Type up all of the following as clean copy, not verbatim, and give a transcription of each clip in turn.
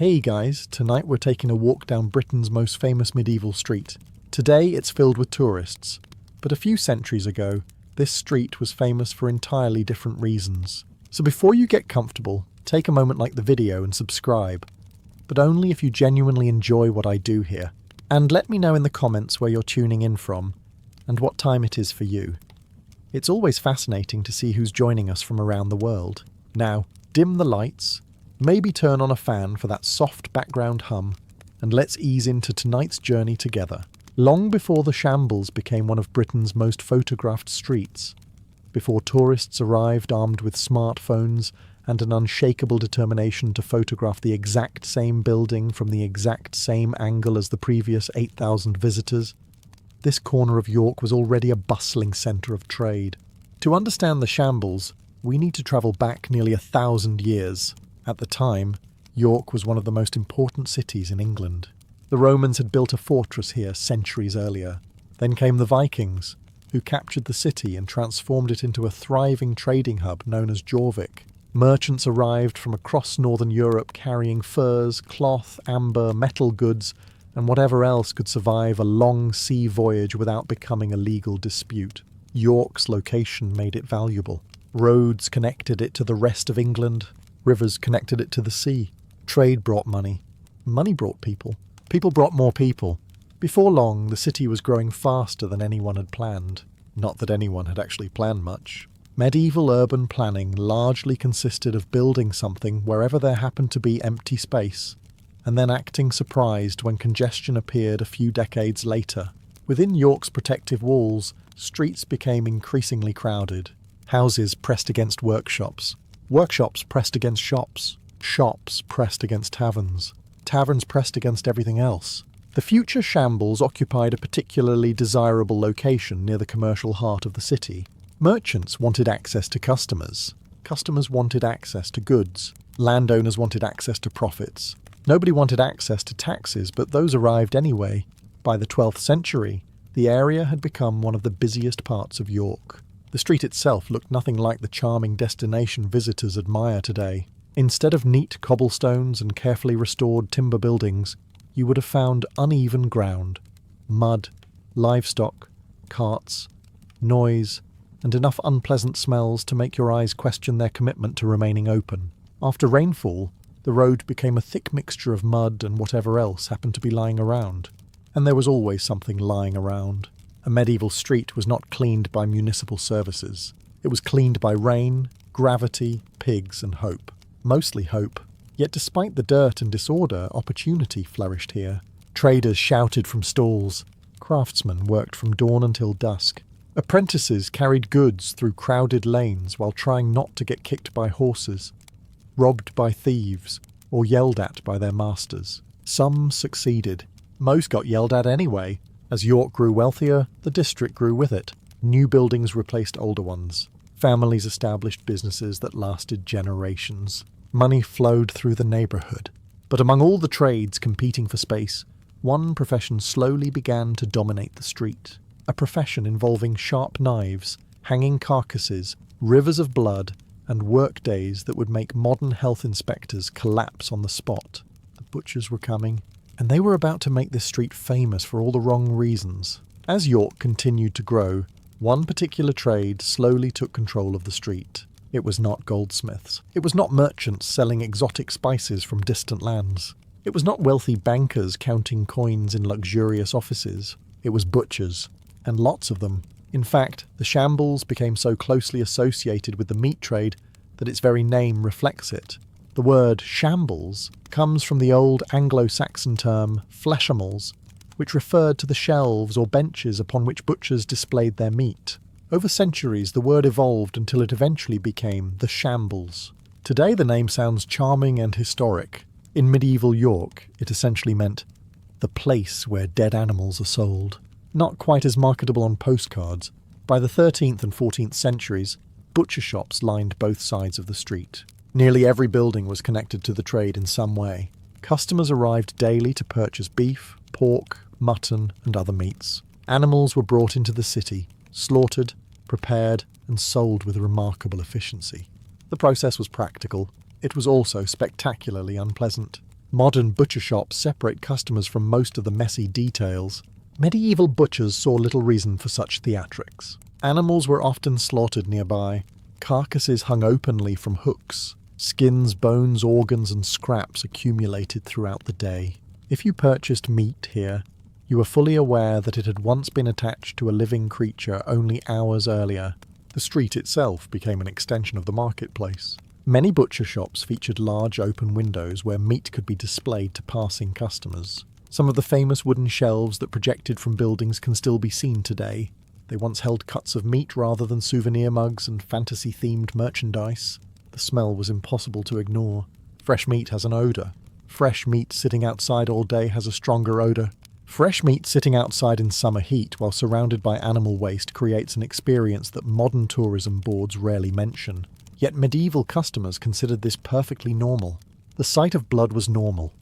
Hey guys, tonight we're taking a walk down Britain's most famous medieval street. Today it's filled with tourists, but a few centuries ago, this street was famous for entirely different reasons. So before you get comfortable, take a moment like the video and subscribe, but only if you genuinely enjoy what I do here. And let me know in the comments where you're tuning in from, and what time it is for you. It's always fascinating to see who's joining us from around the world. Now, dim the lights, maybe turn on a fan for that soft background hum, and let's ease into tonight's journey together. Long before the Shambles became one of Britain's most photographed streets, before tourists arrived armed with smartphones and an unshakable determination to photograph the exact same building from the exact same angle as the previous 8,000 visitors, this corner of York was already a bustling centre of trade. To understand the Shambles, we need to travel back nearly 1,000 years. At the time, York was one of the most important cities in England. The Romans had built a fortress here centuries earlier. Then came the Vikings, who captured the city and transformed it into a thriving trading hub known as Jorvik. Merchants arrived from across northern Europe carrying furs, cloth, amber, metal goods, and whatever else could survive a long sea voyage without becoming a legal dispute. York's location made it valuable. Roads connected it to the rest of England. Rivers connected it to the sea. Trade brought money. Money brought people. People brought more people. Before long, the city was growing faster than anyone had planned. Not that anyone had actually planned much. Medieval urban planning largely consisted of building something wherever there happened to be empty space, and then acting surprised when congestion appeared a few decades later. Within York's protective walls, streets became increasingly crowded. Houses pressed against workshops. Workshops pressed against shops. Shops pressed against taverns. Taverns pressed against everything else. The future Shambles occupied a particularly desirable location near the commercial heart of the city. Merchants wanted access to customers. Customers wanted access to goods. Landowners wanted access to profits. Nobody wanted access to taxes, but those arrived anyway. By the 12th century, the area had become one of the busiest parts of York. The street itself looked nothing like the charming destination visitors admire today. Instead of neat cobblestones and carefully restored timber buildings, you would have found uneven ground, mud, livestock, carts, noise, and enough unpleasant smells to make your eyes question their commitment to remaining open. After rainfall, the road became a thick mixture of mud and whatever else happened to be lying around. And there was always something lying around. A medieval street was not cleaned by municipal services. It was cleaned by rain, gravity, pigs, and hope. Mostly hope. Yet despite the dirt and disorder, opportunity flourished here. Traders shouted from stalls. Craftsmen worked from dawn until dusk. Apprentices carried goods through crowded lanes while trying not to get kicked by horses, robbed by thieves, or yelled at by their masters. Some succeeded. Most got yelled at anyway. As York grew wealthier, the district grew with it. New buildings replaced older ones. Families established businesses that lasted generations. Money flowed through the neighbourhood. But among all the trades competing for space, one profession slowly began to dominate the street. A profession involving sharp knives, hanging carcasses, rivers of blood, and work days that would make modern health inspectors collapse on the spot. The butchers were coming, and they were about to make this street famous for all the wrong reasons. As York continued to grow, one particular trade slowly took control of the street. It was not goldsmiths. It was not merchants selling exotic spices from distant lands. It was not wealthy bankers counting coins in luxurious offices. It was butchers, and lots of them. In fact, the Shambles became so closely associated with the meat trade that its very name reflects it. The word shambles comes from the old Anglo-Saxon term fleshambles, which referred to the shelves or benches upon which butchers displayed their meat. Over centuries, the word evolved until it eventually became the Shambles. Today the name sounds charming and historic. In medieval York, it essentially meant the place where dead animals are sold. Not quite as marketable on postcards, by the 13th and 14th centuries, butcher shops lined both sides of the street. Nearly every building was connected to the trade in some way. Customers arrived daily to purchase beef, pork, mutton, and other meats. Animals were brought into the city, slaughtered, prepared, and sold with remarkable efficiency. The process was practical. It was also spectacularly unpleasant. Modern butcher shops separate customers from most of the messy details. Medieval butchers saw little reason for such theatrics. Animals were often slaughtered nearby. Carcasses hung openly from hooks. Skins, bones, organs, and scraps accumulated throughout the day. If you purchased meat here, you were fully aware that it had once been attached to a living creature only hours earlier. The street itself became an extension of the marketplace. Many butcher shops featured large open windows where meat could be displayed to passing customers. Some of the famous wooden shelves that projected from buildings can still be seen today. They once held cuts of meat rather than souvenir mugs and fantasy-themed merchandise. The smell was impossible to ignore. Fresh meat has an odour. Fresh meat sitting outside all day has a stronger odour. Fresh meat sitting outside in summer heat while surrounded by animal waste creates an experience that modern tourism boards rarely mention. Yet medieval customers considered this perfectly normal. The sight of blood was normal.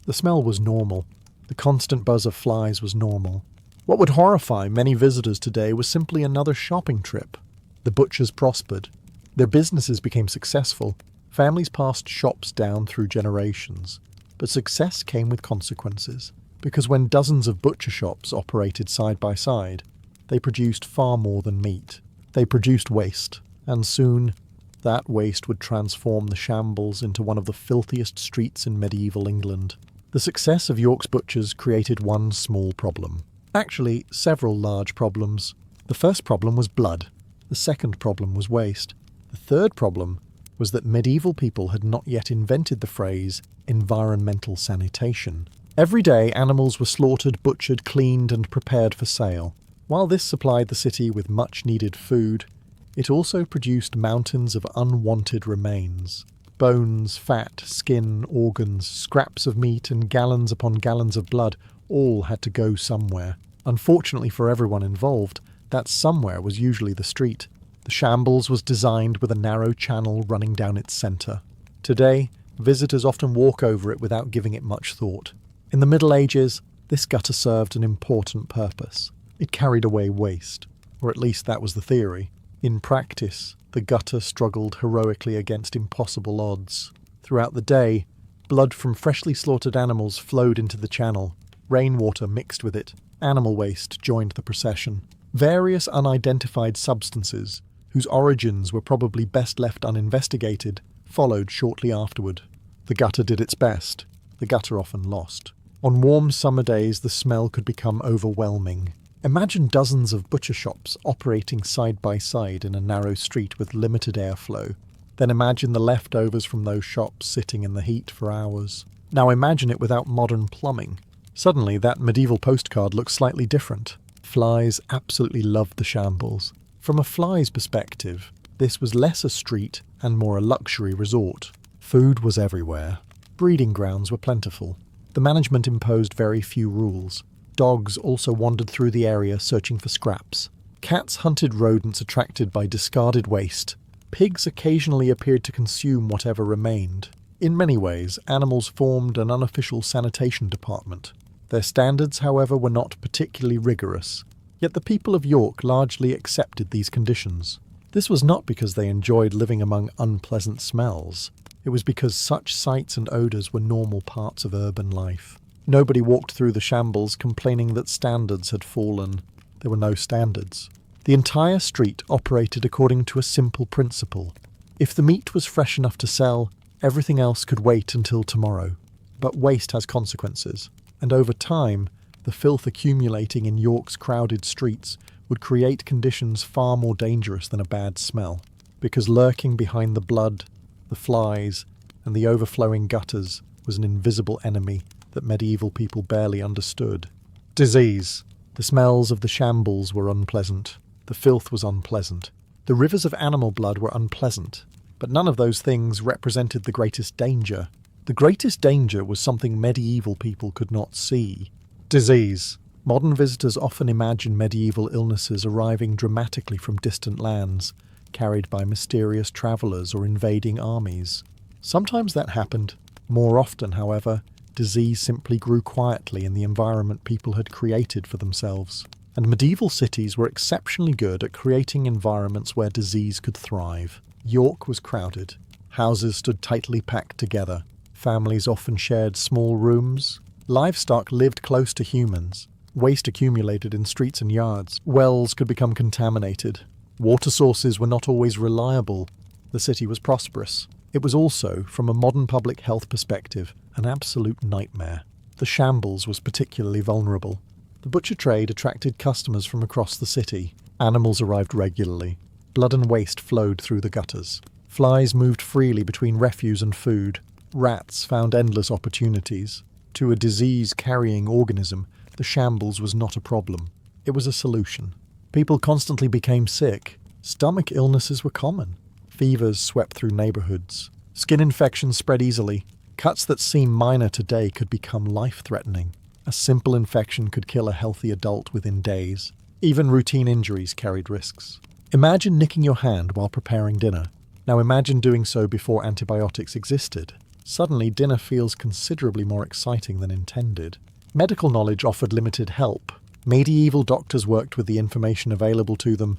The smell was normal. The constant buzz of flies was normal. What would horrify many visitors today was simply another shopping trip. The butchers prospered. Their businesses became successful. Families passed shops down through generations. But success came with consequences, because when dozens of butcher shops operated side by side, they produced far more than meat. They produced waste, and soon that waste would transform the shambles into one of the filthiest streets in medieval England. The success of York's butchers created one small problem. Actually, several large problems. The first problem was blood. The second problem was waste. The third problem was that medieval people had not yet invented the phrase environmental sanitation. Every day, animals were slaughtered, butchered, cleaned, and prepared for sale. While this supplied the city with much-needed food, it also produced mountains of unwanted remains. Bones, fat, skin, organs, scraps of meat, and gallons upon gallons of blood all had to go somewhere. Unfortunately for everyone involved, that somewhere was usually the street. The shambles was designed with a narrow channel running down its centre. Today, visitors often walk over it without giving it much thought. In the Middle Ages, this gutter served an important purpose. It carried away waste, or at least that was the theory. In practice, the gutter struggled heroically against impossible odds. Throughout the day, blood from freshly slaughtered animals flowed into the channel. Rainwater mixed with it. Animal waste joined the procession. Various unidentified substances, whose origins were probably best left uninvestigated, followed shortly afterward. The gutter did its best. The gutter often lost. On warm summer days, the smell could become overwhelming. Imagine dozens of butcher shops operating side by side in a narrow street with limited airflow. Then imagine the leftovers from those shops sitting in the heat for hours. Now imagine it without modern plumbing. Suddenly, that medieval postcard looks slightly different. Flies absolutely loved the shambles. From a fly's perspective, this was less a street and more a luxury resort. Food was everywhere. Breeding grounds were plentiful. The management imposed very few rules. Dogs also wandered through the area searching for scraps. Cats hunted rodents attracted by discarded waste. Pigs occasionally appeared to consume whatever remained. In many ways, animals formed an unofficial sanitation department. Their standards, however, were not particularly rigorous. Yet the people of York largely accepted these conditions. This was not because they enjoyed living among unpleasant smells. It was because such sights and odours were normal parts of urban life. Nobody walked through the shambles complaining that standards had fallen. There were no standards. The entire street operated according to a simple principle. If the meat was fresh enough to sell, everything else could wait until tomorrow. But waste has consequences, and over time, the filth accumulating in York's crowded streets would create conditions far more dangerous than a bad smell, because lurking behind the blood, the flies, and the overflowing gutters was an invisible enemy that medieval people barely understood. Disease. The smells of the shambles were unpleasant. The filth was unpleasant. The rivers of animal blood were unpleasant. But none of those things represented the greatest danger. The greatest danger was something medieval people could not see. Disease. Modern visitors often imagine medieval illnesses arriving dramatically from distant lands, carried by mysterious travellers or invading armies. Sometimes that happened. More often, however, disease simply grew quietly in the environment people had created for themselves. And medieval cities were exceptionally good at creating environments where disease could thrive. York was crowded. Houses stood tightly packed together. Families often shared small rooms. Livestock lived close to humans. Waste accumulated in streets and yards. Wells could become contaminated. Water sources were not always reliable. The city was prosperous. It was also, from a modern public health perspective, an absolute nightmare. The shambles was particularly vulnerable. The butcher trade attracted customers from across the city. Animals arrived regularly. Blood and waste flowed through the gutters. Flies moved freely between refuse and food. Rats found endless opportunities. To a disease-carrying organism, the shambles was not a problem. It was a solution. People constantly became sick. Stomach illnesses were common. Fevers swept through neighborhoods. Skin infections spread easily. Cuts that seem minor today could become life-threatening. A simple infection could kill a healthy adult within days. Even routine injuries carried risks. Imagine nicking your hand while preparing dinner. Now imagine doing so before antibiotics existed. Suddenly, dinner feels considerably more exciting than intended. Medical knowledge offered limited help. Medieval doctors worked with the information available to them,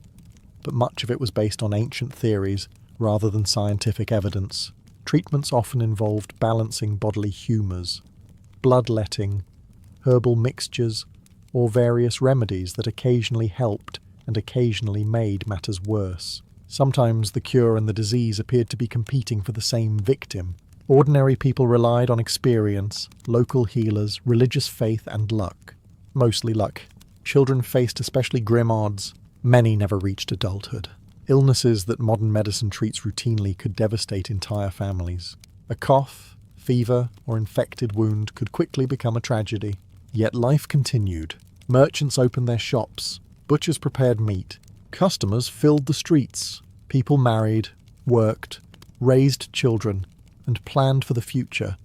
but much of it was based on ancient theories rather than scientific evidence. Treatments often involved balancing bodily humours, bloodletting, herbal mixtures, or various remedies that occasionally helped and occasionally made matters worse. Sometimes the cure and the disease appeared to be competing for the same victim. Ordinary people relied on experience, local healers, religious faith, and luck. Mostly luck. Children faced especially grim odds. Many never reached adulthood. Illnesses that modern medicine treats routinely could devastate entire families. A cough, fever, or infected wound could quickly become a tragedy. Yet life continued. Merchants opened their shops. Butchers prepared meat. Customers filled the streets. People married, worked, raised children, and planned for the future,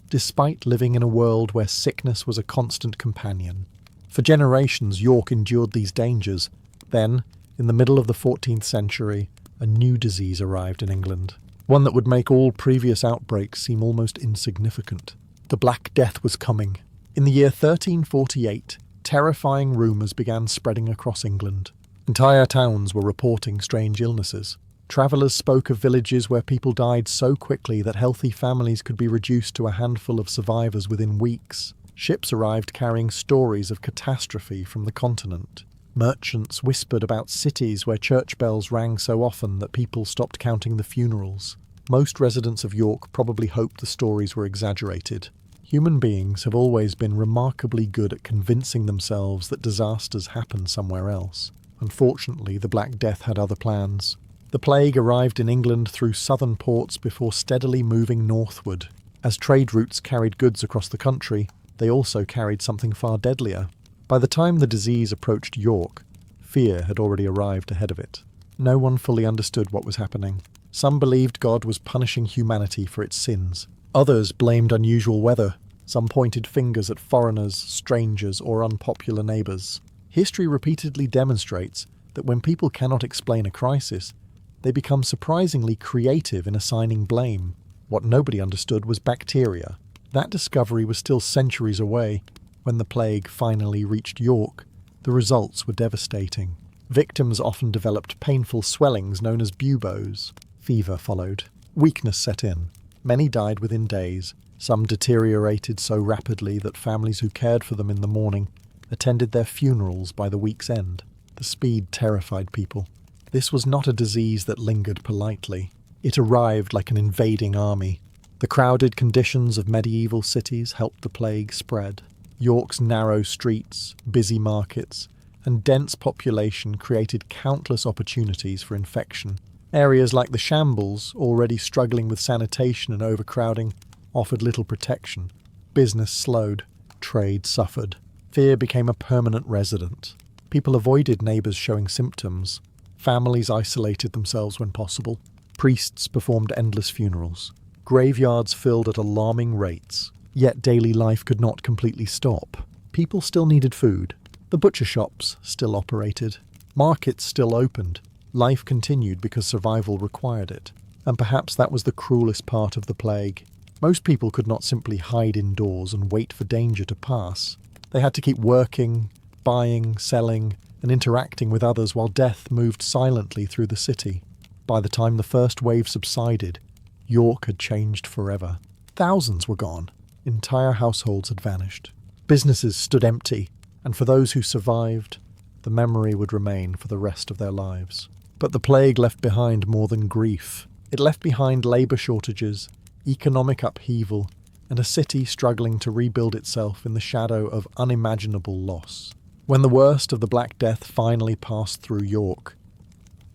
despite living in a world where sickness was a constant companion. For generations, York endured these dangers. Then, in the middle of the 14th century, a new disease arrived in England, one that would make all previous outbreaks seem almost insignificant. The Black Death was coming. In the year 1348, terrifying rumours began spreading across England. Entire towns were reporting strange illnesses. Travellers spoke of villages where people died so quickly that healthy families could be reduced to a handful of survivors within weeks. Ships arrived carrying stories of catastrophe from the continent. Merchants whispered about cities where church bells rang so often that people stopped counting the funerals. Most residents of York probably hoped the stories were exaggerated. Human beings have always been remarkably good at convincing themselves that disasters happen somewhere else. Unfortunately, the Black Death had other plans. The plague arrived in England through southern ports before steadily moving northward. As trade routes carried goods across the country, they also carried something far deadlier. By the time the disease approached York, fear had already arrived ahead of it. No one fully understood what was happening. Some believed God was punishing humanity for its sins. Others blamed unusual weather. Some pointed fingers at foreigners, strangers, or unpopular neighbours. History repeatedly demonstrates that when people cannot explain a crisis, they become surprisingly creative in assigning blame. What nobody understood was bacteria. That discovery was still centuries away. When the plague finally reached York, the results were devastating. Victims often developed painful swellings known as buboes. Fever followed. Weakness set in. Many died within days. Some deteriorated so rapidly that families who cared for them in the morning attended their funerals by the week's end. The speed terrified people. This was not a disease that lingered politely. It arrived like an invading army. The crowded conditions of medieval cities helped the plague spread. York's narrow streets, busy markets, and dense population created countless opportunities for infection. Areas like the shambles, already struggling with sanitation and overcrowding, offered little protection. Business slowed. Trade suffered. Fear became a permanent resident. People avoided neighbours showing symptoms. Families isolated themselves when possible. Priests performed endless funerals. Graveyards filled at alarming rates. Yet daily life could not completely stop. People still needed food. The butcher shops still operated. Markets still opened. Life continued because survival required it. And perhaps that was the cruelest part of the plague. Most people could not simply hide indoors and wait for danger to pass. They had to keep working, buying, selling, and interacting with others while death moved silently through the city. By the time the first wave subsided, York had changed forever. Thousands were gone. Entire households had vanished. Businesses stood empty, and for those who survived, the memory would remain for the rest of their lives. But the plague left behind more than grief. It left behind labour shortages, economic upheaval, and a city struggling to rebuild itself in the shadow of unimaginable loss. When the worst of the Black Death finally passed through York,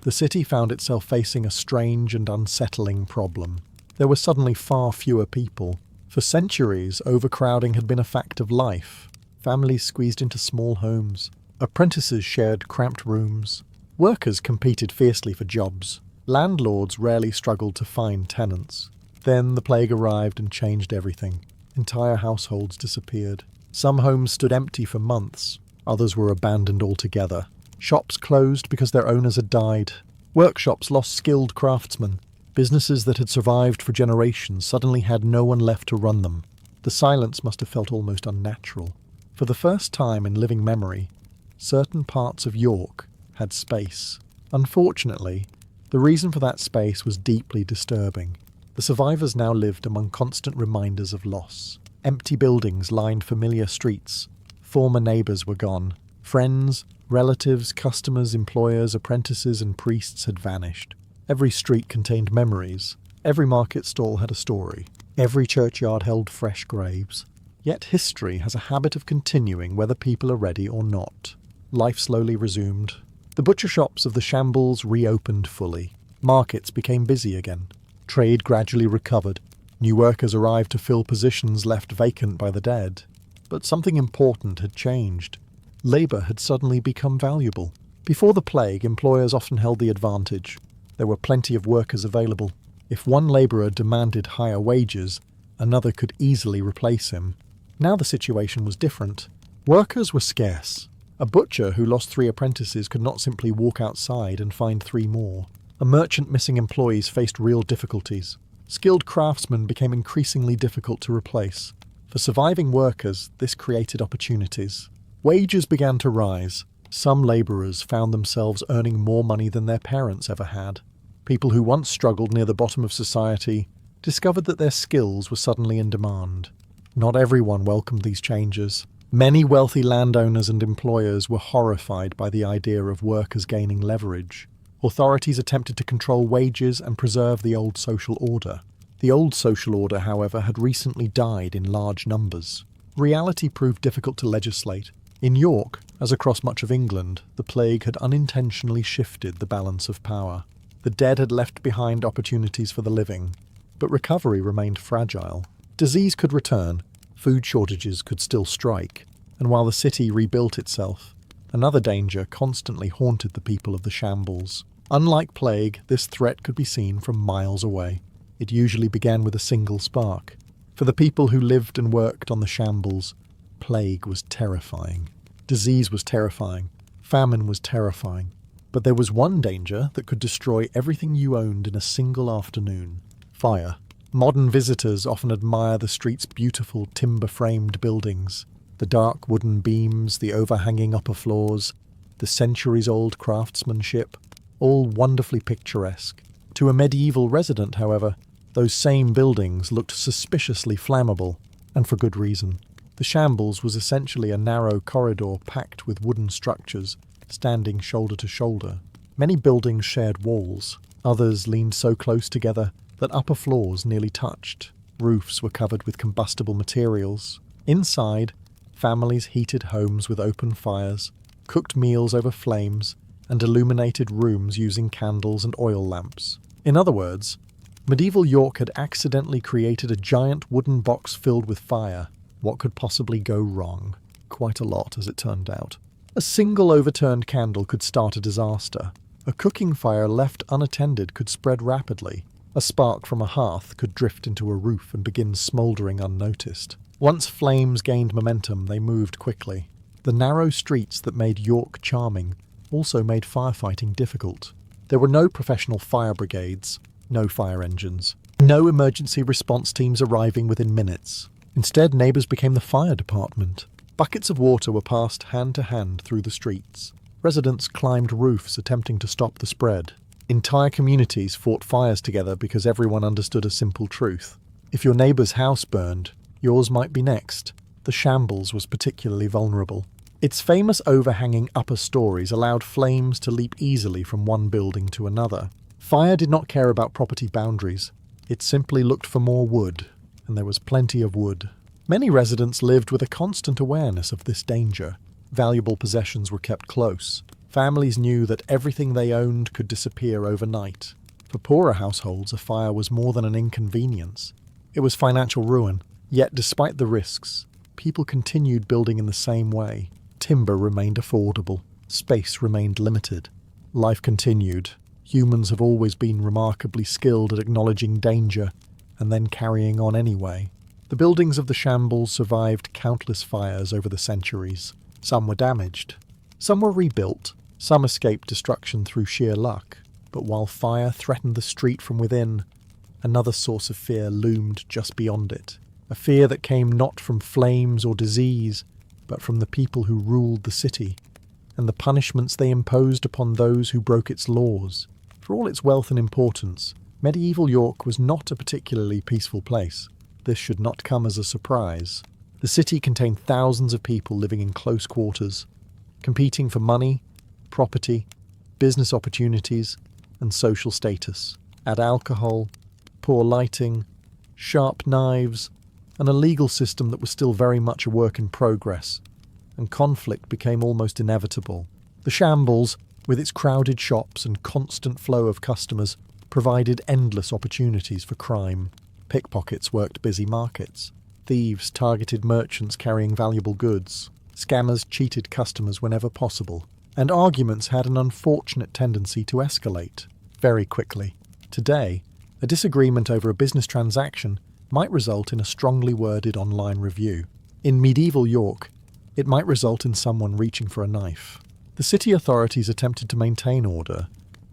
the city found itself facing a strange and unsettling problem. There were suddenly far fewer people. For centuries, overcrowding had been a fact of life. Families squeezed into small homes. Apprentices shared cramped rooms. Workers competed fiercely for jobs. Landlords rarely struggled to find tenants. Then the plague arrived and changed everything. Entire households disappeared. Some homes stood empty for months. Others were abandoned altogether. Shops closed because their owners had died. Workshops lost skilled craftsmen. Businesses that had survived for generations suddenly had no one left to run them. The silence must have felt almost unnatural. For the first time in living memory, certain parts of York had space. Unfortunately, the reason for that space was deeply disturbing. The survivors now lived among constant reminders of loss. Empty buildings lined familiar streets. Former neighbours were gone. Friends, relatives, customers, employers, apprentices and priests had vanished. Every street contained memories. Every market stall had a story. Every churchyard held fresh graves. Yet history has a habit of continuing whether people are ready or not. Life slowly resumed. The butcher shops of the shambles reopened fully. Markets became busy again. Trade gradually recovered. New workers arrived to fill positions left vacant by the dead. But something important had changed. Labour had suddenly become valuable. Before the plague, employers often held the advantage. There were plenty of workers available. If one labourer demanded higher wages, another could easily replace him. Now the situation was different. Workers were scarce. A butcher who lost 3 apprentices could not simply walk outside and find 3 more. A merchant missing employees faced real difficulties. Skilled craftsmen became increasingly difficult to replace. For surviving workers, this created opportunities. Wages began to rise. Some labourers found themselves earning more money than their parents ever had. People who once struggled near the bottom of society discovered that their skills were suddenly in demand. Not everyone welcomed these changes. Many wealthy landowners and employers were horrified by the idea of workers gaining leverage. Authorities attempted to control wages and preserve the old social order. The old social order, however, had recently died in large numbers. Reality proved difficult to legislate. In York, as across much of England, the plague had unintentionally shifted the balance of power. The dead had left behind opportunities for the living, but recovery remained fragile. Disease could return, food shortages could still strike, and while the city rebuilt itself, another danger constantly haunted the people of the shambles. Unlike plague, this threat could be seen from miles away. It usually began with a single spark. For the people who lived and worked on the shambles, plague was terrifying. Disease was terrifying. Famine was terrifying. But there was one danger that could destroy everything you owned in a single afternoon: fire. Modern visitors often admire the street's beautiful timber-framed buildings, the dark wooden beams, the overhanging upper floors, the centuries-old craftsmanship, all wonderfully picturesque. To a medieval resident, however, those same buildings looked suspiciously flammable, and for good reason. The shambles was essentially a narrow corridor packed with wooden structures, standing shoulder to shoulder. Many buildings shared walls. Others leaned so close together that upper floors nearly touched. Roofs were covered with combustible materials. Inside, families heated homes with open fires, cooked meals over flames, and illuminated rooms using candles and oil lamps. In other words, medieval York had accidentally created a giant wooden box filled with fire. What could possibly go wrong? Quite a lot, as it turned out. A single overturned candle could start a disaster. A cooking fire left unattended could spread rapidly. A spark from a hearth could drift into a roof and begin smouldering unnoticed. Once flames gained momentum, they moved quickly. The narrow streets that made York charming also made firefighting difficult. There were no professional fire brigades, no fire engines, no emergency response teams arriving within minutes. Instead, neighbours became the fire department. Buckets of water were passed hand to hand through the streets. Residents climbed roofs attempting to stop the spread. Entire communities fought fires together because everyone understood a simple truth: If your neighbour's house burned, yours might be next. The shambles was particularly vulnerable. Its famous overhanging upper stories allowed flames to leap easily from one building to another. Fire did not care about property boundaries. It simply looked for more wood, and there was plenty of wood. Many residents lived with a constant awareness of this danger. Valuable possessions were kept close. Families knew that everything they owned could disappear overnight. For poorer households, a fire was more than an inconvenience. It was financial ruin. Yet despite the risks, people continued building in the same way. Timber remained affordable. Space remained limited. Life continued. Humans have always been remarkably skilled at acknowledging danger and then carrying on anyway. The buildings of the shambles survived countless fires over the centuries. Some were damaged. Some were rebuilt. Some escaped destruction through sheer luck. But while fire threatened the street from within, another source of fear loomed just beyond it. A fear that came not from flames or disease, but from the people who ruled the city, and the punishments they imposed upon those who broke its laws. For all its wealth and importance, medieval York was not a particularly peaceful place. This should not come as a surprise. The city contained thousands of people living in close quarters, competing for money, property, business opportunities, and social status. Add alcohol, poor lighting, sharp knives, and a legal system that was still very much a work in progress, and conflict became almost inevitable. The shambles, with its crowded shops and constant flow of customers, provided endless opportunities for crime. Pickpockets worked busy markets. Thieves targeted merchants carrying valuable goods. Scammers cheated customers whenever possible. And arguments had an unfortunate tendency to escalate very quickly. Today, a disagreement over a business transaction might result in a strongly worded online review. In medieval York, it might result in someone reaching for a knife. The city authorities attempted to maintain order,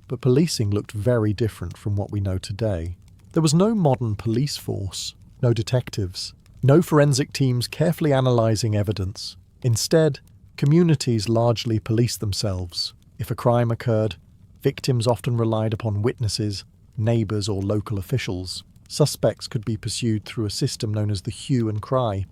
but policing looked very different from what we know today. There was no modern police force, no detectives, no forensic teams carefully analysing evidence. Instead, communities largely policed themselves. If a crime occurred, victims often relied upon witnesses, neighbours or local officials. Suspects could be pursued through a system known as the hue and cry,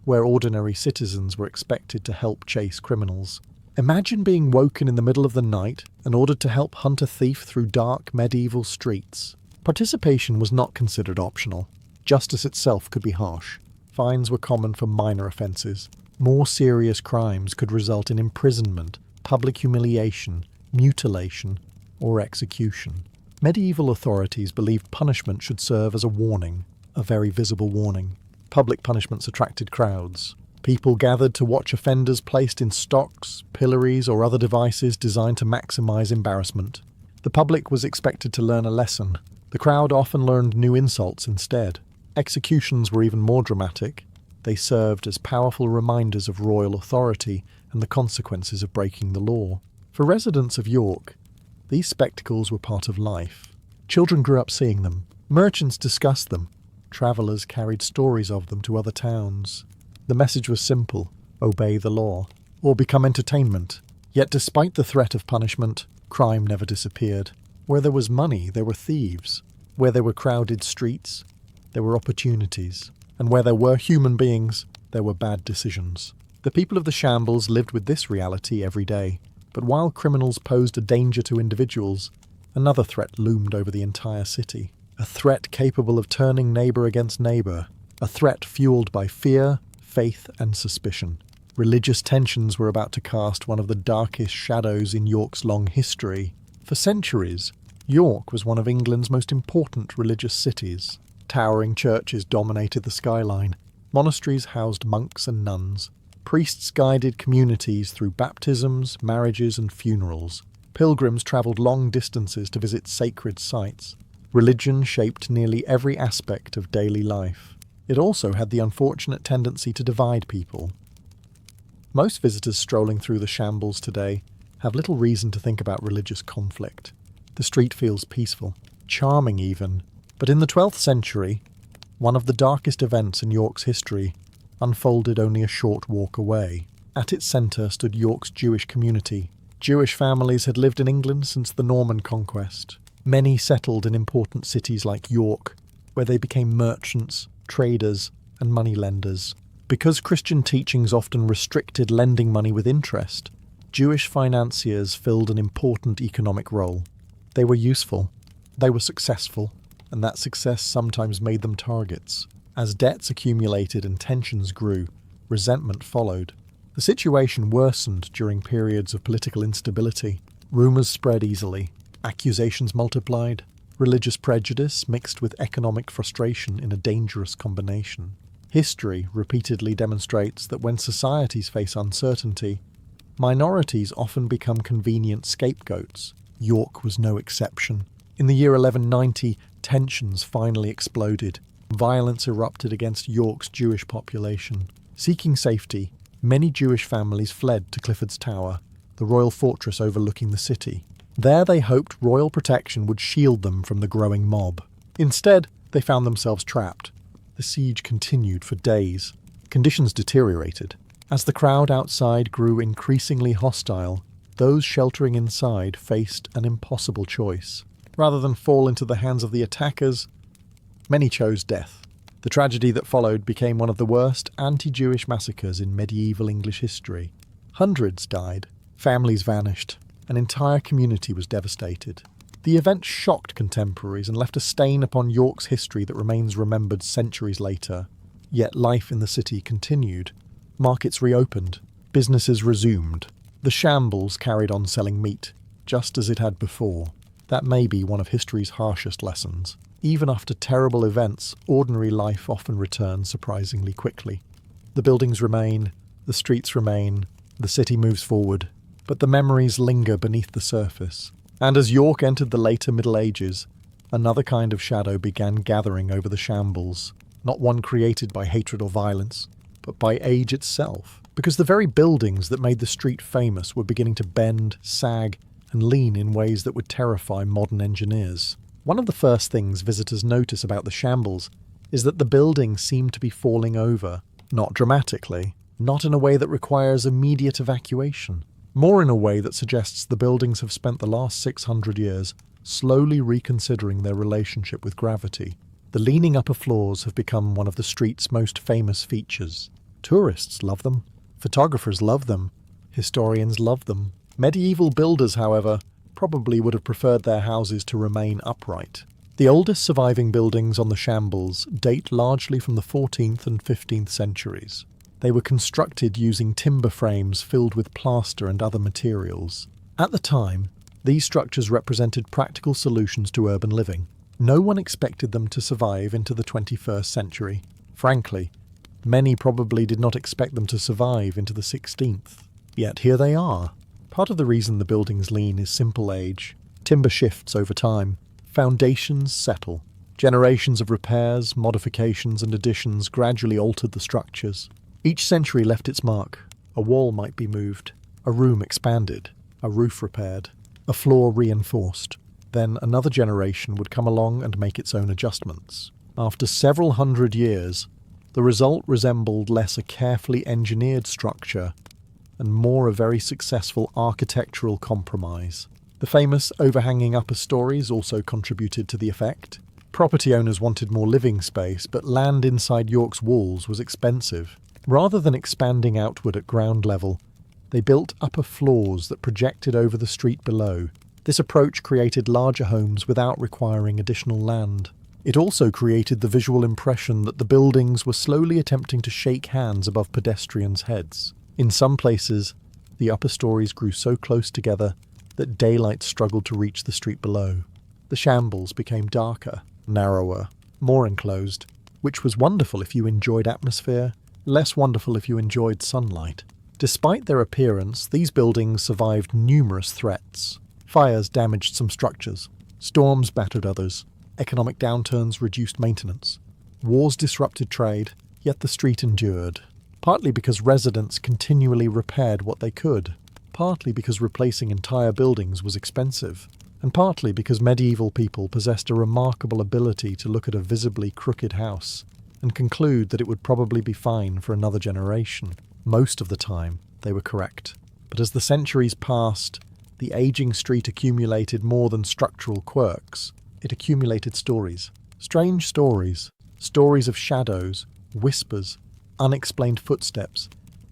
where ordinary citizens were expected to help chase criminals. Imagine being woken in the middle of the night and ordered to help hunt a thief through dark medieval streets. Participation was not considered optional. Justice itself could be harsh. Fines were common for minor offences. More serious crimes could result in imprisonment, public humiliation, mutilation, or execution. Medieval authorities believed punishment should serve as a warning, a very visible warning. Public punishments attracted crowds. People gathered to watch offenders placed in stocks, pillories, or other devices designed to maximize embarrassment. The public was expected to learn a lesson. The crowd often learned new insults instead. Executions were even more dramatic. They served as powerful reminders of royal authority and the consequences of breaking the law. For residents of York, these spectacles were part of life. Children grew up seeing them. Merchants discussed them. Travellers carried stories of them to other towns. The message was simple: obey the law, or become entertainment. Yet despite the threat of punishment, crime never disappeared. Where there was money, there were thieves. Where there were crowded streets, there were opportunities. And where there were human beings, there were bad decisions. The people of the shambles lived with this reality every day. But while criminals posed a danger to individuals, another threat loomed over the entire city. A threat capable of turning neighbour against neighbour. A threat fueled by fear, faith and suspicion. Religious tensions were about to cast one of the darkest shadows in York's long history. For centuries, York was one of England's most important religious cities. Towering churches dominated the skyline. Monasteries housed monks and nuns. Priests guided communities through baptisms, marriages and funerals. Pilgrims travelled long distances to visit sacred sites. Religion shaped nearly every aspect of daily life. It also had the unfortunate tendency to divide people. Most visitors strolling through the shambles today have little reason to think about religious conflict. The street feels peaceful, charming even. But in the 12th century, one of the darkest events in York's history unfolded only a short walk away. At its centre stood York's Jewish community. Jewish families had lived in England since the Norman conquest. Many settled in important cities like York, where they became merchants, traders, and moneylenders. Because Christian teachings often restricted lending money with interest, Jewish financiers filled an important economic role. They were useful, they were successful, and that success sometimes made them targets. As debts accumulated and tensions grew, resentment followed. The situation worsened during periods of political instability. Rumours spread easily, accusations multiplied, religious prejudice mixed with economic frustration in a dangerous combination. History repeatedly demonstrates that when societies face uncertainty, minorities often become convenient scapegoats. York was no exception. In the year 1190, tensions finally exploded. Violence erupted against York's Jewish population. Seeking safety, many Jewish families fled to Clifford's Tower, the royal fortress overlooking the city. There they hoped royal protection would shield them from the growing mob. Instead, they found themselves trapped. The siege continued for days. Conditions deteriorated. As the crowd outside grew increasingly hostile, those sheltering inside faced an impossible choice. Rather than fall into the hands of the attackers, many chose death. The tragedy that followed became one of the worst anti-Jewish massacres in medieval English history. Hundreds died, families vanished, an entire community was devastated. The event shocked contemporaries and left a stain upon York's history that remains remembered centuries later. Yet life in the city continued. Markets reopened, businesses resumed. The shambles carried on selling meat, just as it had before. That may be one of history's harshest lessons. Even after terrible events, ordinary life often returns surprisingly quickly. The buildings remain, the streets remain, the city moves forward, but the memories linger beneath the surface. And as York entered the later Middle Ages, another kind of shadow began gathering over the shambles, not one created by hatred or violence, but by age itself. Because the very buildings that made the street famous were beginning to bend, sag, and lean in ways that would terrify modern engineers. One of the first things visitors notice about the shambles is that the buildings seem to be falling over, not dramatically, not in a way that requires immediate evacuation, more in a way that suggests the buildings have spent the last 600 years slowly reconsidering their relationship with gravity. The leaning upper floors have become one of the street's most famous features. Tourists love them, photographers love them, historians love them. Medieval builders, however, probably would have preferred their houses to remain upright. The oldest surviving buildings on the shambles date largely from the 14th and 15th centuries. They were constructed using timber frames filled with plaster and other materials. At the time, these structures represented practical solutions to urban living. No one expected them to survive into the 21st century. Frankly, many probably did not expect them to survive into the 16th. Yet here they are. Part of the reason the buildings lean is simple age. Timber shifts over time. Foundations settle. Generations of repairs, modifications, and additions gradually altered the structures. Each century left its mark. A wall might be moved, a room expanded, a roof repaired, a floor reinforced. Then another generation would come along and make its own adjustments. After several hundred years, the result resembled less a carefully engineered structure and more a very successful architectural compromise. The famous overhanging upper stories also contributed to the effect. Property owners wanted more living space, but land inside York's walls was expensive. Rather than expanding outward at ground level, they built upper floors that projected over the street below. This approach created larger homes without requiring additional land. It also created the visual impression that the buildings were slowly attempting to shake hands above pedestrians' heads. In some places, the upper stories grew so close together that daylight struggled to reach the street below. The shambles became darker, narrower, more enclosed, which was wonderful if you enjoyed atmosphere, less wonderful if you enjoyed sunlight. Despite their appearance, these buildings survived numerous threats. Fires damaged some structures, storms battered others, economic downturns reduced maintenance. Wars disrupted trade, yet the street endured. Partly because residents continually repaired what they could, partly because replacing entire buildings was expensive, and partly because medieval people possessed a remarkable ability to look at a visibly crooked house and conclude that it would probably be fine for another generation. Most of the time, they were correct. But as the centuries passed, the aging street accumulated more than structural quirks. It accumulated stories. Strange stories. Stories of shadows, whispers, unexplained footsteps,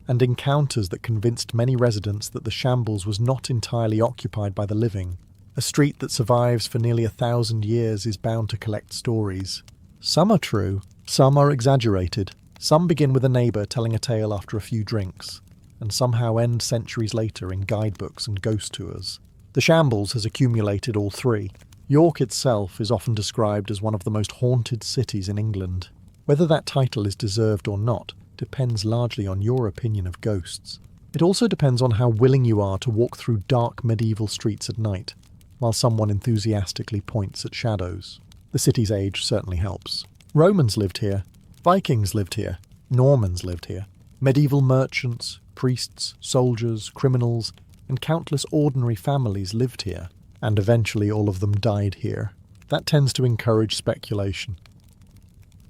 and encounters that convinced many residents that the shambles was not entirely occupied by the living. A street that survives for nearly 1,000 years is bound to collect stories. Some are true, some are exaggerated, some begin with a neighbour telling a tale after a few drinks, and somehow end centuries later in guidebooks and ghost tours. The shambles has accumulated all three. York itself is often described as one of the most haunted cities in England. Whether that title is deserved or not depends largely on your opinion of ghosts. It also depends on how willing you are to walk through dark medieval streets at night, while someone enthusiastically points at shadows. The city's age certainly helps. Romans lived here, Vikings lived here, Normans lived here. Medieval merchants, priests, soldiers, criminals, and countless ordinary families lived here, and eventually all of them died here. That tends to encourage speculation.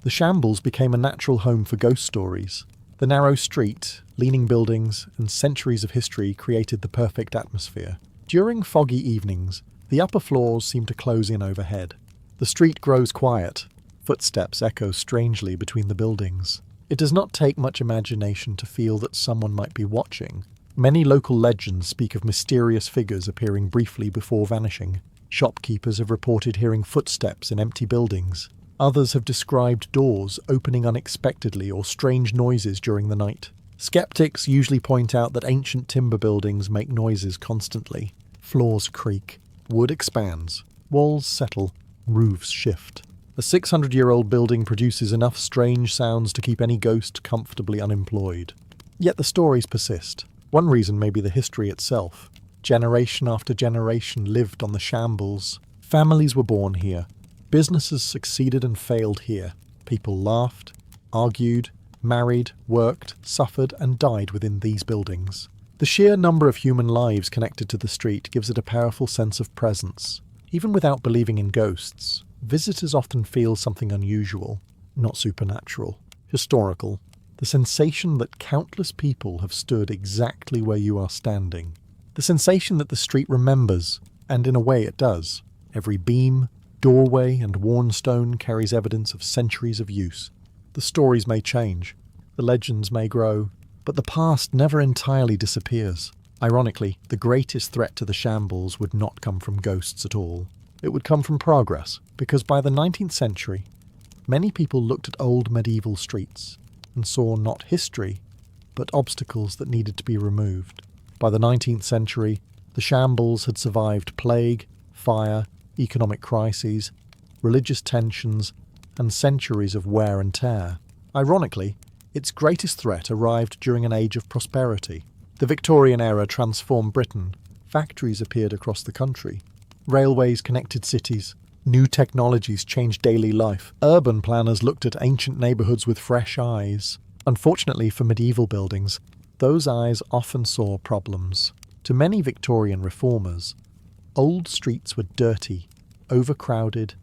The shambles became a natural home for ghost stories. The narrow street, leaning buildings, and centuries of history created the perfect atmosphere. During foggy evenings, the upper floors seem to close in overhead. The street grows quiet. Footsteps echo strangely between the buildings. It does not take much imagination to feel that someone might be watching. Many local legends speak of mysterious figures appearing briefly before vanishing. Shopkeepers have reported hearing footsteps in empty buildings. Others have described doors opening unexpectedly or strange noises during the night. Skeptics usually point out that ancient timber buildings make noises constantly. Floors creak, wood expands, walls settle, roofs shift. A 600-year-old building produces enough strange sounds to keep any ghost comfortably unemployed. Yet the stories persist. One reason may be the history itself. Generation after generation lived on the shambles. Families were born here. Businesses succeeded and failed here. People laughed, argued, married, worked, suffered, and died within these buildings. The sheer number of human lives connected to the street gives it a powerful sense of presence. Even without believing in ghosts, visitors often feel something unusual, not supernatural, historical. The sensation that countless people have stood exactly where you are standing. The sensation that the street remembers, and in a way it does. Every beam, doorway, and worn stone carries evidence of centuries of use. The stories may change, the legends may grow, but the past never entirely disappears. Ironically, the greatest threat to the shambles would not come from ghosts at all. It would come from progress, because by the 19th century, many people looked at old medieval streets and saw not history, but obstacles that needed to be removed. By the 19th century, the shambles had survived plague, fire, economic crises, religious tensions, and centuries of wear and tear. Ironically, its greatest threat arrived during an age of prosperity. The Victorian era transformed Britain. Factories appeared across the country. Railways connected cities. New technologies changed daily life. Urban planners looked at ancient neighbourhoods with fresh eyes. Unfortunately for medieval buildings, those eyes often saw problems. To many Victorian reformers, old streets were dirty, overcrowded,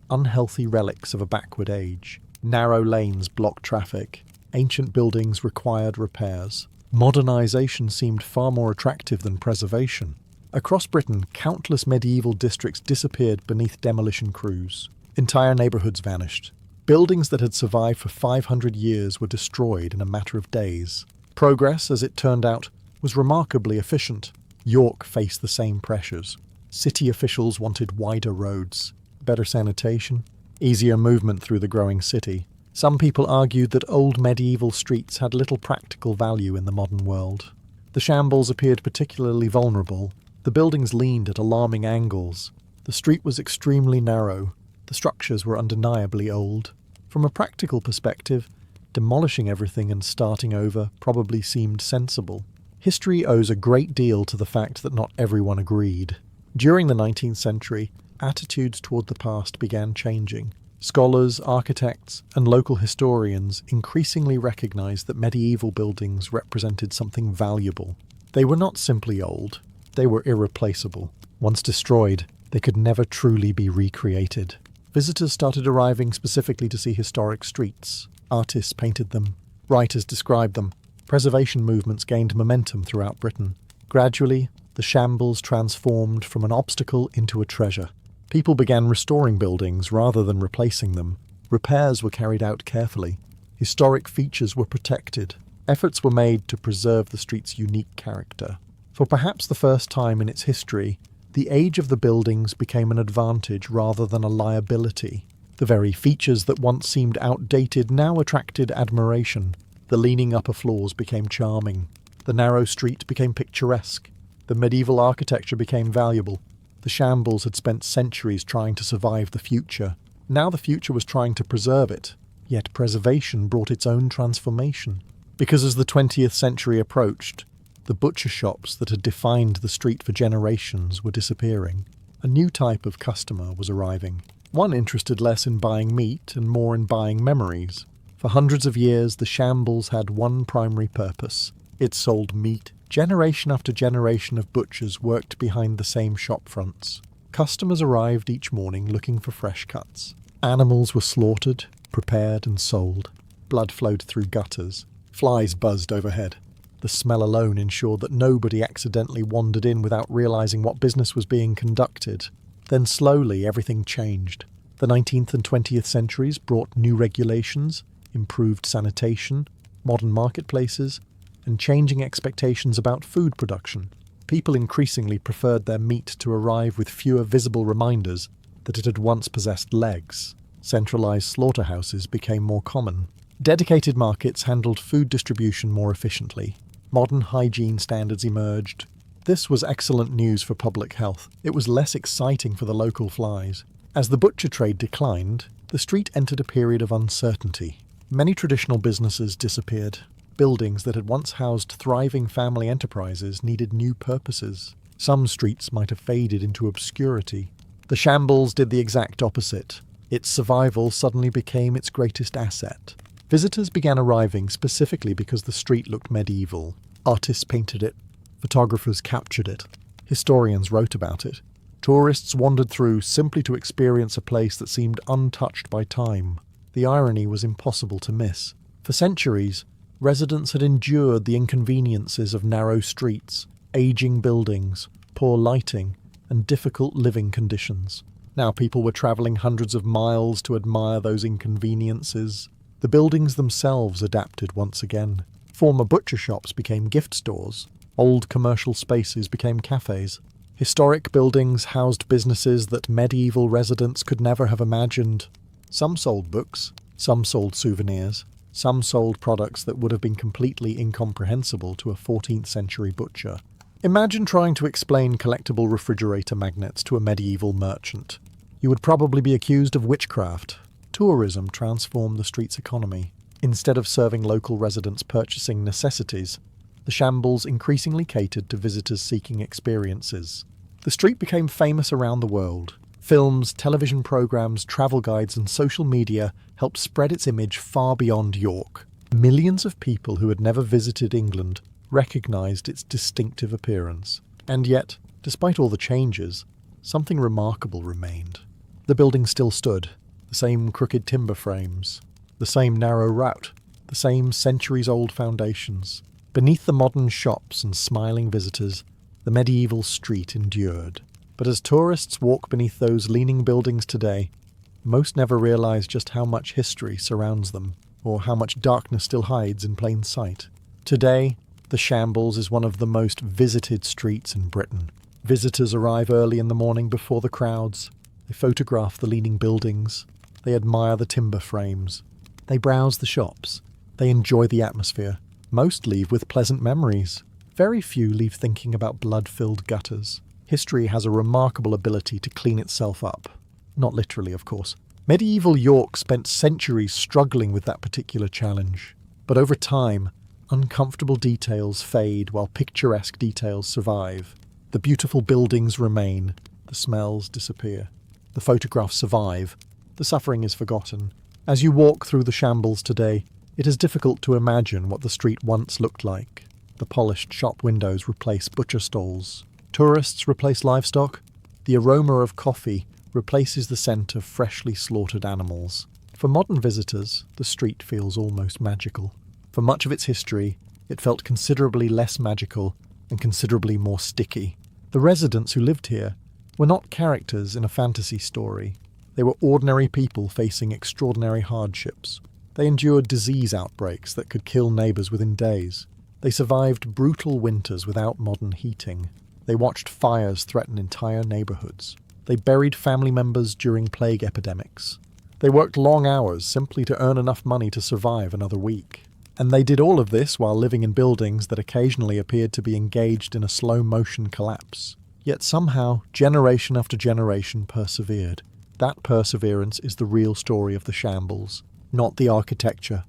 unhealthy relics of a backward age. Narrow lanes blocked traffic. Ancient buildings required repairs. Modernisation seemed far more attractive than preservation. Across Britain, countless medieval districts disappeared beneath demolition crews. Entire neighbourhoods vanished. Buildings that had survived for 500 years were destroyed in a matter of days. Progress, as it turned out, was remarkably efficient. York faced the same pressures. City officials wanted wider roads, better sanitation, easier movement through the growing city. Some people argued that old medieval streets had little practical value in the modern world. The shambles appeared particularly vulnerable. The buildings leaned at alarming angles. The street was extremely narrow. The structures were undeniably old. From a practical perspective, demolishing everything and starting over probably seemed sensible. History owes a great deal to the fact that not everyone agreed. During the 19th century, attitudes toward the past began changing. Scholars, architects, and local historians increasingly recognized that medieval buildings represented something valuable. They were not simply old. They were irreplaceable. Once destroyed, they could never truly be recreated. Visitors started arriving specifically to see historic streets. Artists painted them. Writers described them. Preservation movements gained momentum throughout Britain. Gradually, the shambles transformed from an obstacle into a treasure. People began restoring buildings rather than replacing them. Repairs were carried out carefully. Historic features were protected. Efforts were made to preserve the street's unique character. For perhaps the first time in its history, the age of the buildings became an advantage rather than a liability. The very features that once seemed outdated now attracted admiration. The leaning upper floors became charming. The narrow street became picturesque. The medieval architecture became valuable. The shambles had spent centuries trying to survive the future. Now the future was trying to preserve it. Yet preservation brought its own transformation. Because as the 20th century approached, the butcher shops that had defined the street for generations were disappearing. A new type of customer was arriving. One interested less in buying meat and more in buying memories. For hundreds of years, the shambles had one primary purpose. It sold meat. Generation after generation of butchers worked behind the same shop fronts. Customers arrived each morning looking for fresh cuts. Animals were slaughtered, prepared and sold. Blood flowed through gutters. Flies buzzed overhead. The smell alone ensured that nobody accidentally wandered in without realizing what business was being conducted. Then slowly everything changed. The 19th and 20th centuries brought new regulations, improved sanitation, modern marketplaces, and changing expectations about food production. People increasingly preferred their meat to arrive with fewer visible reminders that it had once possessed legs. Centralized slaughterhouses became more common. Dedicated markets handled food distribution more efficiently. Modern hygiene standards emerged. This was excellent news for public health. It was less exciting for the local flies. As the butcher trade declined, the street entered a period of uncertainty. Many traditional businesses disappeared. Buildings that had once housed thriving family enterprises needed new purposes. Some streets might have faded into obscurity. The shambles did the exact opposite. Its survival suddenly became its greatest asset. Visitors began arriving specifically because the street looked medieval. Artists painted it. Photographers captured it. Historians wrote about it. Tourists wandered through simply to experience a place that seemed untouched by time. The irony was impossible to miss. For centuries, residents had endured the inconveniences of narrow streets, aging buildings, poor lighting, and difficult living conditions. Now people were travelling hundreds of miles to admire those inconveniences. The buildings themselves adapted once again. Former butcher shops became gift stores. Old commercial spaces became cafes. Historic buildings housed businesses that medieval residents could never have imagined. Some sold books, some sold souvenirs, some sold products that would have been completely incomprehensible to a 14th century butcher. Imagine trying to explain collectible refrigerator magnets to a medieval merchant. You would probably be accused of witchcraft. Tourism transformed the street's economy. Instead of serving local residents purchasing necessities, the shambles increasingly catered to visitors seeking experiences. The street became famous around the world. Films, television programs, travel guides, and social media helped spread its image far beyond York. Millions of people who had never visited England recognized its distinctive appearance. And yet, despite all the changes, something remarkable remained. The building still stood. The same crooked timber frames, the same narrow route, the same centuries-old foundations. Beneath the modern shops and smiling visitors, the medieval street endured. But as tourists walk beneath those leaning buildings today, most never realize just how much history surrounds them, or how much darkness still hides in plain sight. Today, the Shambles is one of the most visited streets in Britain. Visitors arrive early in the morning before the crowds. They photograph the leaning buildings. They admire the timber frames. They browse the shops. They enjoy the atmosphere. Most leave with pleasant memories. Very few leave thinking about blood-filled gutters. History has a remarkable ability to clean itself up. Not literally, of course. Medieval York spent centuries struggling with that particular challenge. But over time, uncomfortable details fade while picturesque details survive. The beautiful buildings remain. The smells disappear. The photographs survive. The suffering is forgotten. As you walk through the Shambles today, it is difficult to imagine what the street once looked like. The polished shop windows replace butcher stalls. Tourists replace livestock. The aroma of coffee replaces the scent of freshly slaughtered animals. For modern visitors, the street feels almost magical. For much of its history, it felt considerably less magical and considerably more sticky. The residents who lived here were not characters in a fantasy story. They were ordinary people facing extraordinary hardships. They endured disease outbreaks that could kill neighbours within days. They survived brutal winters without modern heating. They watched fires threaten entire neighbourhoods. They buried family members during plague epidemics. They worked long hours simply to earn enough money to survive another week. And they did all of this while living in buildings that occasionally appeared to be engaged in a slow-motion collapse. Yet somehow, generation after generation persevered. That perseverance is the real story of the shambles. Not the architecture,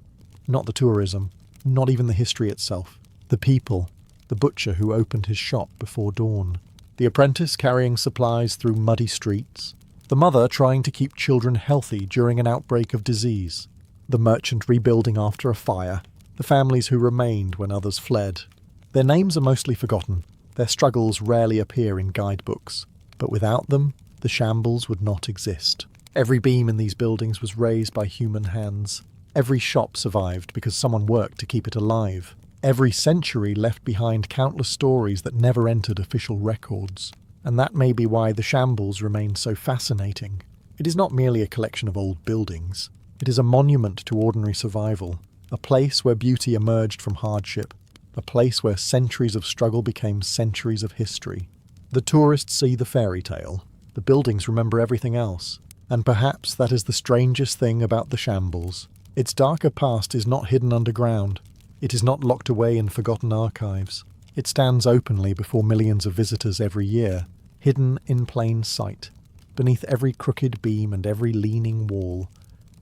not the tourism, not even the history itself. The people, the butcher who opened his shop before dawn, the apprentice carrying supplies through muddy streets, the mother trying to keep children healthy during an outbreak of disease, the merchant rebuilding after a fire, the families who remained when others fled. Their names are mostly forgotten. Their struggles rarely appear in guidebooks. But without them, the shambles would not exist. Every beam in these buildings was raised by human hands. Every shop survived because someone worked to keep it alive. Every century left behind countless stories that never entered official records. And that may be why the shambles remain so fascinating. It is not merely a collection of old buildings. It is a monument to ordinary survival. A place where beauty emerged from hardship. A place where centuries of struggle became centuries of history. The tourists see the fairy tale. The buildings remember everything else. And perhaps that is the strangest thing about the shambles. Its darker past is not hidden underground. It is not locked away in forgotten archives. It stands openly before millions of visitors every year, hidden in plain sight, beneath every crooked beam and every leaning wall,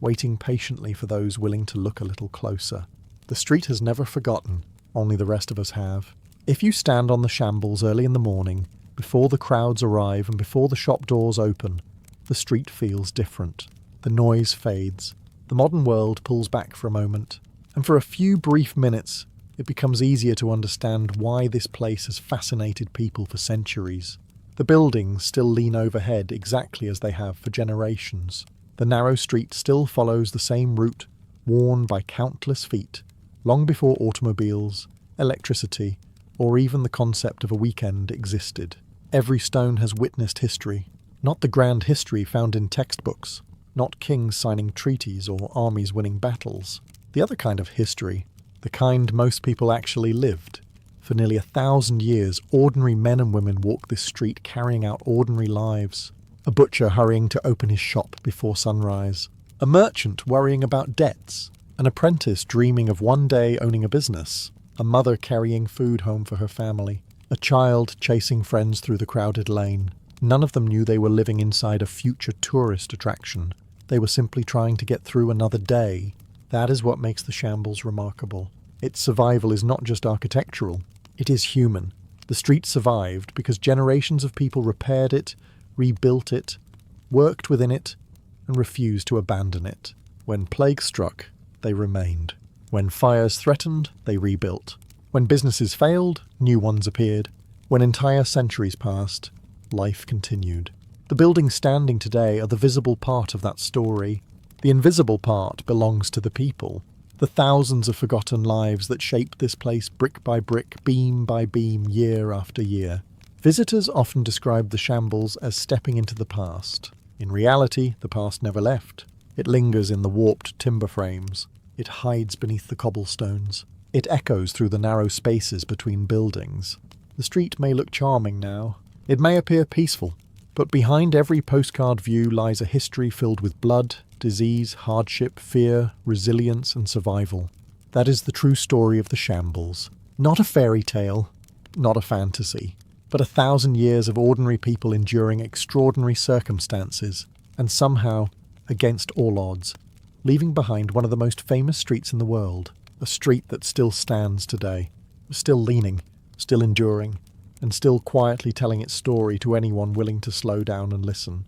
waiting patiently for those willing to look a little closer. The street has never forgotten, only the rest of us have. If you stand on the shambles early in the morning, before the crowds arrive and before the shop doors open, the street feels different. The noise fades. The modern world pulls back for a moment. And for a few brief minutes, it becomes easier to understand why this place has fascinated people for centuries. The buildings still lean overhead exactly as they have for generations. The narrow street still follows the same route, worn by countless feet, long before automobiles, electricity, or even the concept of a weekend existed. Every stone has witnessed history, not the grand history found in textbooks, not kings signing treaties or armies winning battles. The other kind of history, the kind most people actually lived. For nearly 1,000 years, ordinary men and women walked this street carrying out ordinary lives. A butcher hurrying to open his shop before sunrise. A merchant worrying about debts. An apprentice dreaming of one day owning a business. A mother carrying food home for her family. A child chasing friends through the crowded lane. None of them knew they were living inside a future tourist attraction. They were simply trying to get through another day. That is what makes the shambles remarkable. Its survival is not just architectural. It is human. The street survived because generations of people repaired it, rebuilt it, worked within it, and refused to abandon it. When plague struck, they remained. When fires threatened, they rebuilt. When businesses failed, new ones appeared. When entire centuries passed, life continued. The buildings standing today are the visible part of that story. The invisible part belongs to the people. The thousands of forgotten lives that shaped this place brick by brick, beam by beam, year after year. Visitors often describe the shambles as stepping into the past. In reality, the past never left. It lingers in the warped timber frames. It hides beneath the cobblestones. It echoes through the narrow spaces between buildings. The street may look charming now. It may appear peaceful. But behind every postcard view lies a history filled with blood, disease, hardship, fear, resilience, and survival. That is the true story of the shambles. Not a fairy tale, not a fantasy, but 1,000 years of ordinary people enduring extraordinary circumstances, and somehow, against all odds, leaving behind one of the most famous streets in the world, a street that still stands today, still leaning, still enduring, and still quietly telling its story to anyone willing to slow down and listen.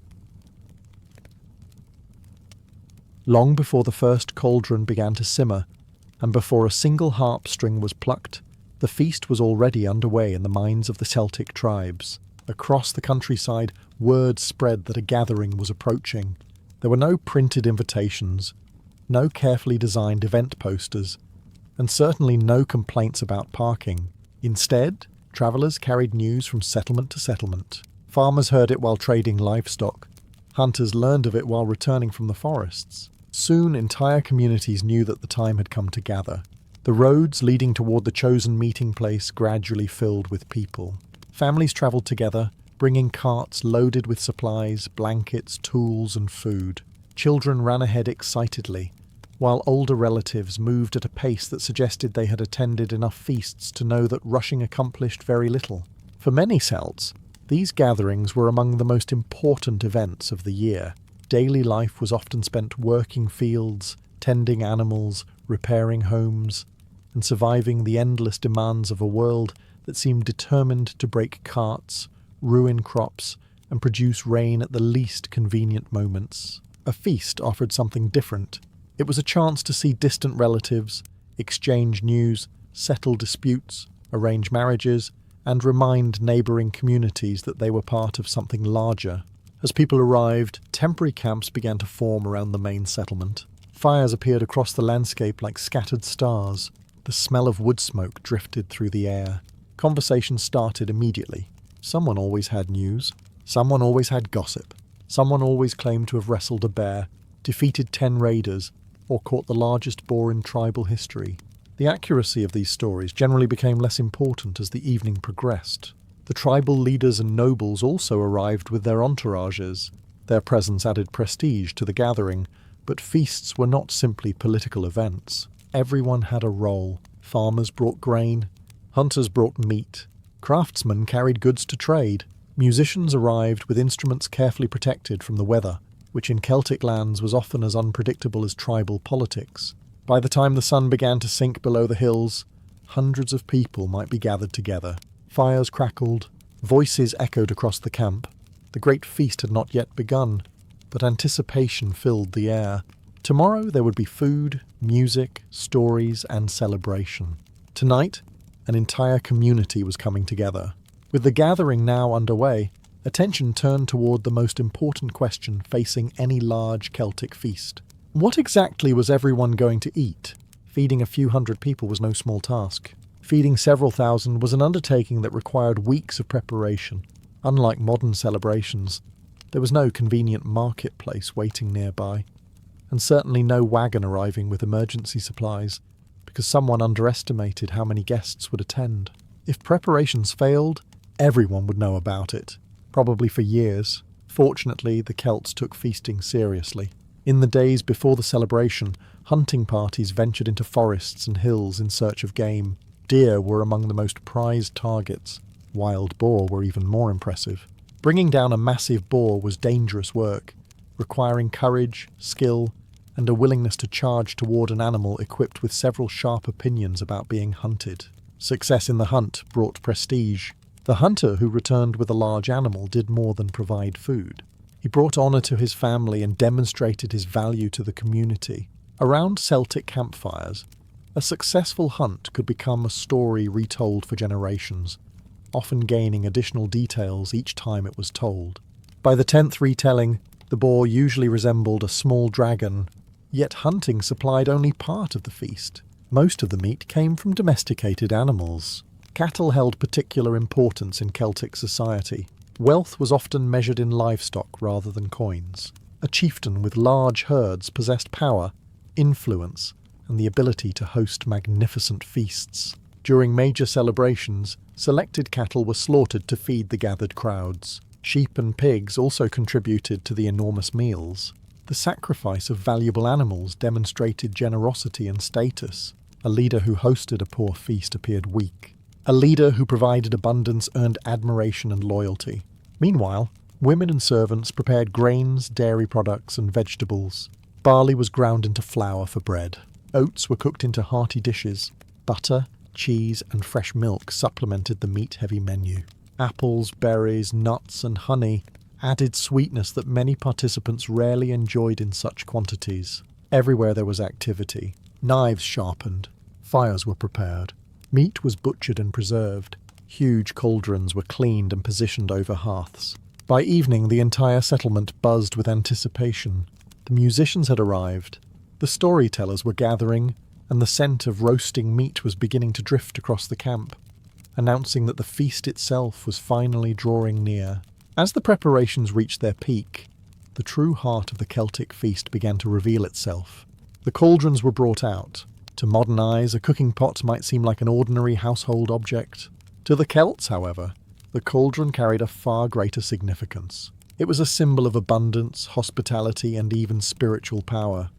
Long before the first cauldron began to simmer, and before a single harp string was plucked, the feast was already underway in the minds of the Celtic Tribes. Across the countryside, word spread that a gathering was approaching. There were no printed invitations, no carefully designed event posters, and certainly no complaints about parking. Instead, travellers carried news from settlement to settlement. Farmers heard it while trading livestock. Hunters learned of it while returning from the forests. Soon, entire communities knew that the time had come to gather. The roads leading toward the chosen meeting place gradually filled with people. Families travelled together, bringing carts loaded with supplies, blankets, tools, and food. Children ran ahead excitedly, while older relatives moved at a pace that suggested they had attended enough feasts to know that rushing accomplished very little. For many Celts, these gatherings were among the most important events of the year. Daily life was often spent working fields, tending animals, repairing homes, and surviving the endless demands of a world that seemed determined to break carts, ruin crops, and produce rain at the least convenient moments. A feast offered something different. It was a chance to see distant relatives, exchange news, settle disputes, arrange marriages, and remind neighbouring communities that they were part of something larger. As people arrived, temporary camps began to form around the main settlement. Fires appeared across the landscape like scattered stars. The smell of wood smoke drifted through the air. Conversation started immediately. Someone always had news. Someone always had gossip. Someone always claimed to have wrestled a bear, defeated 10 raiders, or caught the largest boar in tribal history. The accuracy of these stories generally became less important as the evening progressed. The tribal leaders and nobles also arrived with their entourages. Their presence added prestige to the gathering, but feasts were not simply political events. Everyone had a role. Farmers brought grain, hunters brought meat, craftsmen carried goods to trade, musicians arrived with instruments carefully protected from the weather, which in Celtic lands was often as unpredictable as tribal politics. By the time the sun began to sink below the hills, hundreds of people might be gathered together. Fires crackled, voices echoed across the camp. The great feast had not yet begun, but anticipation filled the air. Tomorrow there would be food, music, stories, and celebration. Tonight, an entire community was coming together. With the gathering now underway, attention turned toward the most important question facing any large Celtic feast. What exactly was everyone going to eat? Feeding a few hundred people was no small task. Feeding several thousand was an undertaking that required weeks of preparation. Unlike modern celebrations, there was no convenient marketplace waiting nearby, and certainly no wagon arriving with emergency supplies, because someone underestimated how many guests would attend. If preparations failed, everyone would know about it, probably for years. Fortunately, the Celts took feasting seriously. In the days before the celebration, hunting parties ventured into forests and hills in search of game. Deer were among the most prized targets. Wild boar were even more impressive. Bringing down a massive boar was dangerous work, requiring courage, skill, and a willingness to charge toward an animal equipped with several sharp opinions about being hunted. Success in the hunt brought prestige. The hunter who returned with a large animal did more than provide food. He brought honour to his family and demonstrated his value to the community. Around Celtic campfires, a successful hunt could become a story retold for generations, often gaining additional details each time it was told. By the 10th retelling, the boar usually resembled a small dragon, yet hunting supplied only part of the feast. Most of the meat came from domesticated animals. Cattle held particular importance in Celtic society. Wealth was often measured in livestock rather than coins. A chieftain with large herds possessed power, influence, and the ability to host magnificent feasts. During major celebrations, selected cattle were slaughtered to feed the gathered crowds. Sheep and pigs also contributed to the enormous meals. The sacrifice of valuable animals demonstrated generosity and status. A leader who hosted a poor feast appeared weak. A leader who provided abundance earned admiration and loyalty. Meanwhile, women and servants prepared grains, dairy products, and vegetables. Barley was ground into flour for bread. Oats were cooked into hearty dishes. Butter, cheese, and fresh milk supplemented the meat-heavy menu. Apples, berries, nuts, and honey added sweetness that many participants rarely enjoyed in such quantities. Everywhere there was activity. Knives sharpened. Fires were prepared. Meat was butchered and preserved. Huge cauldrons were cleaned and positioned over hearths. By evening, the entire settlement buzzed with anticipation. The musicians had arrived. The storytellers were gathering, and the scent of roasting meat was beginning to drift across the camp, announcing that the feast itself was finally drawing near. As the preparations reached their peak, the true heart of the Celtic feast began to reveal itself. The cauldrons were brought out. To modern eyes, a cooking pot might seem like an ordinary household object. To the Celts, however, the cauldron carried a far greater significance. It was a symbol of abundance, hospitality, and even spiritual power.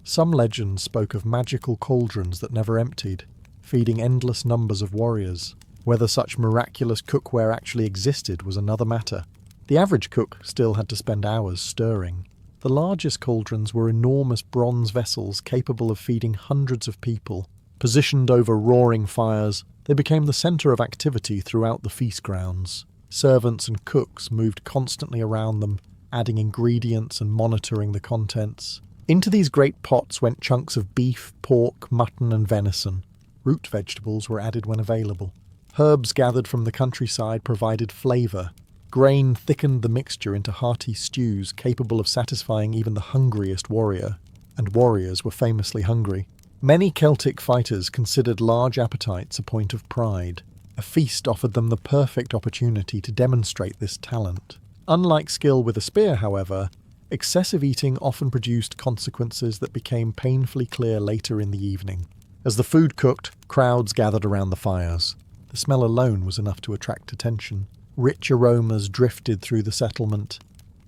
Some legends spoke of magical cauldrons that never emptied, feeding endless numbers of warriors. Whether such miraculous cookware actually existed was another matter. The average cook still had to spend hours stirring. The largest cauldrons were enormous bronze vessels capable of feeding hundreds of people. Positioned over roaring fires, they became the centre of activity throughout the feast grounds. Servants and cooks moved constantly around them, adding ingredients and monitoring the contents. Into these great pots went chunks of beef, pork, mutton and venison. Root vegetables were added when available. Herbs gathered from the countryside provided flavour. Grain thickened the mixture into hearty stews capable of satisfying even the hungriest warrior. And warriors were famously hungry. Many Celtic fighters considered large appetites a point of pride. A feast offered them the perfect opportunity to demonstrate this talent. Unlike skill with a spear, however, excessive eating often produced consequences that became painfully clear later in the evening. As the food cooked, crowds gathered around the fires. The smell alone was enough to attract attention. Rich aromas drifted through the settlement,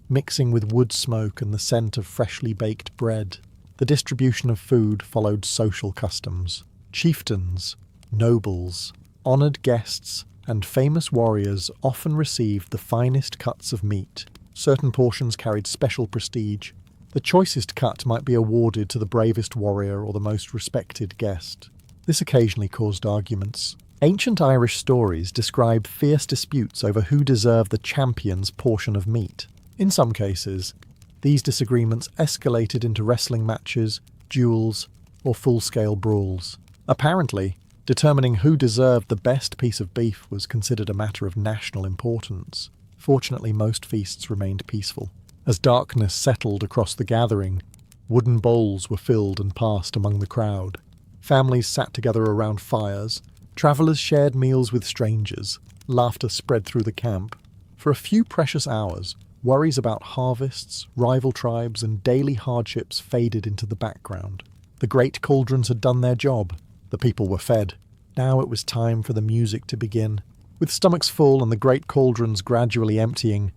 mixing with wood smoke and the scent of freshly baked bread. The distribution of food followed social customs. Chieftains, nobles, honoured guests, and famous warriors often received the finest cuts of meat. Certain portions carried special prestige. The choicest cut might be awarded to the bravest warrior or the most respected guest. This occasionally caused arguments. Ancient Irish stories describe fierce disputes over who deserved the champion's portion of meat. In some cases, these disagreements escalated into wrestling matches, duels, or full-scale brawls. Apparently, determining who deserved the best piece of beef was considered a matter of national importance. Fortunately, most feasts remained peaceful. As darkness settled across the gathering, wooden bowls were filled and passed among the crowd. Families sat together around fires. Travellers shared meals with strangers. Laughter spread through the camp. For a few precious hours, worries about harvests, rival tribes, and daily hardships faded into the background. The great cauldrons had done their job. The people were fed. Now it was time for the music to begin. With stomachs full and the great cauldrons gradually emptying,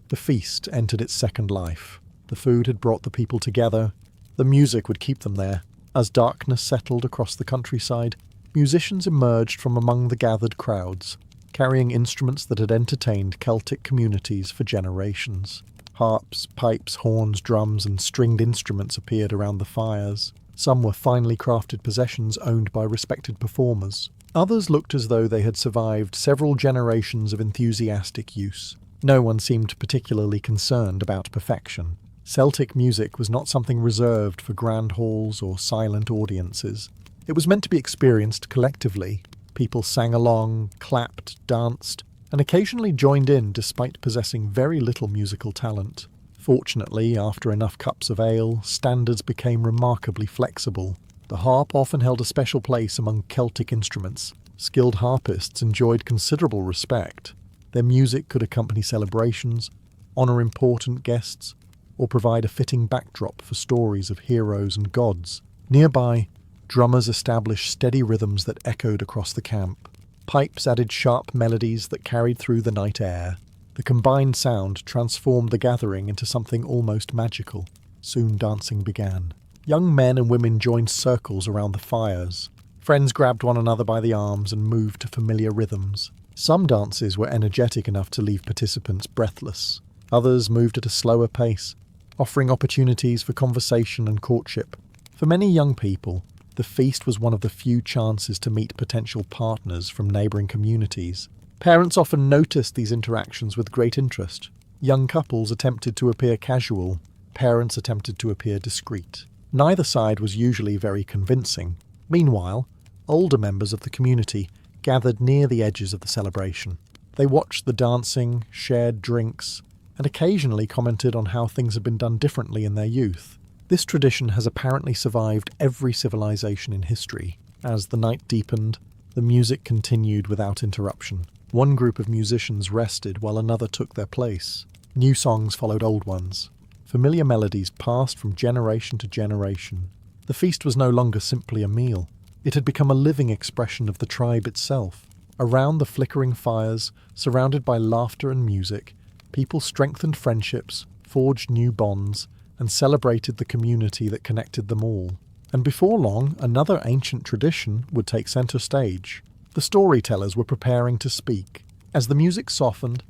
the feast entered its second life. The food had brought the people together. The music would keep them there. As darkness settled across the countryside, musicians emerged from among the gathered crowds, carrying instruments that had entertained Celtic communities for generations. Harps, pipes, horns, drums, and stringed instruments appeared around the fires. Some were finely crafted possessions owned by respected performers. Others looked as though they had survived several generations of enthusiastic use. No one seemed particularly concerned about perfection. Celtic music was not something reserved for grand halls or silent audiences. It was meant to be experienced collectively. People sang along, clapped, danced, and occasionally joined in despite possessing very little musical talent. Fortunately, after enough cups of ale, standards became remarkably flexible. The harp often held a special place among Celtic instruments. Skilled harpists enjoyed considerable respect. Their music could accompany celebrations, honour important guests, or provide a fitting backdrop for stories of heroes and gods. Nearby, drummers established steady rhythms that echoed across the camp. Pipes added sharp melodies that carried through the night air. The combined sound transformed the gathering into something almost magical. Soon dancing began. Young men and women joined circles around the fires. Friends grabbed one another by the arms and moved to familiar rhythms. Some dances were energetic enough to leave participants breathless. Others moved at a slower pace, offering opportunities for conversation and courtship. For many young people, the feast was one of the few chances to meet potential partners from neighbouring communities. Parents often noticed these interactions with great interest. Young couples attempted to appear casual. Parents attempted to appear discreet. Neither side was usually very convincing. Meanwhile, older members of the community gathered near the edges of the celebration. They watched the dancing, shared drinks, and occasionally commented on how things had been done differently in their youth. This tradition has apparently survived every civilization in history. As the night deepened, the music continued without interruption. One group of musicians rested while another took their place. New songs followed old ones. Familiar melodies passed from generation to generation. The feast was no longer simply a meal. It had become a living expression of the tribe itself. Around the flickering fires, surrounded by laughter and music, people strengthened friendships, forged new bonds, and celebrated the community that connected them all. And before long, another ancient tradition would take centre stage. The storytellers were preparing to speak. As the music softened,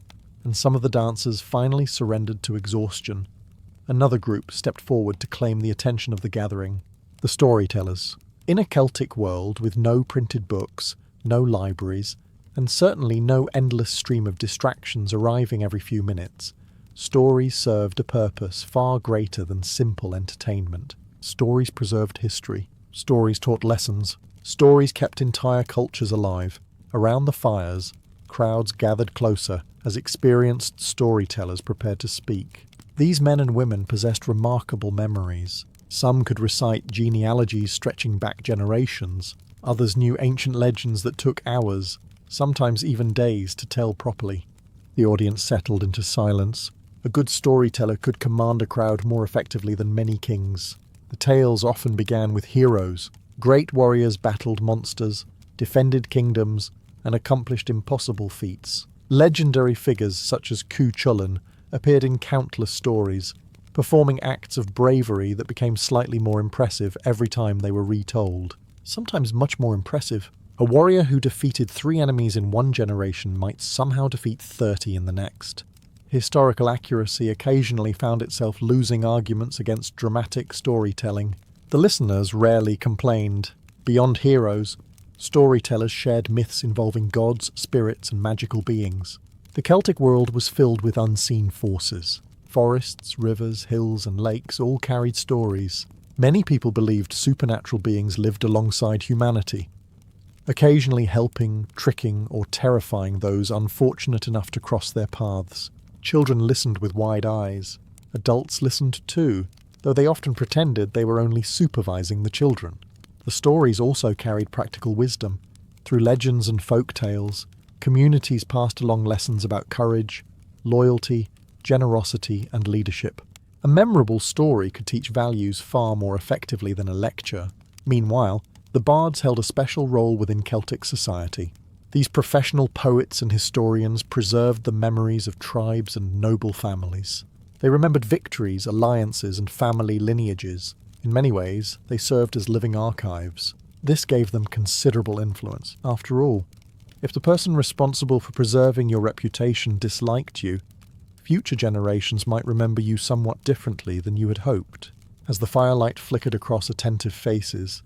and some of the dancers finally surrendered to exhaustion, another group stepped forward to claim the attention of the gathering. The storytellers. In a Celtic world with no printed books, no libraries, and certainly no endless stream of distractions arriving every few minutes, stories served a purpose far greater than simple entertainment. Stories preserved history. Stories taught lessons. Stories kept entire cultures alive. Around the fires, crowds gathered closer as experienced storytellers prepared to speak. These men and women possessed remarkable memories. Some could recite genealogies stretching back generations. Others knew ancient legends that took hours, sometimes even days, to tell properly. The audience settled into silence. A good storyteller could command a crowd more effectively than many kings. The tales often began with heroes. Great warriors battled monsters, defended kingdoms, and accomplished impossible feats. Legendary figures such as Cuchulainn appeared in countless stories, performing acts of bravery that became slightly more impressive every time they were retold. Sometimes much more impressive. A warrior who defeated 3 enemies in one generation might somehow defeat 30 in the next. Historical accuracy occasionally found itself losing arguments against dramatic storytelling. The listeners rarely complained. Beyond heroes, storytellers shared myths involving gods, spirits, and magical beings. The Celtic world was filled with unseen forces. Forests, rivers, hills, and lakes all carried stories. Many people believed supernatural beings lived alongside humanity, occasionally helping, tricking, or terrifying those unfortunate enough to cross their paths. Children listened with wide eyes. Adults listened too, though they often pretended they were only supervising the children. The stories also carried practical wisdom. Through legends and folk tales, communities passed along lessons about courage, loyalty, generosity, and leadership. A memorable story could teach values far more effectively than a lecture. Meanwhile, the bards held a special role within Celtic society. These professional poets and historians preserved the memories of tribes and noble families. They remembered victories, alliances, and family lineages. In many ways, they served as living archives. This gave them considerable influence. After all, if the person responsible for preserving your reputation disliked you, future generations might remember you somewhat differently than you had hoped. As the firelight flickered across attentive faces,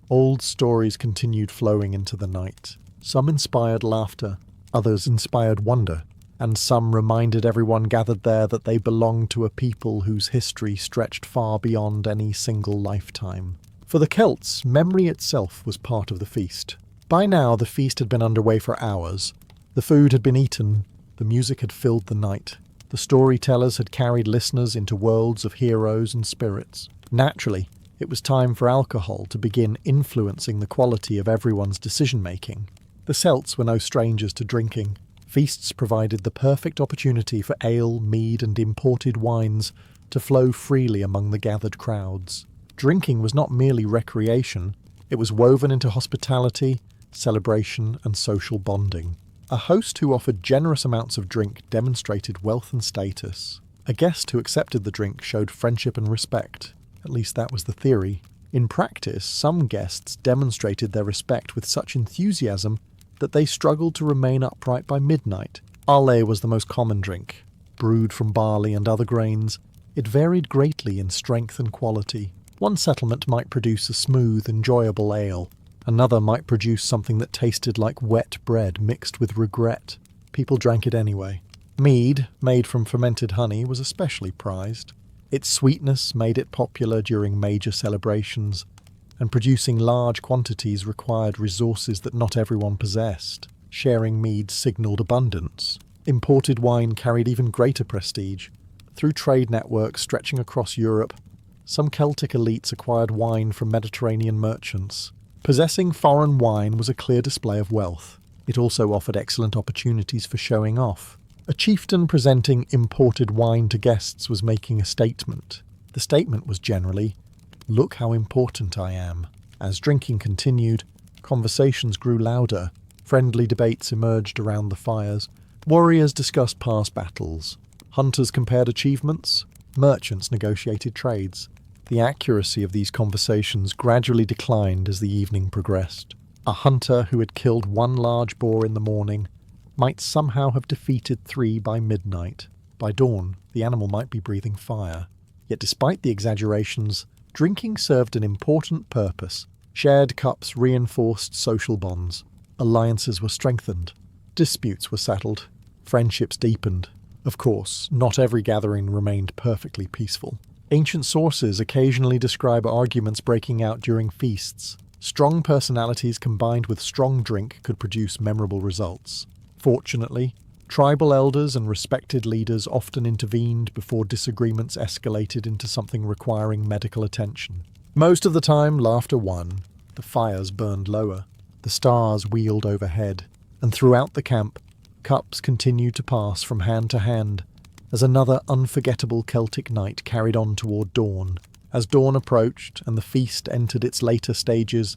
old stories continued flowing into the night. Some inspired laughter, others inspired wonder, and some reminded everyone gathered there that they belonged to a people whose history stretched far beyond any single lifetime. For the Celts, memory itself was part of the feast. By now, the feast had been underway for hours. The food had been eaten, the music had filled the night. The storytellers had carried listeners into worlds of heroes and spirits. Naturally, it was time for alcohol to begin influencing the quality of everyone's decision-making. The Celts were no strangers to drinking. Feasts provided the perfect opportunity for ale, mead, and imported wines to flow freely among the gathered crowds. Drinking was not merely recreation, it was woven into hospitality, celebration, and social bonding. A host who offered generous amounts of drink demonstrated wealth and status. A guest who accepted the drink showed friendship and respect. At least that was the theory. In practice, some guests demonstrated their respect with such enthusiasm that they struggled to remain upright by midnight. Ale was the most common drink. Brewed from barley and other grains, it varied greatly in strength and quality. One settlement might produce a smooth, enjoyable ale. Another might produce something that tasted like wet bread mixed with regret. People drank it anyway. Mead, made from fermented honey, was especially prized. Its sweetness made it popular during major celebrations, and producing large quantities required resources that not everyone possessed. Sharing mead signalled abundance. Imported wine carried even greater prestige. Through trade networks stretching across Europe, some Celtic elites acquired wine from Mediterranean merchants. Possessing foreign wine was a clear display of wealth. It also offered excellent opportunities for showing off. A chieftain presenting imported wine to guests was making a statement. The statement was generally, "Look how important I am." As drinking continued, conversations grew louder. Friendly debates emerged around the fires. Warriors discussed past battles. Hunters compared achievements. Merchants negotiated trades. The accuracy of these conversations gradually declined as the evening progressed. A hunter who had killed one large boar in the morning might somehow have defeated 3 by midnight. By dawn, the animal might be breathing fire. Yet despite the exaggerations, drinking served an important purpose. Shared cups reinforced social bonds. Alliances were strengthened. Disputes were settled. Friendships deepened. Of course, not every gathering remained perfectly peaceful. Ancient sources occasionally describe arguments breaking out during feasts. Strong personalities combined with strong drink could produce memorable results. Fortunately, tribal elders and respected leaders often intervened before disagreements escalated into something requiring medical attention. Most of the time, laughter won. The fires burned lower. The stars wheeled overhead. And throughout the camp, cups continued to pass from hand to hand as another unforgettable Celtic night carried on toward dawn. As dawn approached and the feast entered its later stages,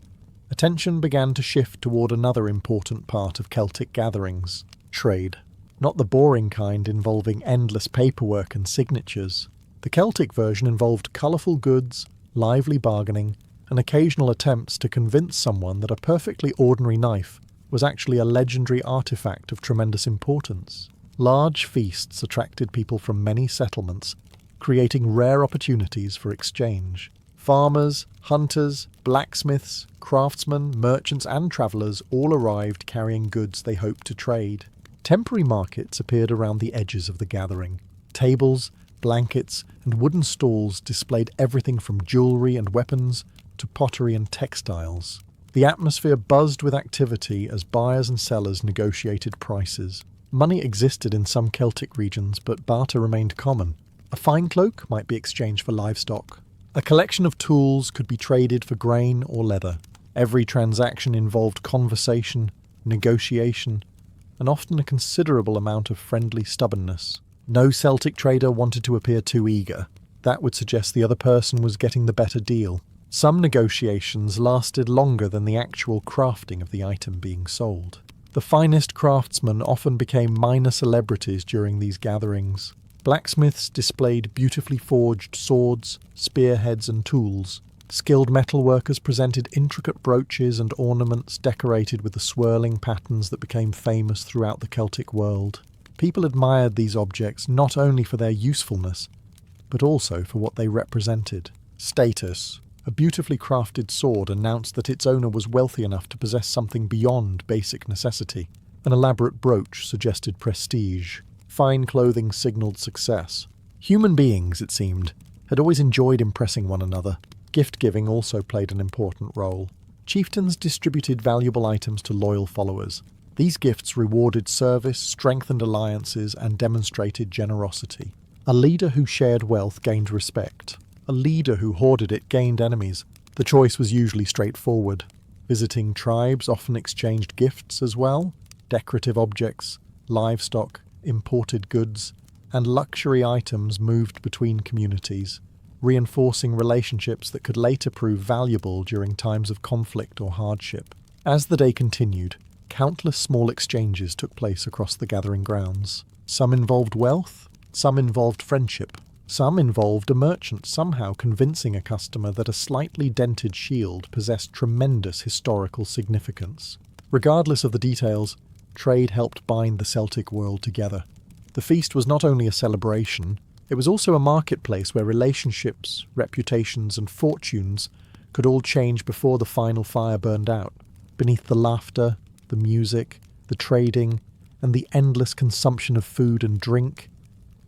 attention began to shift toward another important part of Celtic gatherings: trade. Not the boring kind involving endless paperwork and signatures. The Celtic version involved colourful goods, lively bargaining, and occasional attempts to convince someone that a perfectly ordinary knife was actually a legendary artifact of tremendous importance. Large feasts attracted people from many settlements, creating rare opportunities for exchange. Farmers, hunters, blacksmiths, craftsmen, merchants and travellers all arrived carrying goods they hoped to trade. Temporary markets appeared around the edges of the gathering. Tables, blankets, and wooden stalls displayed everything from jewellery and weapons to pottery and textiles. The atmosphere buzzed with activity as buyers and sellers negotiated prices. Money existed in some Celtic regions, but barter remained common. A fine cloak might be exchanged for livestock. A collection of tools could be traded for grain or leather. Every transaction involved conversation, negotiation, and often a considerable amount of friendly stubbornness. No Celtic trader wanted to appear too eager. That would suggest the other person was getting the better deal. Some negotiations lasted longer than the actual crafting of the item being sold. The finest craftsmen often became minor celebrities during these gatherings. Blacksmiths displayed beautifully forged swords, spearheads and tools. Skilled metalworkers presented intricate brooches and ornaments decorated with the swirling patterns that became famous throughout the Celtic world. People admired these objects not only for their usefulness, but also for what they represented. Status. A beautifully crafted sword announced that its owner was wealthy enough to possess something beyond basic necessity. An elaborate brooch suggested prestige. Fine clothing signaled success. Human beings, it seemed, had always enjoyed impressing one another. Gift-giving also played an important role. Chieftains distributed valuable items to loyal followers. These gifts rewarded service, strengthened alliances, and demonstrated generosity. A leader who shared wealth gained respect. A leader who hoarded it gained enemies. The choice was usually straightforward. Visiting tribes often exchanged gifts as well: decorative objects, livestock, imported goods, and luxury items moved between communities, reinforcing relationships that could later prove valuable during times of conflict or hardship. As the day continued, countless small exchanges took place across the gathering grounds. Some involved wealth, some involved friendship. Some involved a merchant somehow convincing a customer that a slightly dented shield possessed tremendous historical significance. Regardless of the details, trade helped bind the Celtic world together. The feast was not only a celebration, it was also a marketplace where relationships, reputations, and fortunes could all change before the final fire burned out. Beneath the laughter, the music, the trading, and the endless consumption of food and drink,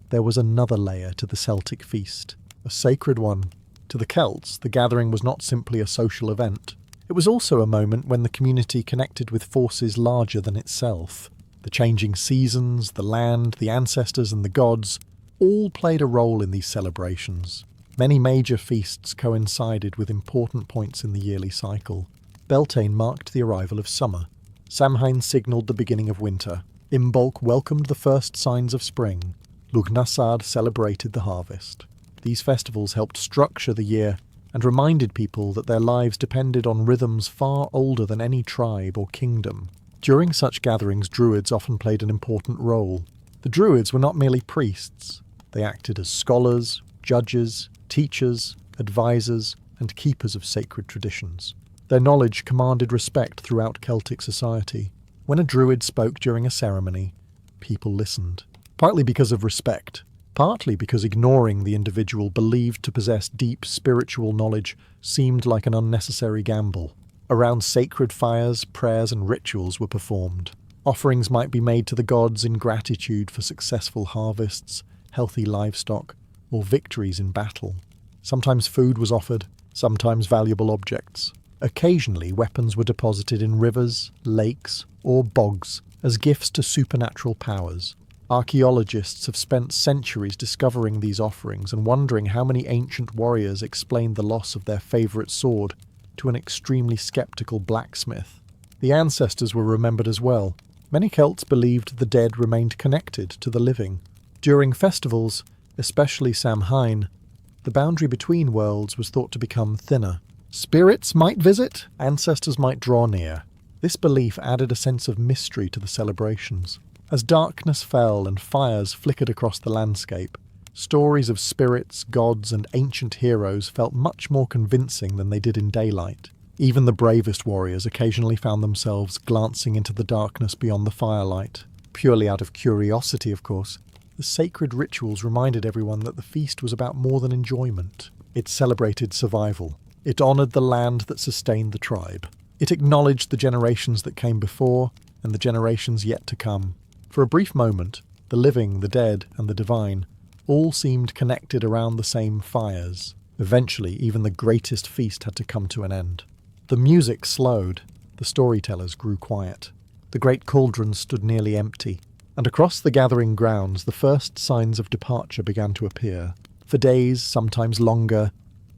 there was another layer to the Celtic feast, a sacred one. To the Celts, the gathering was not simply a social event. It was also a moment when the community connected with forces larger than itself. The changing seasons, the land, the ancestors, and the gods all played a role in these celebrations. Many major feasts coincided with important points in the yearly cycle. Beltane marked the arrival of summer. Samhain signalled the beginning of winter. Imbolc welcomed the first signs of spring. Lughnasadh celebrated the harvest. These festivals helped structure the year and reminded people that their lives depended on rhythms far older than any tribe or kingdom. During such gatherings, druids often played an important role. The druids were not merely priests. They acted as scholars, judges, teachers, advisors, and keepers of sacred traditions. Their knowledge commanded respect throughout Celtic society. When a druid spoke during a ceremony, people listened, partly because of respect, partly because ignoring the individual believed to possess deep spiritual knowledge seemed like an unnecessary gamble. Around sacred fires, prayers and rituals were performed. Offerings might be made to the gods in gratitude for successful harvests, healthy livestock, or victories in battle. Sometimes food was offered, sometimes valuable objects. Occasionally, weapons were deposited in rivers, lakes, or bogs as gifts to supernatural powers. Archaeologists have spent centuries discovering these offerings and wondering how many ancient warriors explained the loss of their favourite sword to an extremely sceptical blacksmith. The ancestors were remembered as well. Many Celts believed the dead remained connected to the living. During festivals, especially Samhain, the boundary between worlds was thought to become thinner. Spirits might visit, ancestors might draw near. This belief added a sense of mystery to the celebrations. As darkness fell and fires flickered across the landscape, stories of spirits, gods, and ancient heroes felt much more convincing than they did in daylight. Even the bravest warriors occasionally found themselves glancing into the darkness beyond the firelight. Purely out of curiosity, of course, the sacred rituals reminded everyone that the feast was about more than enjoyment. It celebrated survival. It honoured the land that sustained the tribe. It acknowledged the generations that came before and the generations yet to come. For a brief moment, the living, the dead, and the divine all seemed connected around the same fires. Eventually, even the greatest feast had to come to an end. The music slowed. The storytellers grew quiet. The great cauldron stood nearly empty. And across the gathering grounds, the first signs of departure began to appear. For days, sometimes longer,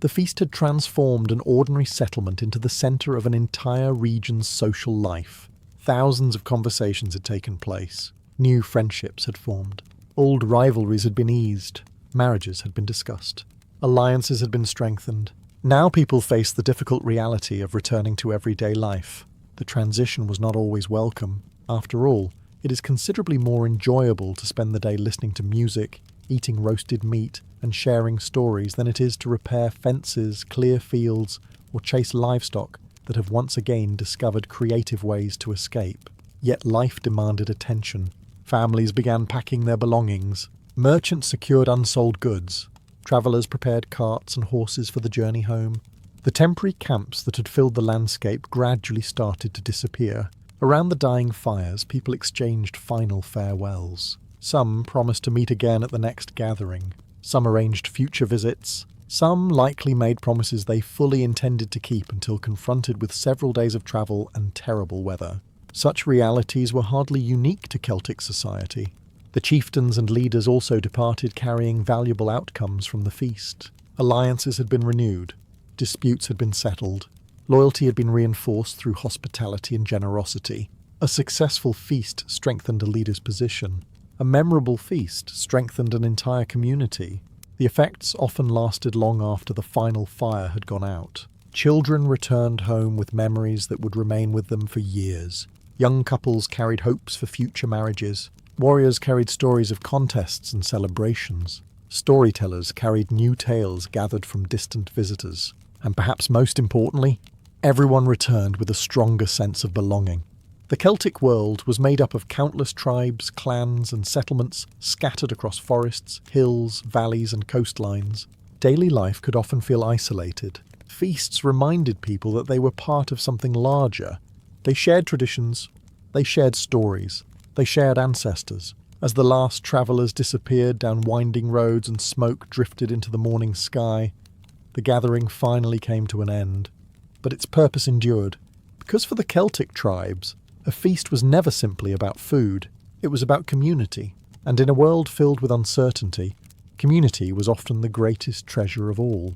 the feast had transformed an ordinary settlement into the centre of an entire region's social life. Thousands of conversations had taken place. New friendships had formed. Old rivalries had been eased. Marriages had been discussed. Alliances had been strengthened. Now people faced the difficult reality of returning to everyday life. The transition was not always welcome. After all, it is considerably more enjoyable to spend the day listening to music, eating roasted meat, and sharing stories than it is to repair fences, clear fields, or chase livestock that have once again discovered creative ways to escape. Yet life demanded attention. Families began packing their belongings. Merchants secured unsold goods. Travellers prepared carts and horses for the journey home. The temporary camps that had filled the landscape gradually started to disappear. Around the dying fires, people exchanged final farewells. Some promised to meet again at the next gathering. Some arranged future visits. Some likely made promises they fully intended to keep until confronted with several days of travel and terrible weather. Such realities were hardly unique to Celtic society. The chieftains and leaders also departed carrying valuable outcomes from the feast. Alliances had been renewed. Disputes had been settled. Loyalty had been reinforced through hospitality and generosity. A successful feast strengthened a leader's position. A memorable feast strengthened an entire community. The effects often lasted long after the final fire had gone out. Children returned home with memories that would remain with them for years. Young couples carried hopes for future marriages. Warriors carried stories of contests and celebrations. Storytellers carried new tales gathered from distant visitors. And perhaps most importantly, everyone returned with a stronger sense of belonging. The Celtic world was made up of countless tribes, clans, and settlements scattered across forests, hills, valleys, and coastlines. Daily life could often feel isolated. Feasts reminded people that they were part of something larger. They shared traditions, they shared stories, they shared ancestors. As the last travellers disappeared down winding roads and smoke drifted into the morning sky, the gathering finally came to an end. But its purpose endured, because for the Celtic tribes, a feast was never simply about food, it was about community. And in a world filled with uncertainty, community was often the greatest treasure of all.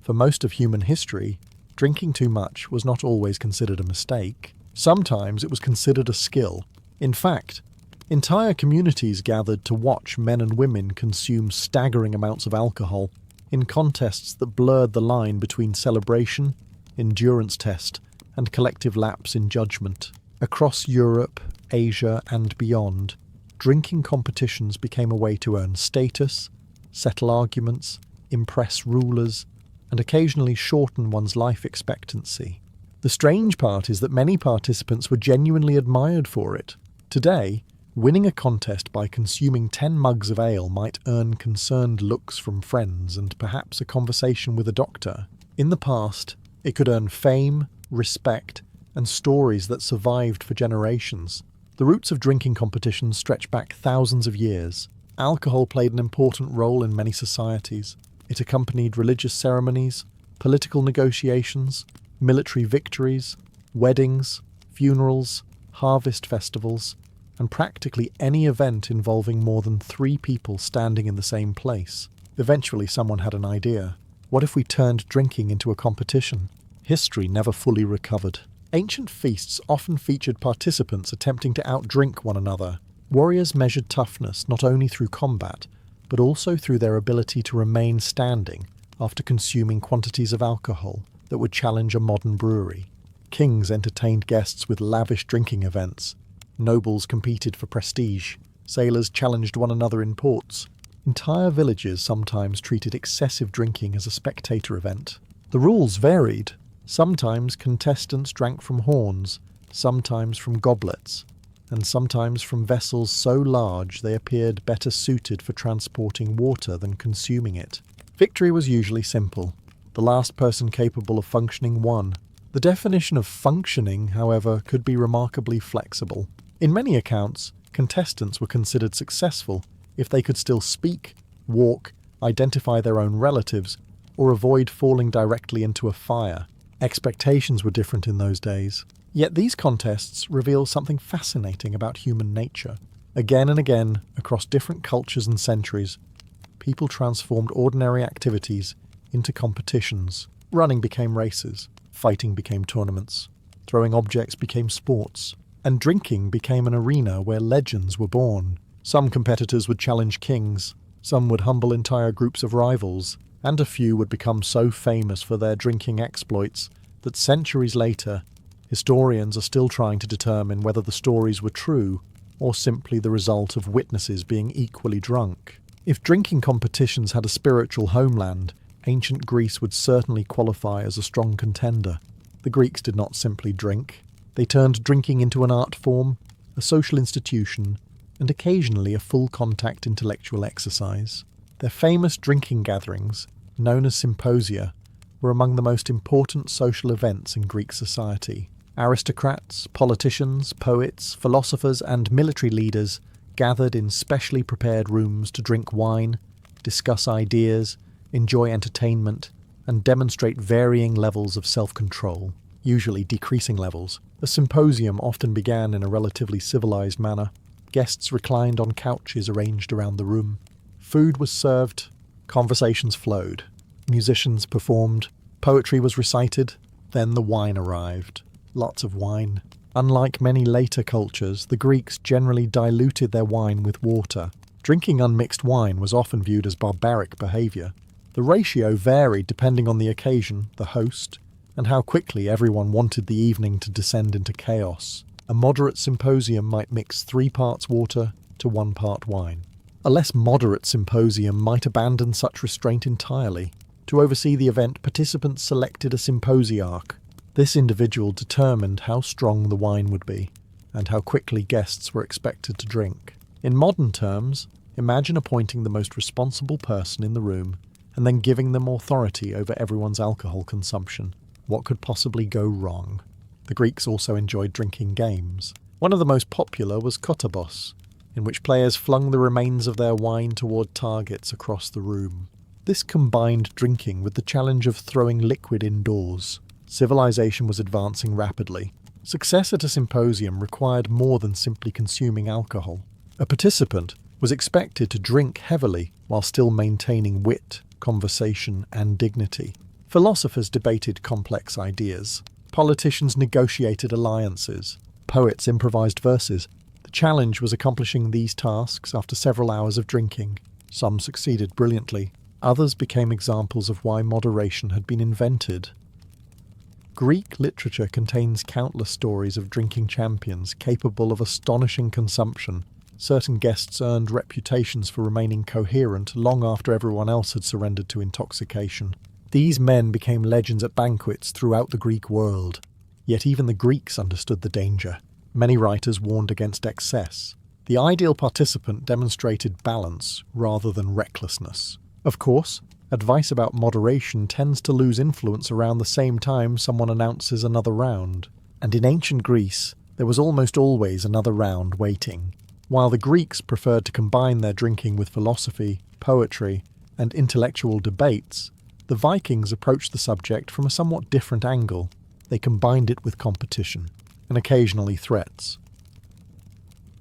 For most of human history, drinking too much was not always considered a mistake. Sometimes it was considered a skill. In fact, entire communities gathered to watch men and women consume staggering amounts of alcohol in contests that blurred the line between celebration, endurance test, and collective lapse in judgment. Across Europe, Asia, and beyond, drinking competitions became a way to earn status, settle arguments, impress rulers, and occasionally shorten one's life expectancy. The strange part is that many participants were genuinely admired for it. Today, winning a contest by consuming 10 mugs of ale might earn concerned looks from friends and perhaps a conversation with a doctor. In the past, it could earn fame, respect, and stories that survived for generations. The roots of drinking competitions stretch back thousands of years. Alcohol played an important role in many societies. It accompanied religious ceremonies, political negotiations, military victories, weddings, funerals, harvest festivals, and practically any event involving more than 3 people standing in the same place. Eventually someone had an idea. What if we turned drinking into a competition? History never fully recovered. Ancient feasts often featured participants attempting to outdrink one another. Warriors measured toughness not only through combat, but also through their ability to remain standing after consuming quantities of alcohol that would challenge a modern brewery. Kings entertained guests with lavish drinking events. Nobles competed for prestige. Sailors challenged one another in ports. Entire villages sometimes treated excessive drinking as a spectator event. The rules varied. Sometimes contestants drank from horns, sometimes from goblets, and sometimes from vessels so large they appeared better suited for transporting water than consuming it. Victory was usually simple. The last person capable of functioning won. The definition of functioning, however, could be remarkably flexible. In many accounts, contestants were considered successful if they could still speak, walk, identify their own relatives, or avoid falling directly into a fire. Expectations were different in those days. Yet these contests reveal something fascinating about human nature. Again and again, across different cultures and centuries, people transformed ordinary activities into competitions. Running became races, fighting became tournaments, throwing objects became sports, and drinking became an arena where legends were born. Some competitors would challenge kings, some would humble entire groups of rivals, and a few would become so famous for their drinking exploits that centuries later, historians are still trying to determine whether the stories were true or simply the result of witnesses being equally drunk. If drinking competitions had a spiritual homeland, ancient Greece would certainly qualify as a strong contender. The Greeks did not simply drink. They turned drinking into an art form, a social institution, and occasionally a full-contact intellectual exercise. Their famous drinking gatherings, known as symposia, were among the most important social events in Greek society. Aristocrats, politicians, poets, philosophers, and military leaders gathered in specially prepared rooms to drink wine, discuss ideas, enjoy entertainment, and demonstrate varying levels of self-control, usually decreasing levels. A symposium often began in a relatively civilized manner. Guests reclined on couches arranged around the room. Food was served, conversations flowed, musicians performed, poetry was recited, then the wine arrived. Lots of wine. Unlike many later cultures, the Greeks generally diluted their wine with water. Drinking unmixed wine was often viewed as barbaric behaviour. The ratio varied depending on the occasion, the host, and how quickly everyone wanted the evening to descend into chaos. A moderate symposium might mix 3 parts water to 1 part wine. A less moderate symposium might abandon such restraint entirely. To oversee the event, participants selected a symposiarch. This individual determined how strong the wine would be, and how quickly guests were expected to drink. In modern terms, imagine appointing the most responsible person in the room, and then giving them authority over everyone's alcohol consumption. What could possibly go wrong? The Greeks also enjoyed drinking games. One of the most popular was kotabos, in which players flung the remains of their wine toward targets across the room. This combined drinking with the challenge of throwing liquid indoors. Civilization was advancing rapidly. Success at a symposium required more than simply consuming alcohol. A participant was expected to drink heavily while still maintaining wit, conversation, and dignity. Philosophers debated complex ideas. Politicians negotiated alliances. Poets improvised verses. The challenge was accomplishing these tasks after several hours of drinking. Some succeeded brilliantly. Others became examples of why moderation had been invented. Greek literature contains countless stories of drinking champions capable of astonishing consumption. Certain guests earned reputations for remaining coherent long after everyone else had surrendered to intoxication. These men became legends at banquets throughout the Greek world. Yet even the Greeks understood the danger. Many writers warned against excess. The ideal participant demonstrated balance rather than recklessness. Of course, advice about moderation tends to lose influence around the same time someone announces another round. And in ancient Greece, there was almost always another round waiting. While the Greeks preferred to combine their drinking with philosophy, poetry, and intellectual debates, the Vikings approached the subject from a somewhat different angle. They combined it with competition, and occasionally threats.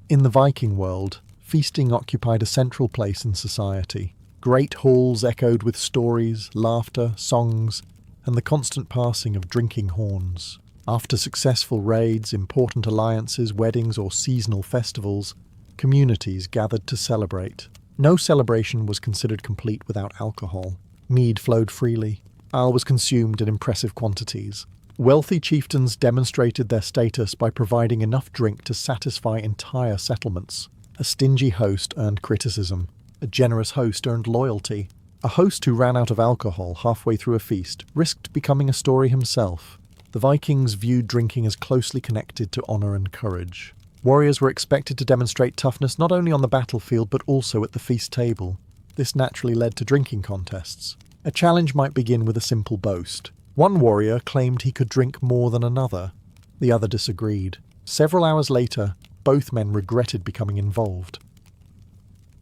In the Viking world, feasting occupied a central place in society. Great halls echoed with stories, laughter, songs, and the constant passing of drinking horns. After successful raids, important alliances, weddings, or seasonal festivals, communities gathered to celebrate. No celebration was considered complete without alcohol. Mead flowed freely. Ale was consumed in impressive quantities. Wealthy chieftains demonstrated their status by providing enough drink to satisfy entire settlements. A stingy host earned criticism. A generous host earned loyalty. A host who ran out of alcohol halfway through a feast risked becoming a story himself. The Vikings viewed drinking as closely connected to honor and courage. Warriors were expected to demonstrate toughness not only on the battlefield but also at the feast table. This naturally led to drinking contests. A challenge might begin with a simple boast. One warrior claimed he could drink more than another. The other disagreed. Several hours later, both men regretted becoming involved.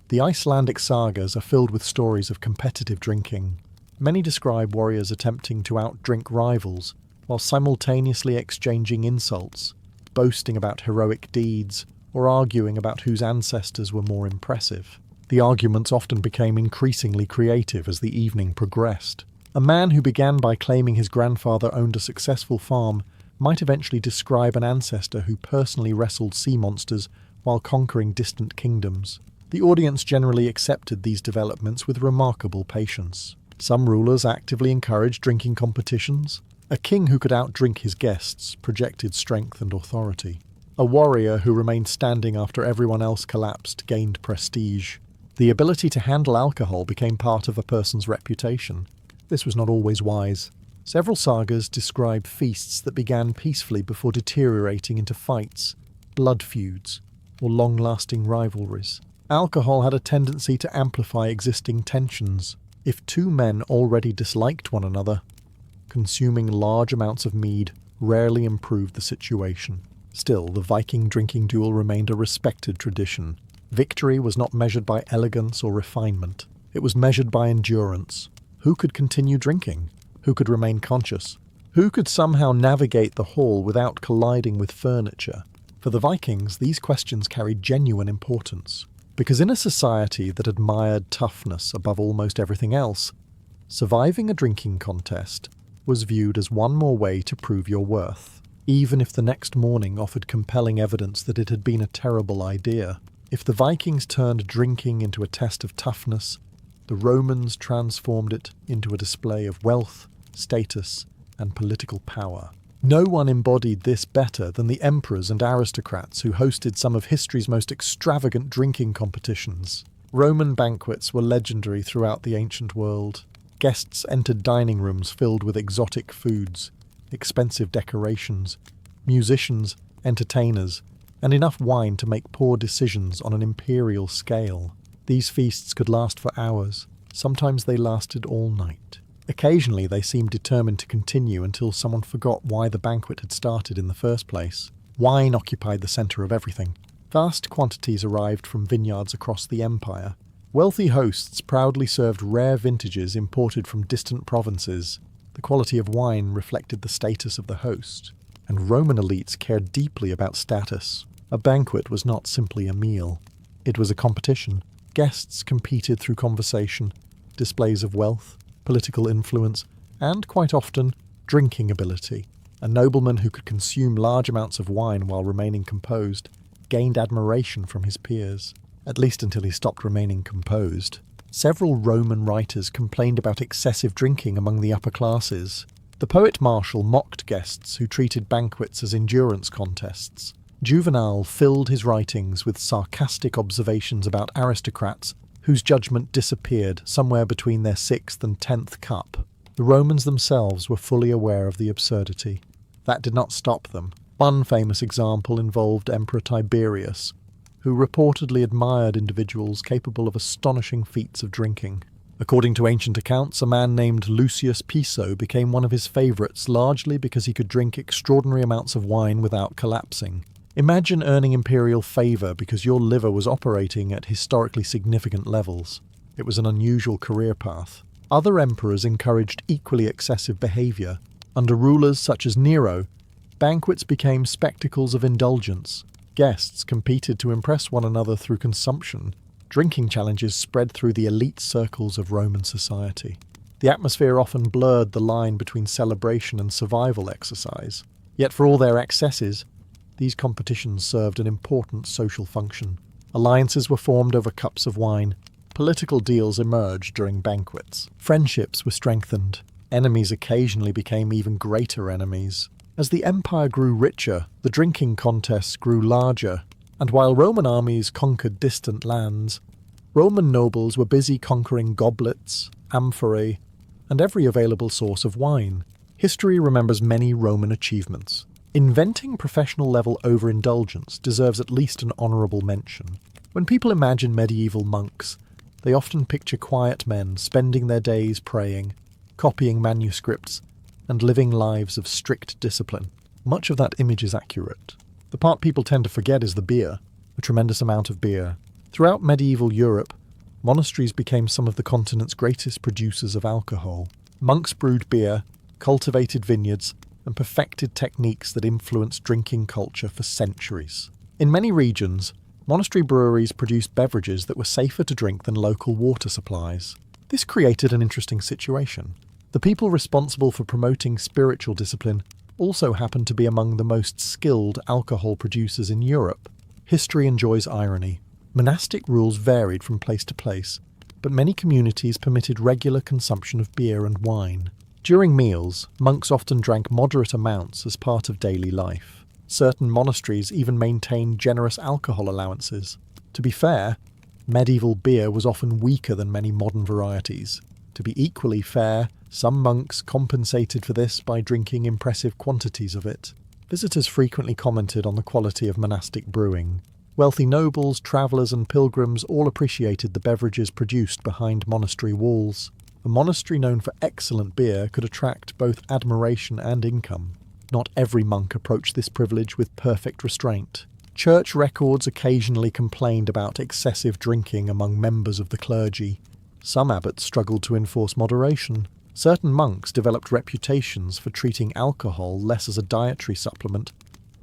The Icelandic sagas are filled with stories of competitive drinking. Many describe warriors attempting to outdrink rivals, while simultaneously exchanging insults, boasting about heroic deeds, or arguing about whose ancestors were more impressive. The arguments often became increasingly creative as the evening progressed. A man who began by claiming his grandfather owned a successful farm might eventually describe an ancestor who personally wrestled sea monsters while conquering distant kingdoms. The audience generally accepted these developments with remarkable patience. Some rulers actively encouraged drinking competitions. A king who could outdrink his guests projected strength and authority. A warrior who remained standing after everyone else collapsed gained prestige. The ability to handle alcohol became part of a person's reputation. This was not always wise. Several sagas describe feasts that began peacefully before deteriorating into fights, blood feuds, or long-lasting rivalries. Alcohol had a tendency to amplify existing tensions. If two men already disliked one another, consuming large amounts of mead rarely improved the situation. Still, the Viking drinking duel remained a respected tradition. Victory was not measured by elegance or refinement. It was measured by endurance. Who could continue drinking? Who could remain conscious? Who could somehow navigate the hall without colliding with furniture? For the Vikings, these questions carried genuine importance. Because in a society that admired toughness above almost everything else, surviving a drinking contest was viewed as one more way to prove your worth, even if the next morning offered compelling evidence that it had been a terrible idea. If the Vikings turned drinking into a test of toughness, the Romans transformed it into a display of wealth, status, and political power. No one embodied this better than the emperors and aristocrats who hosted some of history's most extravagant drinking competitions. Roman banquets were legendary throughout the ancient world. Guests entered dining rooms filled with exotic foods, expensive decorations, musicians, entertainers, and enough wine to make poor decisions on an imperial scale. These feasts could last for hours. Sometimes they lasted all night. Occasionally they seemed determined to continue until someone forgot why the banquet had started in the first place. Wine occupied the center of everything. Vast quantities arrived from vineyards across the empire. Wealthy hosts proudly served rare vintages imported from distant provinces. The quality of wine reflected the status of the host, and Roman elites cared deeply about status. A banquet was not simply a meal. It was a competition. Guests competed through conversation, displays of wealth, political influence, and, quite often, drinking ability. A nobleman who could consume large amounts of wine while remaining composed gained admiration from his peers, at least until he stopped remaining composed. Several Roman writers complained about excessive drinking among the upper classes. The poet Martial mocked guests who treated banquets as endurance contests. Juvenal filled his writings with sarcastic observations about aristocrats whose judgment disappeared somewhere between their 6th and 10th cup. The Romans themselves were fully aware of the absurdity. That did not stop them. One famous example involved Emperor Tiberius, who reportedly admired individuals capable of astonishing feats of drinking. According to ancient accounts, a man named Lucius Piso became one of his favourites largely because he could drink extraordinary amounts of wine without collapsing. Imagine earning imperial favour because your liver was operating at historically significant levels. It was an unusual career path. Other emperors encouraged equally excessive behaviour. Under rulers such as Nero, banquets became spectacles of indulgence. Guests competed to impress one another through consumption. Drinking challenges spread through the elite circles of Roman society. The atmosphere often blurred the line between celebration and survival exercise. Yet for all their excesses, these competitions served an important social function. Alliances were formed over cups of wine. Political deals emerged during banquets. Friendships were strengthened. Enemies occasionally became even greater enemies. As the empire grew richer, the drinking contests grew larger, and while Roman armies conquered distant lands, Roman nobles were busy conquering goblets, amphorae, and every available source of wine. History remembers many Roman achievements. Inventing professional-level overindulgence deserves at least an honourable mention. When people imagine medieval monks, they often picture quiet men spending their days praying, copying manuscripts, and living lives of strict discipline. Much of that image is accurate. The part people tend to forget is the beer, a tremendous amount of beer. Throughout medieval Europe, monasteries became some of the continent's greatest producers of alcohol. Monks brewed beer, cultivated vineyards, and perfected techniques that influenced drinking culture for centuries. In many regions, monastery breweries produced beverages that were safer to drink than local water supplies. This created an interesting situation. The people responsible for promoting spiritual discipline also happened to be among the most skilled alcohol producers in Europe. History enjoys irony. Monastic rules varied from place to place, but many communities permitted regular consumption of beer and wine. During meals, monks often drank moderate amounts as part of daily life. Certain monasteries even maintained generous alcohol allowances. To be fair, medieval beer was often weaker than many modern varieties. To be equally fair, some monks compensated for this by drinking impressive quantities of it. Visitors frequently commented on the quality of monastic brewing. Wealthy nobles, travellers and pilgrims all appreciated the beverages produced behind monastery walls. A monastery known for excellent beer could attract both admiration and income. Not every monk approached this privilege with perfect restraint. Church records occasionally complained about excessive drinking among members of the clergy. Some abbots struggled to enforce moderation. Certain monks developed reputations for treating alcohol less as a dietary supplement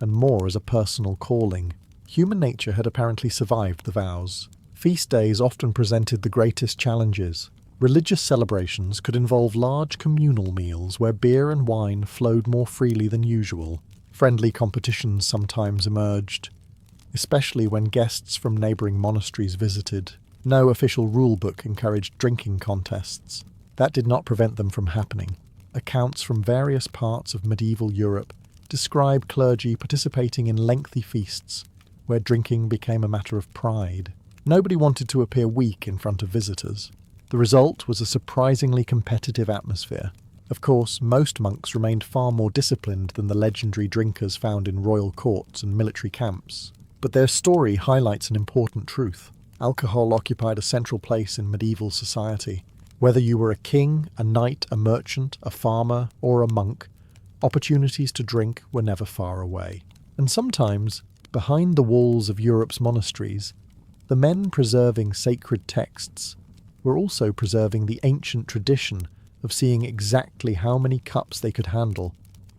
and more as a personal calling. Human nature had apparently survived the vows. Feast days often presented the greatest challenges. Religious celebrations could involve large communal meals where beer and wine flowed more freely than usual. Friendly competitions sometimes emerged, especially when guests from neighbouring monasteries visited. No official rulebook encouraged drinking contests. That did not prevent them from happening. Accounts from various parts of medieval Europe describe clergy participating in lengthy feasts where drinking became a matter of pride. Nobody wanted to appear weak in front of visitors. The result was a surprisingly competitive atmosphere. Of course, most monks remained far more disciplined than the legendary drinkers found in royal courts and military camps. But their story highlights an important truth. Alcohol occupied a central place in medieval society. Whether you were a king, a knight, a merchant, a farmer, or a monk, opportunities to drink were never far away. And sometimes, behind the walls of Europe's monasteries, the men preserving sacred texts were also preserving the ancient tradition of seeing exactly how many cups they could handle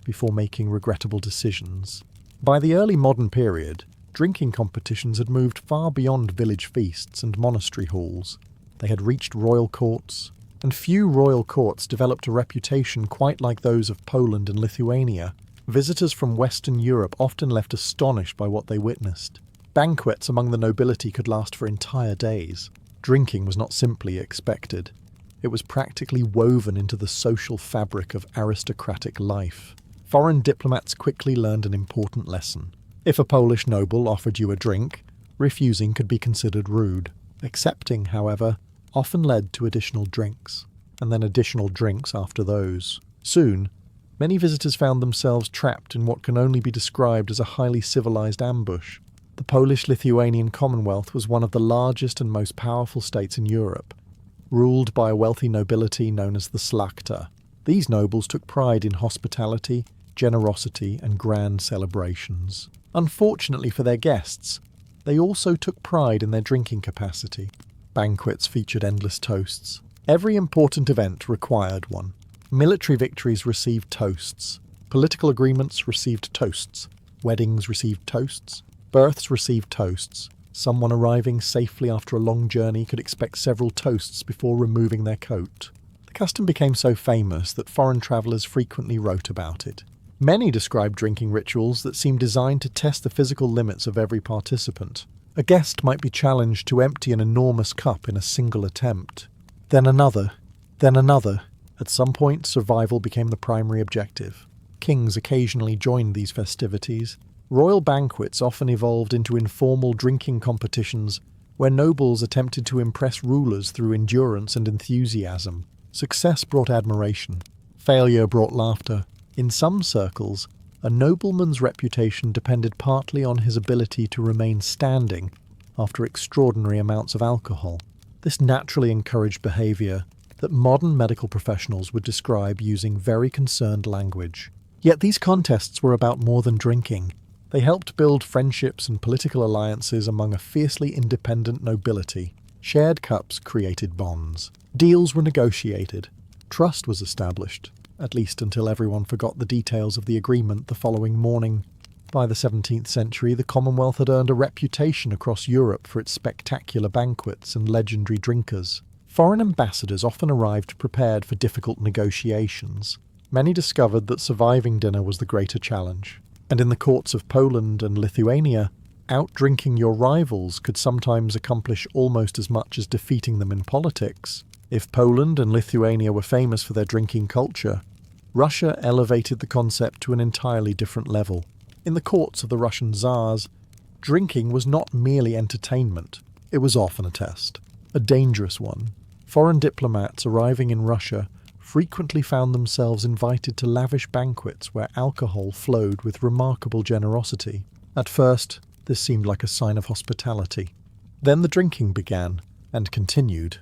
before making regrettable decisions. By the early modern period, drinking competitions had moved far beyond village feasts and monastery halls. They had reached royal courts, and few royal courts developed a reputation quite like those of Poland and Lithuania. Visitors from Western Europe often left astonished by what they witnessed. Banquets among the nobility could last for entire days. Drinking was not simply expected. It was practically woven into the social fabric of aristocratic life. Foreign diplomats quickly learned an important lesson. If a Polish noble offered you a drink, refusing could be considered rude. Accepting, however, often led to additional drinks, and then additional drinks after those. Soon, many visitors found themselves trapped in what can only be described as a highly civilized ambush. The Polish-Lithuanian Commonwealth was one of the largest and most powerful states in Europe, ruled by a wealthy nobility known as the Szlachta. These nobles took pride in hospitality, generosity, and grand celebrations. Unfortunately for their guests, they also took pride in their drinking capacity. Banquets featured endless toasts. Every important event required one. Military victories received toasts. Political agreements received toasts. Weddings received toasts. Births received toasts. Someone arriving safely after a long journey could expect several toasts before removing their coat. The custom became so famous that foreign travellers frequently wrote about it. Many described drinking rituals that seemed designed to test the physical limits of every participant. A guest might be challenged to empty an enormous cup in a single attempt. Then another. At some point, survival became the primary objective. Kings occasionally joined these festivities. Royal banquets often evolved into informal drinking competitions where nobles attempted to impress rulers through endurance and enthusiasm. Success brought admiration. Failure brought laughter. In some circles, a nobleman's reputation depended partly on his ability to remain standing after extraordinary amounts of alcohol. This naturally encouraged behaviour that modern medical professionals would describe using very concerned language. Yet these contests were about more than drinking. They helped build friendships and political alliances among a fiercely independent nobility. Shared cups created bonds. Deals were negotiated. Trust was established, at least until everyone forgot the details of the agreement the following morning. By the 17th century, the Commonwealth had earned a reputation across Europe for its spectacular banquets and legendary drinkers. Foreign ambassadors often arrived prepared for difficult negotiations. Many discovered that surviving dinner was the greater challenge. And in the courts of Poland and Lithuania, out-drinking your rivals could sometimes accomplish almost as much as defeating them in politics. If Poland and Lithuania were famous for their drinking culture, Russia elevated the concept to an entirely different level. In the courts of the Russian Tsars, drinking was not merely entertainment, it was often a test. A dangerous one. Foreign diplomats arriving in Russia frequently found themselves invited to lavish banquets where alcohol flowed with remarkable generosity. At first, this seemed like a sign of hospitality. Then the drinking began, and continued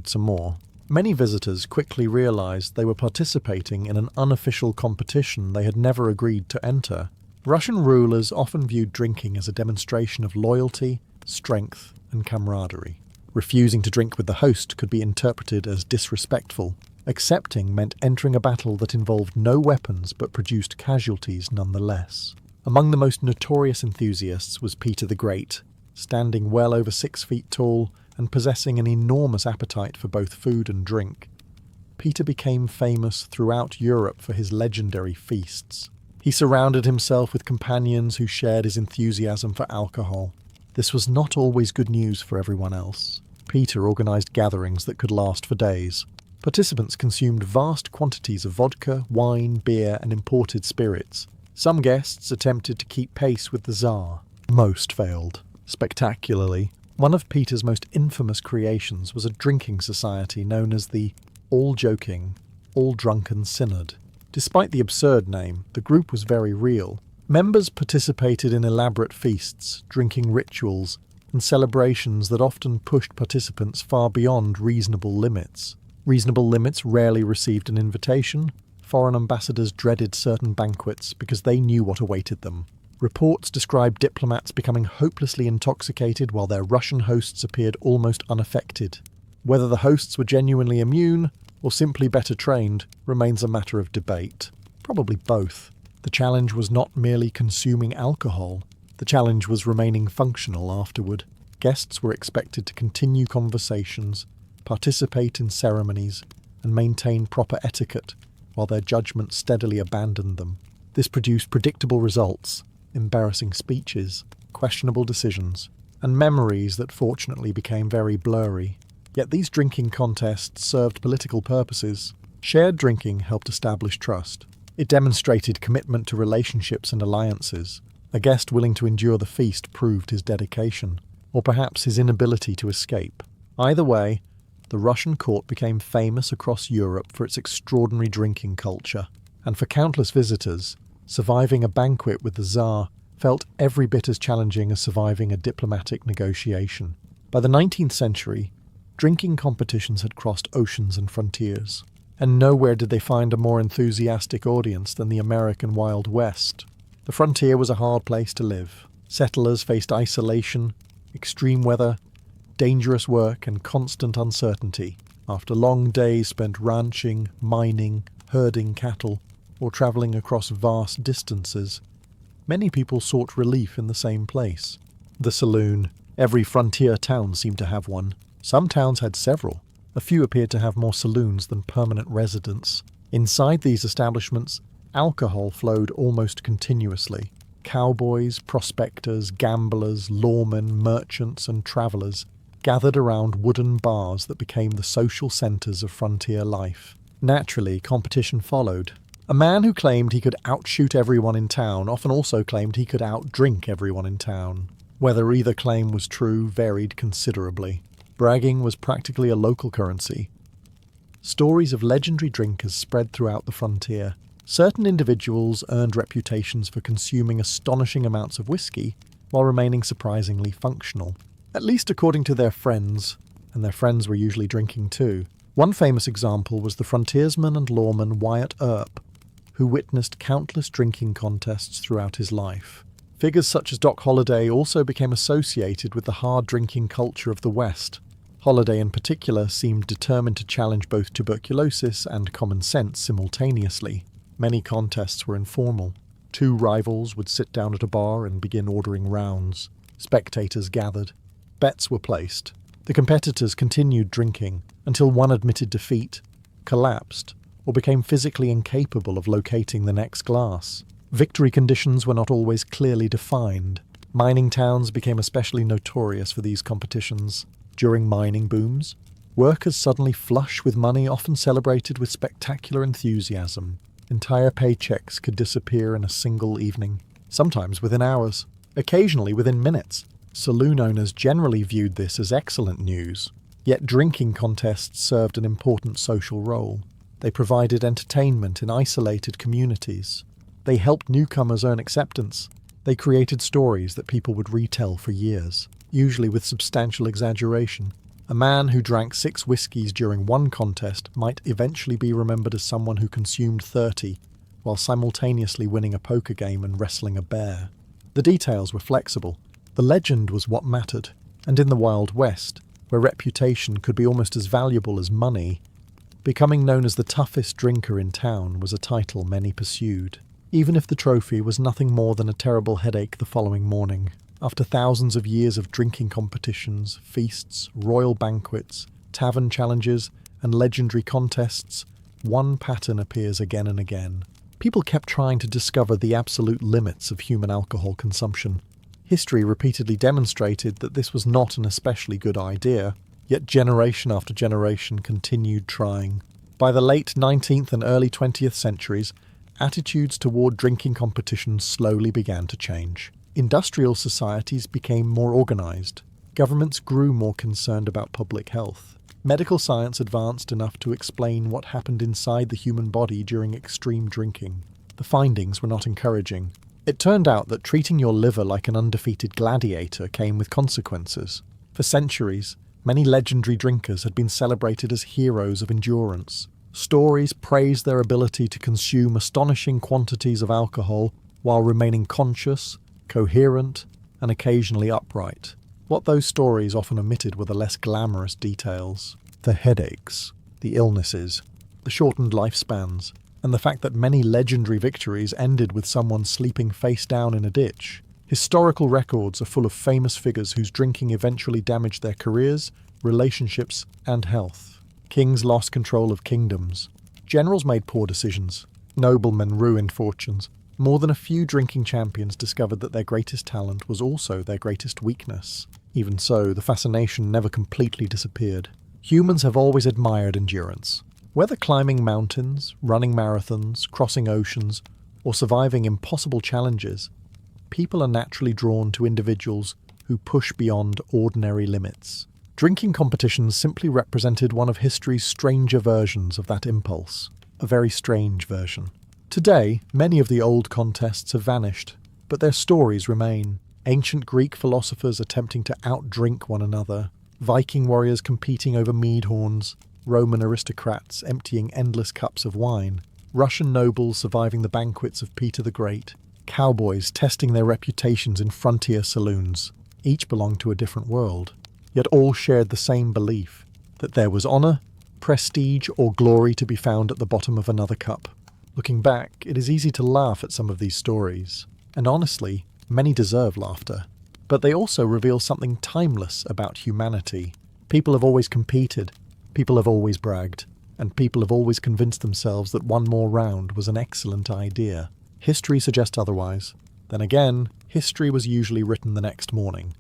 some more. Many visitors quickly realized they were participating in an unofficial competition they had never agreed to enter. Russian rulers often viewed drinking as a demonstration of loyalty, strength, and camaraderie. Refusing to drink with the host could be interpreted as disrespectful. Accepting meant entering a battle that involved no weapons but produced casualties nonetheless. Among the most notorious enthusiasts was Peter the Great, standing well over 6 feet tall and possessing an enormous appetite for both food and drink. Peter became famous throughout Europe for his legendary feasts. He surrounded himself with companions who shared his enthusiasm for alcohol. This was not always good news for everyone else. Peter organised gatherings that could last for days. Participants consumed vast quantities of vodka, wine, beer, and imported spirits. Some guests attempted to keep pace with the Tsar. Most failed. Spectacularly, one of Peter's most infamous creations was a drinking society known as the All-Joking, All-Drunken Synod. Despite the absurd name, the group was very real. Members participated in elaborate feasts, drinking rituals, and celebrations that often pushed participants far beyond reasonable limits. Reasonable limits rarely received an invitation. Foreign ambassadors dreaded certain banquets because they knew what awaited them. Reports described diplomats becoming hopelessly intoxicated while their Russian hosts appeared almost unaffected. Whether the hosts were genuinely immune or simply better trained remains a matter of debate. Probably both. The challenge was not merely consuming alcohol. The challenge was remaining functional afterward. Guests were expected to continue conversations, participate in ceremonies, and maintain proper etiquette, while their judgment steadily abandoned them. This produced predictable results, embarrassing speeches, questionable decisions, and memories that fortunately became very blurry. Yet these drinking contests served political purposes. Shared drinking helped establish trust. It demonstrated commitment to relationships and alliances. A guest willing to endure the feast proved his dedication, or perhaps his inability to escape. Either way, the Russian court became famous across Europe for its extraordinary drinking culture, and for countless visitors, surviving a banquet with the Tsar felt every bit as challenging as surviving a diplomatic negotiation. By the 19th century, drinking competitions had crossed oceans and frontiers, and nowhere did they find a more enthusiastic audience than the American Wild West. The frontier was a hard place to live. Settlers faced isolation, extreme weather, dangerous work, and constant uncertainty. After long days spent ranching, mining, herding cattle, or travelling across vast distances, many people sought relief in the same place. The saloon. Every frontier town seemed to have one. Some towns had several. A few appeared to have more saloons than permanent residents. Inside these establishments, alcohol flowed almost continuously. Cowboys, prospectors, gamblers, lawmen, merchants, and travellers gathered around wooden bars that became the social centres of frontier life. Naturally, competition followed. A man who claimed he could outshoot everyone in town often also claimed he could outdrink everyone in town. Whether either claim was true varied considerably. Bragging was practically a local currency. Stories of legendary drinkers spread throughout the frontier. Certain individuals earned reputations for consuming astonishing amounts of whiskey while remaining surprisingly functional, at least according to their friends, and their friends were usually drinking too. One famous example was the frontiersman and lawman Wyatt Earp, who witnessed countless drinking contests throughout his life. Figures such as Doc Holliday also became associated with the hard drinking culture of the West. Holliday in particular seemed determined to challenge both tuberculosis and common sense simultaneously. Many contests were informal. Two rivals would sit down at a bar and begin ordering rounds. Spectators gathered. Bets were placed. The competitors continued drinking until one admitted defeat, collapsed, or became physically incapable of locating the next glass. Victory conditions were not always clearly defined. Mining towns became especially notorious for these competitions. During mining booms, workers suddenly flush with money often celebrated with spectacular enthusiasm. Entire paychecks could disappear in a single evening, sometimes within hours, occasionally within minutes. Saloon owners generally viewed this as excellent news. Yet drinking contests served an important social role. They provided entertainment in isolated communities. They helped newcomers earn acceptance. They created stories that people would retell for years, usually with substantial exaggeration. A man who drank 6 whiskies during one contest might eventually be remembered as someone who consumed 30, while simultaneously winning a poker game and wrestling a bear. The details were flexible. The legend was what mattered, and in the Wild West, where reputation could be almost as valuable as money, becoming known as the toughest drinker in town was a title many pursued, even if the trophy was nothing more than a terrible headache the following morning. After thousands of years of drinking competitions, feasts, royal banquets, tavern challenges, and legendary contests, one pattern appears again and again. People kept trying to discover the absolute limits of human alcohol consumption. History repeatedly demonstrated that this was not an especially good idea, yet generation after generation continued trying. By the late 19th and early 20th centuries, attitudes toward drinking competitions slowly began to change. Industrial societies became more organized. Governments grew more concerned about public health. Medical science advanced enough to explain what happened inside the human body during extreme drinking. The findings were not encouraging. It turned out that treating your liver like an undefeated gladiator came with consequences. For centuries, many legendary drinkers had been celebrated as heroes of endurance. Stories praised their ability to consume astonishing quantities of alcohol while remaining conscious, coherent, and occasionally upright. What those stories often omitted were the less glamorous details. The headaches, the illnesses, the shortened lifespans, and the fact that many legendary victories ended with someone sleeping face down in a ditch. Historical records are full of famous figures whose drinking eventually damaged their careers, relationships, and health. Kings lost control of kingdoms. Generals made poor decisions. Noblemen ruined fortunes. More than a few drinking champions discovered that their greatest talent was also their greatest weakness. Even so, the fascination never completely disappeared. Humans have always admired endurance. Whether climbing mountains, running marathons, crossing oceans, or surviving impossible challenges, people are naturally drawn to individuals who push beyond ordinary limits. Drinking competitions simply represented one of history's stranger versions of that impulse. A very strange version. Today, many of the old contests have vanished, but their stories remain. Ancient Greek philosophers attempting to outdrink one another, Viking warriors competing over mead horns, Roman aristocrats emptying endless cups of wine, Russian nobles surviving the banquets of Peter the Great, cowboys testing their reputations in frontier saloons. Each belonged to a different world, yet all shared the same belief that there was honour, prestige, or glory to be found at the bottom of another cup. Looking back, it is easy to laugh at some of these stories, and honestly, many deserve laughter. But they also reveal something timeless about humanity. People have always competed, people have always bragged, and people have always convinced themselves that one more round was an excellent idea. History suggests otherwise. Then again, history was usually written the next morning.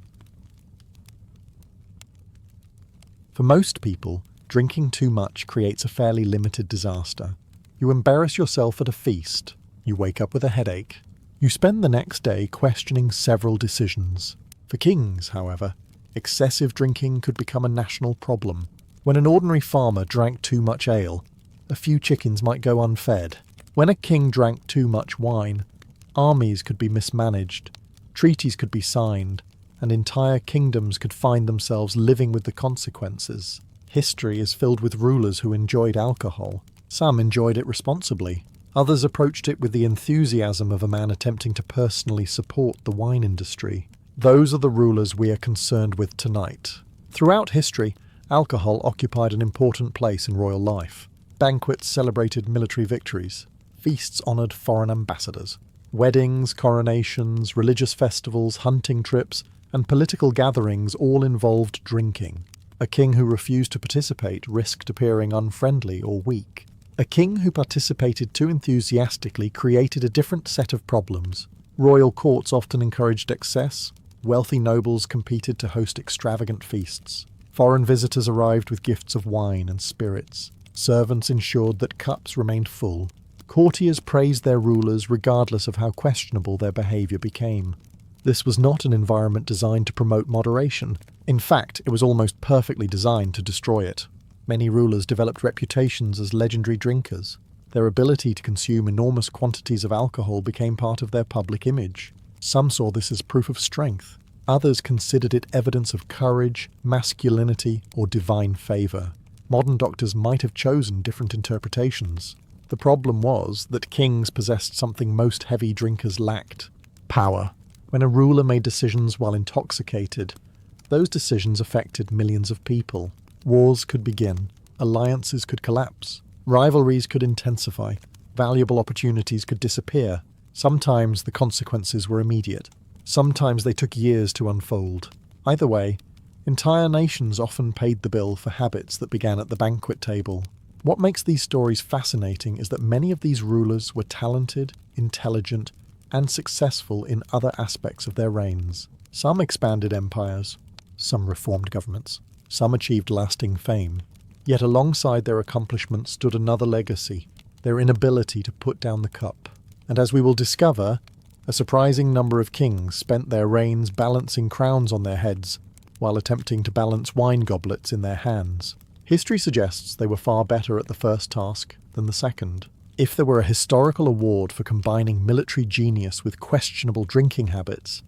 For most people, drinking too much creates a fairly limited disaster. You embarrass yourself at a feast. You wake up with a headache. You spend the next day questioning several decisions. For kings, however, excessive drinking could become a national problem. When an ordinary farmer drank too much ale, a few chickens might go unfed. When a king drank too much wine, armies could be mismanaged, treaties could be signed, and entire kingdoms could find themselves living with the consequences. History is filled with rulers who enjoyed alcohol. Some enjoyed it responsibly. Others approached it with the enthusiasm of a man attempting to personally support the wine industry. Those are the rulers we are concerned with tonight. Throughout history, alcohol occupied an important place in royal life. Banquets celebrated military victories. Feasts honoured foreign ambassadors. Weddings, coronations, religious festivals, hunting trips, and political gatherings all involved drinking. A king who refused to participate risked appearing unfriendly or weak. A king who participated too enthusiastically created a different set of problems. Royal courts often encouraged excess. Wealthy nobles competed to host extravagant feasts. Foreign visitors arrived with gifts of wine and spirits. Servants ensured that cups remained full. Courtiers praised their rulers regardless of how questionable their behaviour became. This was not an environment designed to promote moderation. In fact, it was almost perfectly designed to destroy it. Many rulers developed reputations as legendary drinkers. Their ability to consume enormous quantities of alcohol became part of their public image. Some saw this as proof of strength. Others considered it evidence of courage, masculinity, or divine favour. Modern doctors might have chosen different interpretations. The problem was that kings possessed something most heavy drinkers lacked: power. When a ruler made decisions while intoxicated, those decisions affected millions of people. Wars could begin, alliances could collapse, rivalries could intensify, valuable opportunities could disappear. Sometimes the consequences were immediate. Sometimes they took years to unfold. Either way, entire nations often paid the bill for habits that began at the banquet table. What makes these stories fascinating is that many of these rulers were talented, intelligent, and successful in other aspects of their reigns. Some expanded empires, some reformed governments, some achieved lasting fame. Yet alongside their accomplishments stood another legacy: their inability to put down the cup. And as we will discover, a surprising number of kings spent their reigns balancing crowns on their heads while attempting to balance wine goblets in their hands. History suggests they were far better at the first task than the second. If there were a historical award for combining military genius with questionable drinking habits,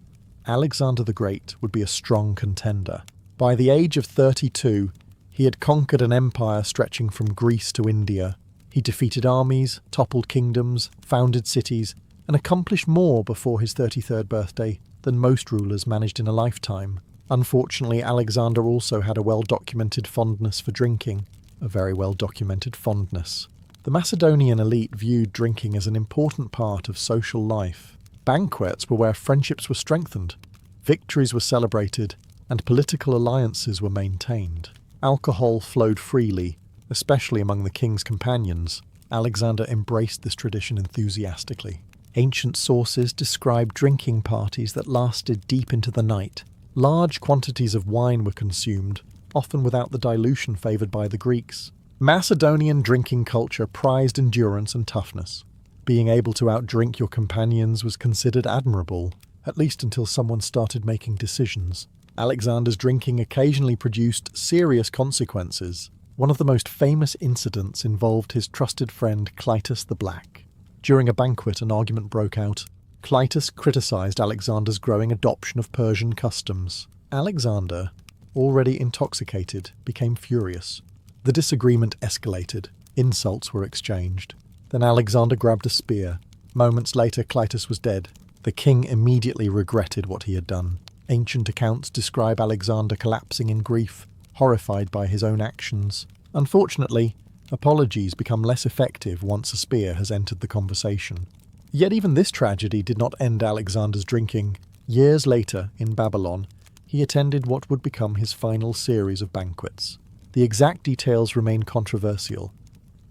Alexander the Great would be a strong contender. By the age of 32, he had conquered an empire stretching from Greece to India. He defeated armies, toppled kingdoms, founded cities, and accomplished more before his 33rd birthday than most rulers managed in a lifetime. Unfortunately, Alexander also had a well-documented fondness for drinking. A very well-documented fondness. The Macedonian elite viewed drinking as an important part of social life. Banquets were where friendships were strengthened, victories were celebrated, and political alliances were maintained. Alcohol flowed freely, especially among the king's companions. Alexander embraced this tradition enthusiastically. Ancient sources describe drinking parties that lasted deep into the night. Large quantities of wine were consumed, often without the dilution favoured by the Greeks. Macedonian drinking culture prized endurance and toughness. Being able to outdrink your companions was considered admirable, at least until someone started making decisions. Alexander's drinking occasionally produced serious consequences. One of the most famous incidents involved his trusted friend Clytus the Black. During a banquet, an argument broke out. Clytus criticised Alexander's growing adoption of Persian customs. Alexander, already intoxicated, became furious. The disagreement escalated. Insults were exchanged. Then Alexander grabbed a spear. Moments later, Clytus was dead. The king immediately regretted what he had done. Ancient accounts describe Alexander collapsing in grief, horrified by his own actions. Unfortunately, apologies become less effective once a spear has entered the conversation. Yet even this tragedy did not end Alexander's drinking. Years later, in Babylon, he attended what would become his final series of banquets. The exact details remain controversial,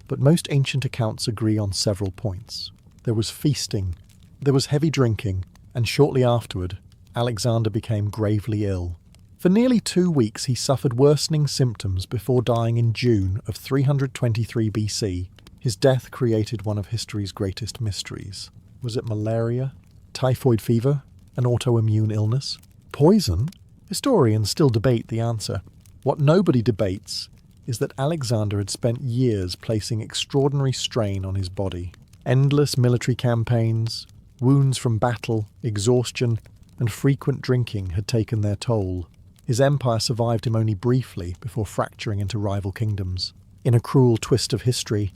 but most ancient accounts agree on several points. There was feasting, there was heavy drinking, and shortly afterward, Alexander became gravely ill. For nearly 2 weeks he suffered worsening symptoms before dying in June of 323 BC. His death created one of history's greatest mysteries. Was it malaria? Typhoid fever? An autoimmune illness? Poison? Historians still debate the answer. What nobody debates is that Alexander had spent years placing extraordinary strain on his body. Endless military campaigns, wounds from battle, exhaustion, and frequent drinking had taken their toll. His empire survived him only briefly before fracturing into rival kingdoms. In a cruel twist of history,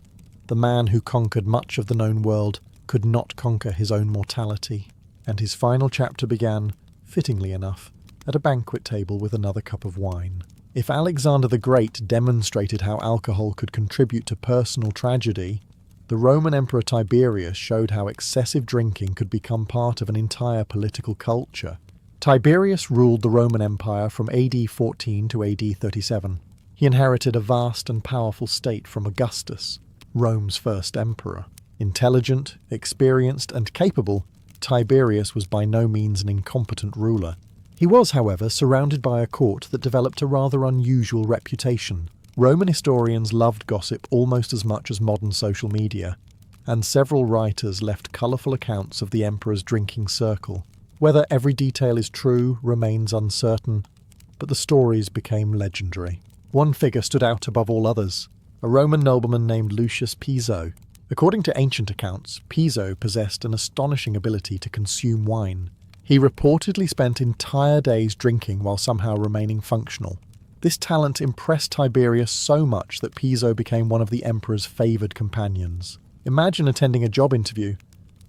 the man who conquered much of the known world could not conquer his own mortality, and his final chapter began, fittingly enough, at a banquet table with another cup of wine. If Alexander the Great demonstrated how alcohol could contribute to personal tragedy, the Roman Emperor Tiberius showed how excessive drinking could become part of an entire political culture. Tiberius ruled the Roman Empire from AD 14 to AD 37. He inherited a vast and powerful state from Augustus, Rome's first emperor. Intelligent, experienced, and capable, Tiberius was by no means an incompetent ruler. He was, however, surrounded by a court that developed a rather unusual reputation. Roman historians loved gossip almost as much as modern social media, and several writers left colourful accounts of the emperor's drinking circle. Whether every detail is true remains uncertain, but the stories became legendary. One figure stood out above all others, a Roman nobleman named Lucius Piso. According to ancient accounts, Piso possessed an astonishing ability to consume wine. He reportedly spent entire days drinking while somehow remaining functional. This talent impressed Tiberius so much that Piso became one of the emperor's favoured companions. Imagine attending a job interview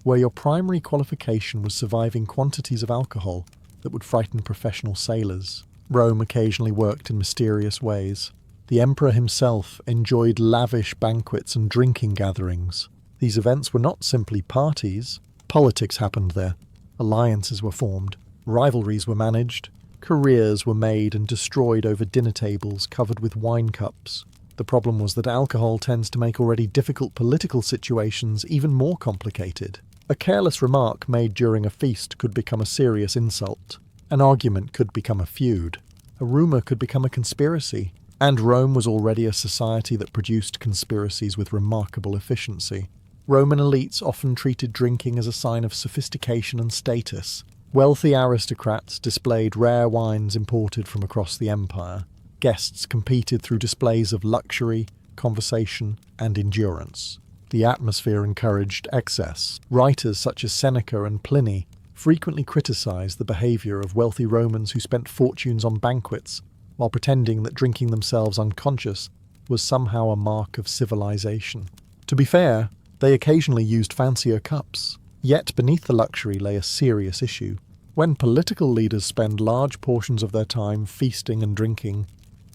where your primary qualification was surviving quantities of alcohol that would frighten professional sailors. Rome occasionally worked in mysterious ways. The emperor himself enjoyed lavish banquets and drinking gatherings. These events were not simply parties. Politics happened there. Alliances were formed. Rivalries were managed. Careers were made and destroyed over dinner tables covered with wine cups. The problem was that alcohol tends to make already difficult political situations even more complicated. A careless remark made during a feast could become a serious insult. An argument could become a feud. A rumour could become a conspiracy. And Rome was already a society that produced conspiracies with remarkable efficiency. Roman elites often treated drinking as a sign of sophistication and status. Wealthy aristocrats displayed rare wines imported from across the empire. Guests competed through displays of luxury, conversation, and endurance. The atmosphere encouraged excess. Writers such as Seneca and Pliny frequently criticized the behavior of wealthy Romans who spent fortunes on banquets, while pretending that drinking themselves unconscious was somehow a mark of civilization. To be fair, they occasionally used fancier cups. Yet beneath the luxury lay a serious issue. When political leaders spend large portions of their time feasting and drinking,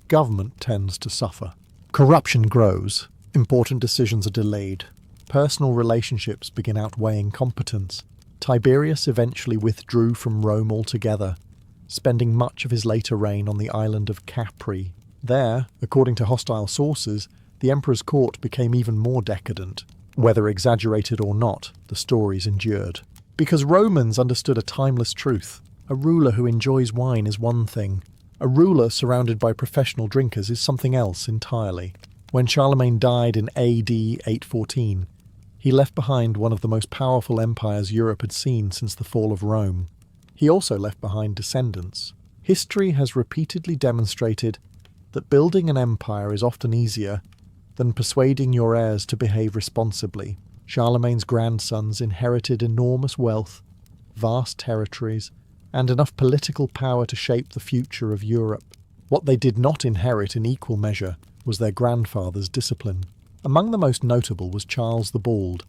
government tends to suffer. Corruption grows. Important decisions are delayed. Personal relationships begin outweighing competence. Tiberius eventually withdrew from Rome altogether, spending much of his later reign on the island of Capri. There, according to hostile sources, the emperor's court became even more decadent. Whether exaggerated or not, the stories endured. Because Romans understood a timeless truth. A ruler who enjoys wine is one thing. A ruler surrounded by professional drinkers is something else entirely. When Charlemagne died in AD 814, he left behind one of the most powerful empires Europe had seen since the fall of Rome. He also left behind descendants. History has repeatedly demonstrated that building an empire is often easier than persuading your heirs to behave responsibly. Charlemagne's grandsons inherited enormous wealth, vast territories, and enough political power to shape the future of Europe. What they did not inherit in equal measure was their grandfather's discipline. Among the most notable was Charles the Bald,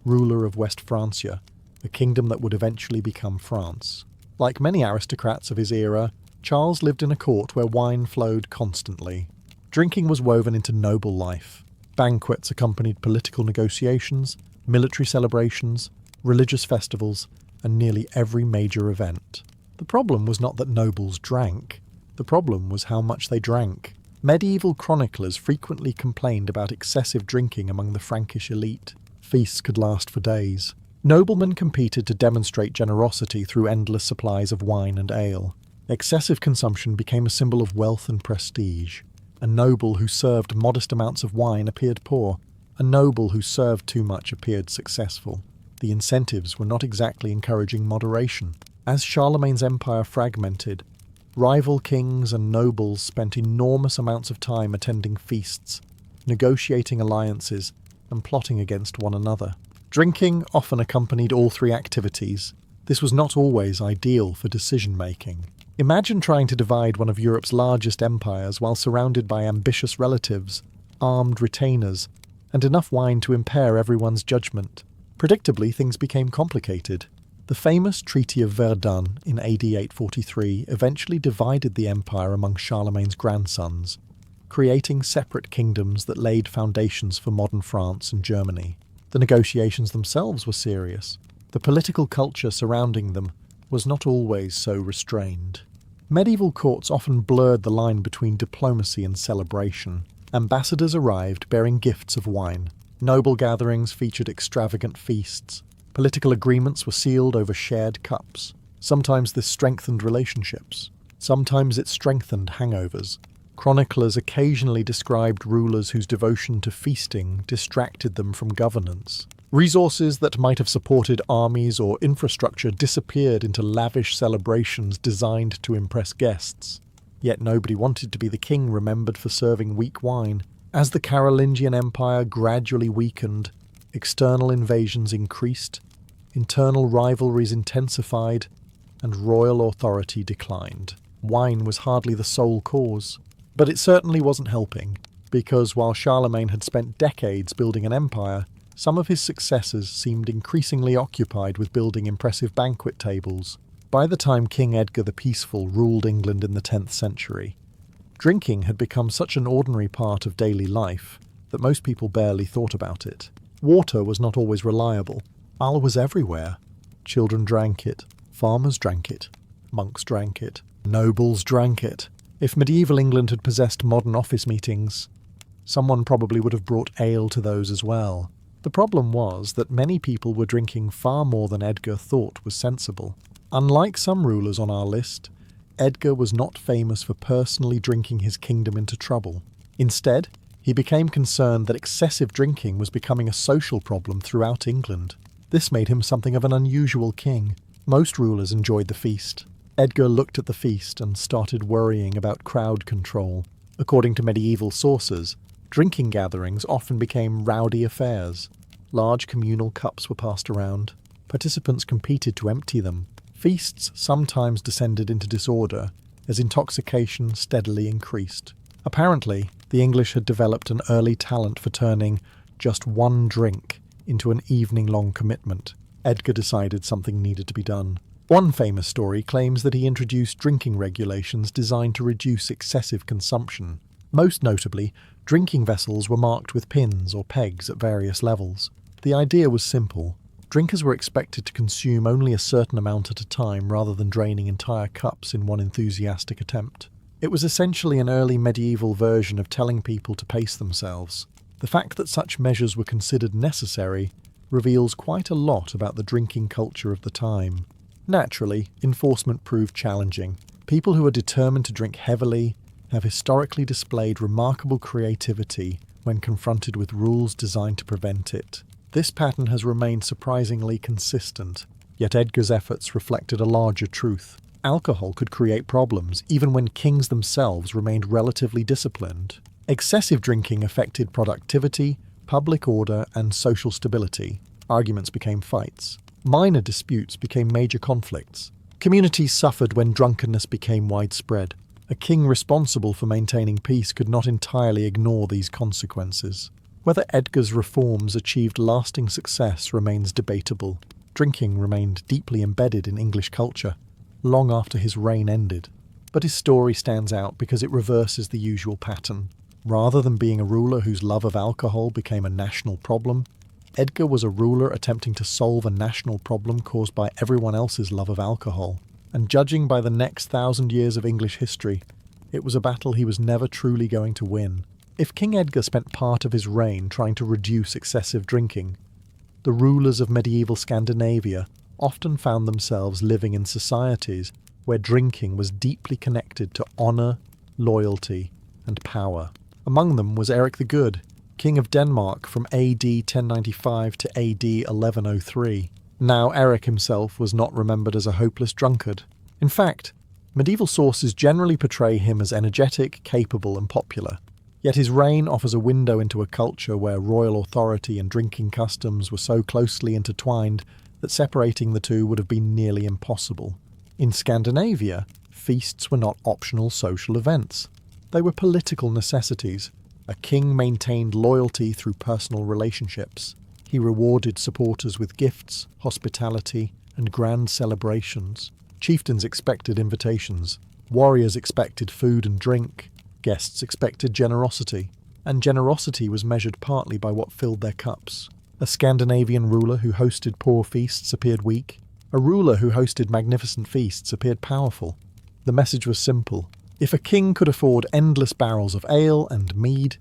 ruler of West Francia, a kingdom that would eventually become France. Like many aristocrats of his era, Charles lived in a court where wine flowed constantly. Drinking was woven into noble life. Banquets accompanied political negotiations, military celebrations, religious festivals, and nearly every major event. The problem was not that nobles drank. The problem was how much they drank. Medieval chroniclers frequently complained about excessive drinking among the Frankish elite. Feasts could last for days. Noblemen competed to demonstrate generosity through endless supplies of wine and ale. Excessive consumption became a symbol of wealth and prestige. A noble who served modest amounts of wine appeared poor. A noble who served too much appeared successful. The incentives were not exactly encouraging moderation. As Charlemagne's empire fragmented, rival kings and nobles spent enormous amounts of time attending feasts, negotiating alliances, and plotting against one another. Drinking often accompanied all three activities. This was not always ideal for decision-making. Imagine trying to divide one of Europe's largest empires while surrounded by ambitious relatives, armed retainers, and enough wine to impair everyone's judgment. Predictably, things became complicated. The famous Treaty of Verdun in AD 843 eventually divided the empire among Charlemagne's grandsons, creating separate kingdoms that laid foundations for modern France and Germany. The negotiations themselves were serious. The political culture surrounding them was not always so restrained. Medieval courts often blurred the line between diplomacy and celebration. Ambassadors arrived bearing gifts of wine. Noble gatherings featured extravagant feasts. Political agreements were sealed over shared cups. Sometimes this strengthened relationships. Sometimes it strengthened hangovers. Chroniclers occasionally described rulers whose devotion to feasting distracted them from governance. Resources that might have supported armies or infrastructure disappeared into lavish celebrations designed to impress guests. Yet nobody wanted to be the king remembered for serving weak wine. As the Carolingian Empire gradually weakened, external invasions increased, internal rivalries intensified, and royal authority declined. Wine was hardly the sole cause. But it certainly wasn't helping, because while Charlemagne had spent decades building an empire, some of his successors seemed increasingly occupied with building impressive banquet tables. By the time King Edgar the Peaceful ruled England in the 10th century, drinking had become such an ordinary part of daily life that most people barely thought about it. Water was not always reliable. Ale was everywhere. Children drank it. Farmers drank it. Monks drank it. Nobles drank it. If medieval England had possessed modern office meetings, someone probably would have brought ale to those as well. The problem was that many people were drinking far more than Edgar thought was sensible. Unlike some rulers on our list, Edgar was not famous for personally drinking his kingdom into trouble. Instead, he became concerned that excessive drinking was becoming a social problem throughout England. This made him something of an unusual king. Most rulers enjoyed the feast. Edgar looked at the feast and started worrying about crowd control. According to medieval sources, drinking gatherings often became rowdy affairs. Large communal cups were passed around. Participants competed to empty them. Feasts sometimes descended into disorder as intoxication steadily increased. Apparently, the English had developed an early talent for turning just one drink into an evening-long commitment. Edgar decided something needed to be done. One famous story claims that he introduced drinking regulations designed to reduce excessive consumption. Most notably, drinking vessels were marked with pins or pegs at various levels. The idea was simple. Drinkers were expected to consume only a certain amount at a time rather than draining entire cups in one enthusiastic attempt. It was essentially an early medieval version of telling people to pace themselves. The fact that such measures were considered necessary reveals quite a lot about the drinking culture of the time. Naturally, enforcement proved challenging. People who are determined to drink heavily have historically displayed remarkable creativity when confronted with rules designed to prevent it. This pattern has remained surprisingly consistent, yet Edgar's efforts reflected a larger truth. Alcohol could create problems even when kings themselves remained relatively disciplined. Excessive drinking affected productivity, public order, and social stability. Arguments became fights. Minor disputes became major conflicts. Communities suffered when drunkenness became widespread. A king responsible for maintaining peace could not entirely ignore these consequences. Whether Edgar's reforms achieved lasting success remains debatable. Drinking remained deeply embedded in English culture, long after his reign ended. But his story stands out because it reverses the usual pattern. Rather than being a ruler whose love of alcohol became a national problem, Edgar was a ruler attempting to solve a national problem caused by everyone else's love of alcohol. And judging by the next 1,000 years of English history, it was a battle he was never truly going to win. If King Edgar spent part of his reign trying to reduce excessive drinking, the rulers of medieval Scandinavia often found themselves living in societies where drinking was deeply connected to honour, loyalty, and power. Among them was Eric the Good, King of Denmark from AD 1095 to AD 1103. Now, Eric himself was not remembered as a hopeless drunkard. In fact, medieval sources generally portray him as energetic, capable, and popular. Yet his reign offers a window into a culture where royal authority and drinking customs were so closely intertwined that separating the two would have been nearly impossible. In Scandinavia, feasts were not optional social events. They were political necessities. A king maintained loyalty through personal relationships. He rewarded supporters with gifts, hospitality, and grand celebrations. Chieftains expected invitations. Warriors expected food and drink. Guests expected generosity. And generosity was measured partly by what filled their cups. A Scandinavian ruler who hosted poor feasts appeared weak. A ruler who hosted magnificent feasts appeared powerful. The message was simple. If a king could afford endless barrels of ale and mead,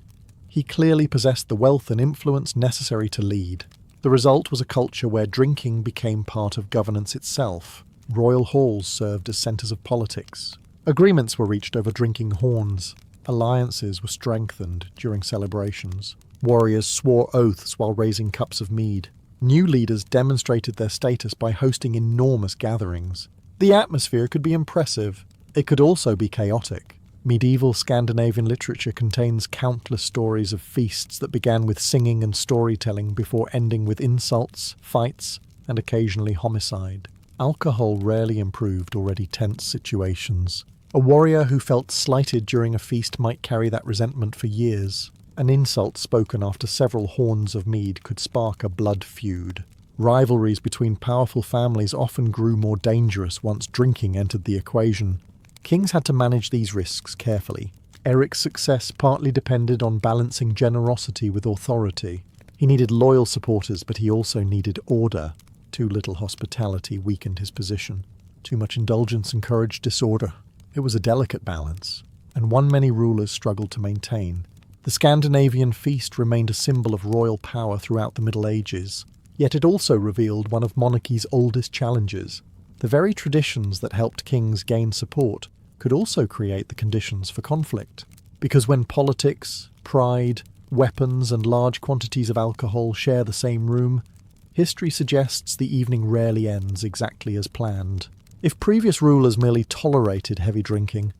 he clearly possessed the wealth and influence necessary to lead. The result was a culture where drinking became part of governance itself. Royal halls served as centres of politics. Agreements were reached over drinking horns. Alliances were strengthened during celebrations. Warriors swore oaths while raising cups of mead. New leaders demonstrated their status by hosting enormous gatherings. The atmosphere could be impressive. It could also be chaotic. Medieval Scandinavian literature contains countless stories of feasts that began with singing and storytelling before ending with insults, fights, and occasionally homicide. Alcohol rarely improved already tense situations. A warrior who felt slighted during a feast might carry that resentment for years. An insult spoken after several horns of mead could spark a blood feud. Rivalries between powerful families often grew more dangerous once drinking entered the equation. Kings had to manage these risks carefully. Eric's success partly depended on balancing generosity with authority. He needed loyal supporters, but he also needed order. Too little hospitality weakened his position. Too much indulgence encouraged disorder. It was a delicate balance, and one many rulers struggled to maintain. The Scandinavian feast remained a symbol of royal power throughout the Middle Ages, yet it also revealed one of monarchy's oldest challenges. The very traditions that helped kings gain support could also create the conditions for conflict. Because when politics, pride, weapons, and large quantities of alcohol share the same room, history suggests the evening rarely ends exactly as planned. If previous rulers merely tolerated heavy drinking,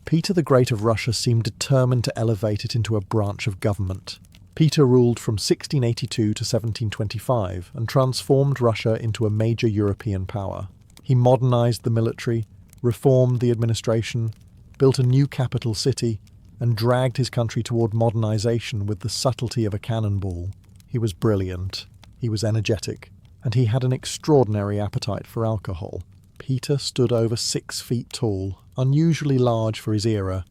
Peter the Great of Russia seemed determined to elevate it into a branch of government. Peter ruled from 1682 to 1725 and transformed Russia into a major European power. He modernized the military, reformed the administration, built a new capital city, and dragged his country toward modernization with the subtlety of a cannonball. He was brilliant, he was energetic, and he had an extraordinary appetite for alcohol. Peter stood over 6 feet tall, unusually large for his era,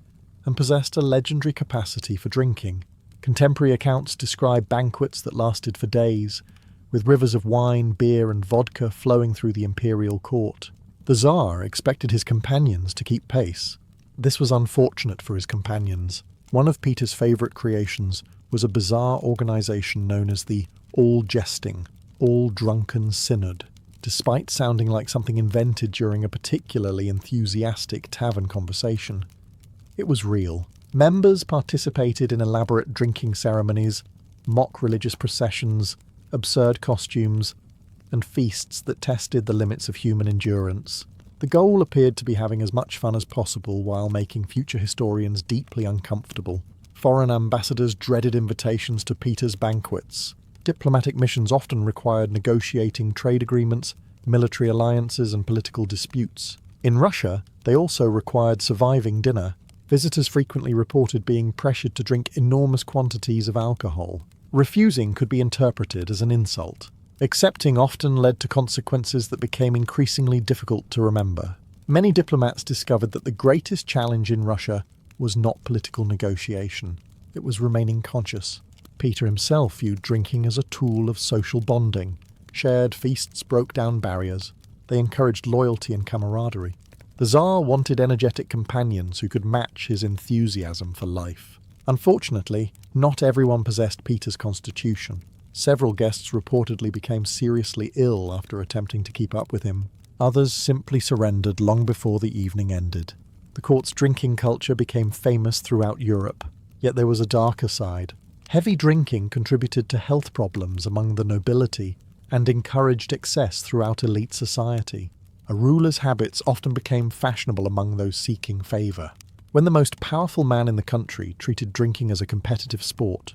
and possessed a legendary capacity for drinking. Contemporary accounts describe banquets that lasted for days, with rivers of wine, beer, and vodka flowing through the imperial court. The Tsar expected his companions to keep pace. This was unfortunate for his companions. One of Peter's favourite creations was a bizarre organisation known as the All-Jesting, All-Drunken Synod, despite sounding like something invented during a particularly enthusiastic tavern conversation. It was real. Members participated in elaborate drinking ceremonies, mock religious processions, absurd costumes, and feasts that tested the limits of human endurance. The goal appeared to be having as much fun as possible while making future historians deeply uncomfortable. Foreign ambassadors dreaded invitations to Peter's banquets. Diplomatic missions often required negotiating trade agreements, military alliances, and political disputes. In Russia, they also required surviving dinner. Visitors frequently reported being pressured to drink enormous quantities of alcohol. Refusing could be interpreted as an insult. Accepting often led to consequences that became increasingly difficult to remember. Many diplomats discovered that the greatest challenge in Russia was not political negotiation. It was remaining conscious. Peter himself viewed drinking as a tool of social bonding. Shared feasts broke down barriers. They encouraged loyalty and camaraderie. The Tsar wanted energetic companions who could match his enthusiasm for life. Unfortunately, not everyone possessed Peter's constitution. Several guests reportedly became seriously ill after attempting to keep up with him. Others simply surrendered long before the evening ended. The court's drinking culture became famous throughout Europe. Yet there was a darker side. Heavy drinking contributed to health problems among the nobility and encouraged excess throughout elite society. A ruler's habits often became fashionable among those seeking favour. When the most powerful man in the country treated drinking as a competitive sport,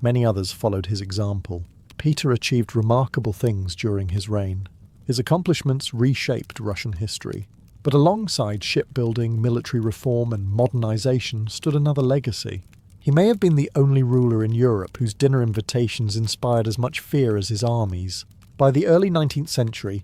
many others followed his example. Peter achieved remarkable things during his reign. His accomplishments reshaped Russian history. But alongside shipbuilding, military reform, and modernization stood another legacy. He may have been the only ruler in Europe whose dinner invitations inspired as much fear as his armies. By the early 19th century,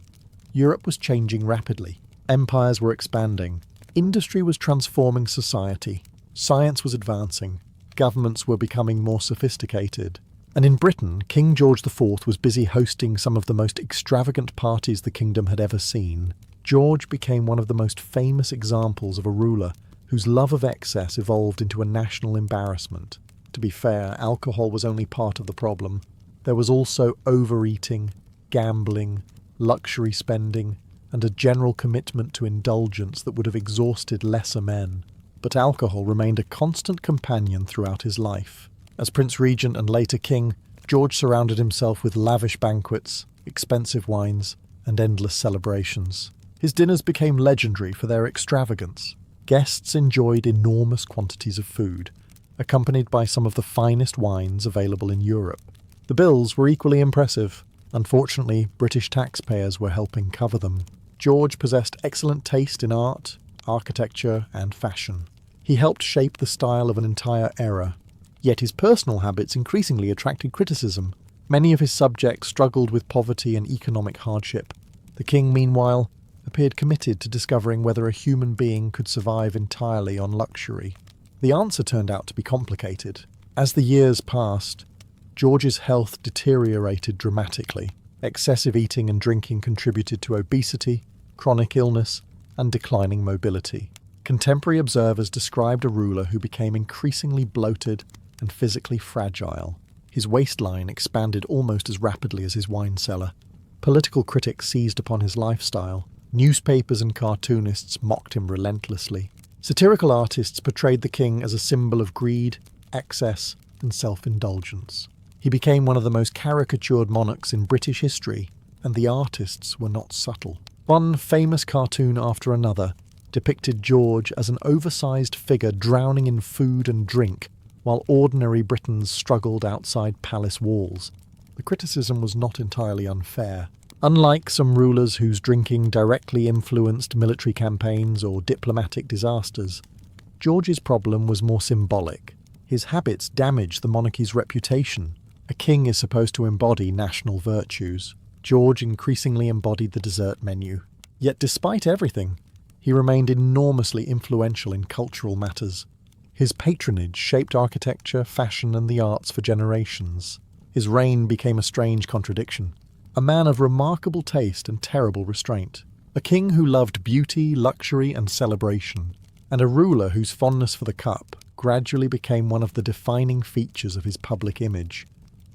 Europe was changing rapidly. Empires were expanding. Industry was transforming society. Science was advancing. Governments were becoming more sophisticated. And in Britain, King George IV was busy hosting some of the most extravagant parties the kingdom had ever seen. George became one of the most famous examples of a ruler whose love of excess evolved into a national embarrassment. To be fair, alcohol was only part of the problem. There was also overeating, gambling, luxury spending, and a general commitment to indulgence that would have exhausted lesser men. But alcohol remained a constant companion throughout his life. As Prince Regent and later King, George surrounded himself with lavish banquets, expensive wines, and endless celebrations. His dinners became legendary for their extravagance. Guests enjoyed enormous quantities of food, accompanied by some of the finest wines available in Europe. The bills were equally impressive. Unfortunately, British taxpayers were helping cover them. George possessed excellent taste in art, architecture, and fashion. He helped shape the style of an entire era. Yet his personal habits increasingly attracted criticism. Many of his subjects struggled with poverty and economic hardship. The king, meanwhile, appeared committed to discovering whether a human being could survive entirely on luxury. The answer turned out to be complicated. As the years passed, George's health deteriorated dramatically. Excessive eating and drinking contributed to obesity, chronic illness, and declining mobility. Contemporary observers described a ruler who became increasingly bloated and physically fragile. His waistline expanded almost as rapidly as his wine cellar. Political critics seized upon his lifestyle. Newspapers and cartoonists mocked him relentlessly. Satirical artists portrayed the king as a symbol of greed, excess, and self-indulgence. He became one of the most caricatured monarchs in British history, and the artists were not subtle. One famous cartoon after another depicted George as an oversized figure drowning in food and drink, while ordinary Britons struggled outside palace walls. The criticism was not entirely unfair. Unlike some rulers whose drinking directly influenced military campaigns or diplomatic disasters, George's problem was more symbolic. His habits damaged the monarchy's reputation. A king is supposed to embody national virtues. George increasingly embodied the dessert menu. Yet despite everything, he remained enormously influential in cultural matters. His patronage shaped architecture, fashion, and the arts for generations. His reign became a strange contradiction. A man of remarkable taste and terrible restraint. A king who loved beauty, luxury, and celebration. And a ruler whose fondness for the cup gradually became one of the defining features of his public image,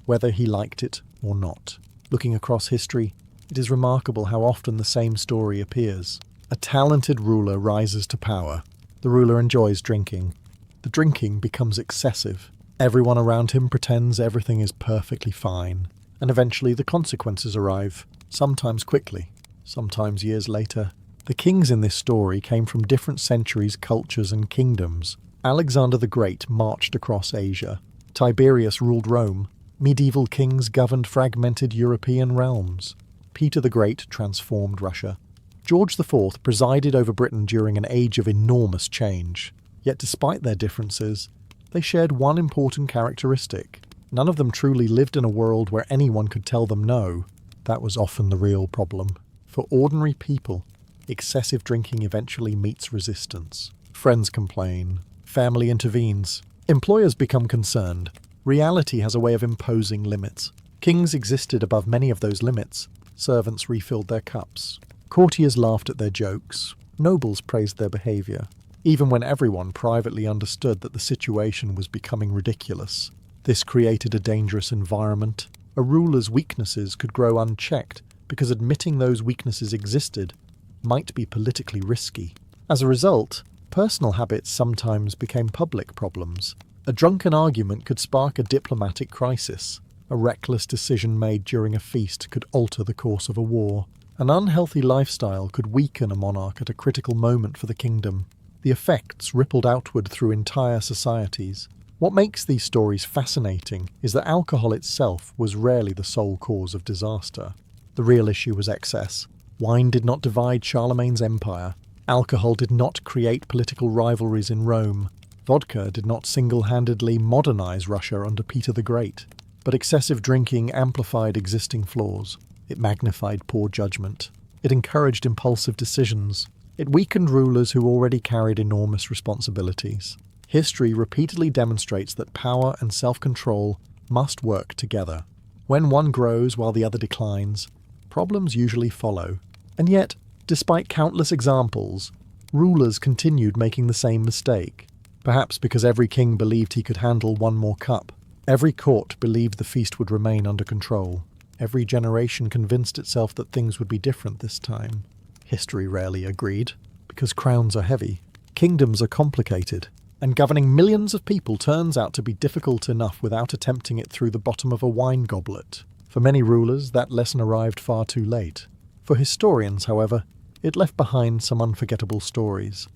whether he liked it or not. Looking across history, it is remarkable how often the same story appears. A talented ruler rises to power. The ruler enjoys drinking. The drinking becomes excessive. Everyone around him pretends everything is perfectly fine. And eventually the consequences arrive, sometimes quickly, sometimes years later. The kings in this story came from different centuries, cultures, and kingdoms. Alexander the Great marched across Asia. Tiberius ruled Rome. Medieval kings governed fragmented European realms. Peter the Great transformed Russia. George IV presided over Britain during an age of enormous change. Yet despite their differences, they shared one important characteristic. None of them truly lived in a world where anyone could tell them no. That was often the real problem. For ordinary people, excessive drinking eventually meets resistance. Friends complain. Family intervenes. Employers become concerned. Reality has a way of imposing limits. Kings existed above many of those limits. Servants refilled their cups. Courtiers laughed at their jokes. Nobles praised their behaviour, even when everyone privately understood that the situation was becoming ridiculous. This created a dangerous environment. A ruler's weaknesses could grow unchecked because admitting those weaknesses existed might be politically risky. As a result, personal habits sometimes became public problems. A drunken argument could spark a diplomatic crisis. A reckless decision made during a feast could alter the course of a war. An unhealthy lifestyle could weaken a monarch at a critical moment for the kingdom. The effects rippled outward through entire societies. What makes these stories fascinating is that alcohol itself was rarely the sole cause of disaster. The real issue was excess. Wine did not divide Charlemagne's empire. Alcohol did not create political rivalries in Rome. Vodka did not single-handedly modernize Russia under Peter the Great. But excessive drinking amplified existing flaws. It magnified poor judgment. It encouraged impulsive decisions. It weakened rulers who already carried enormous responsibilities. History repeatedly demonstrates that power and self-control must work together. When one grows while the other declines, problems usually follow. And yet, despite countless examples, rulers continued making the same mistake. Perhaps because every king believed he could handle one more cup. Every court believed the feast would remain under control. Every generation convinced itself that things would be different this time. History rarely agreed, because crowns are heavy, kingdoms are complicated, and governing millions of people turns out to be difficult enough without attempting it through the bottom of a wine goblet. For many rulers, that lesson arrived far too late. For historians, however, it left behind some unforgettable stories.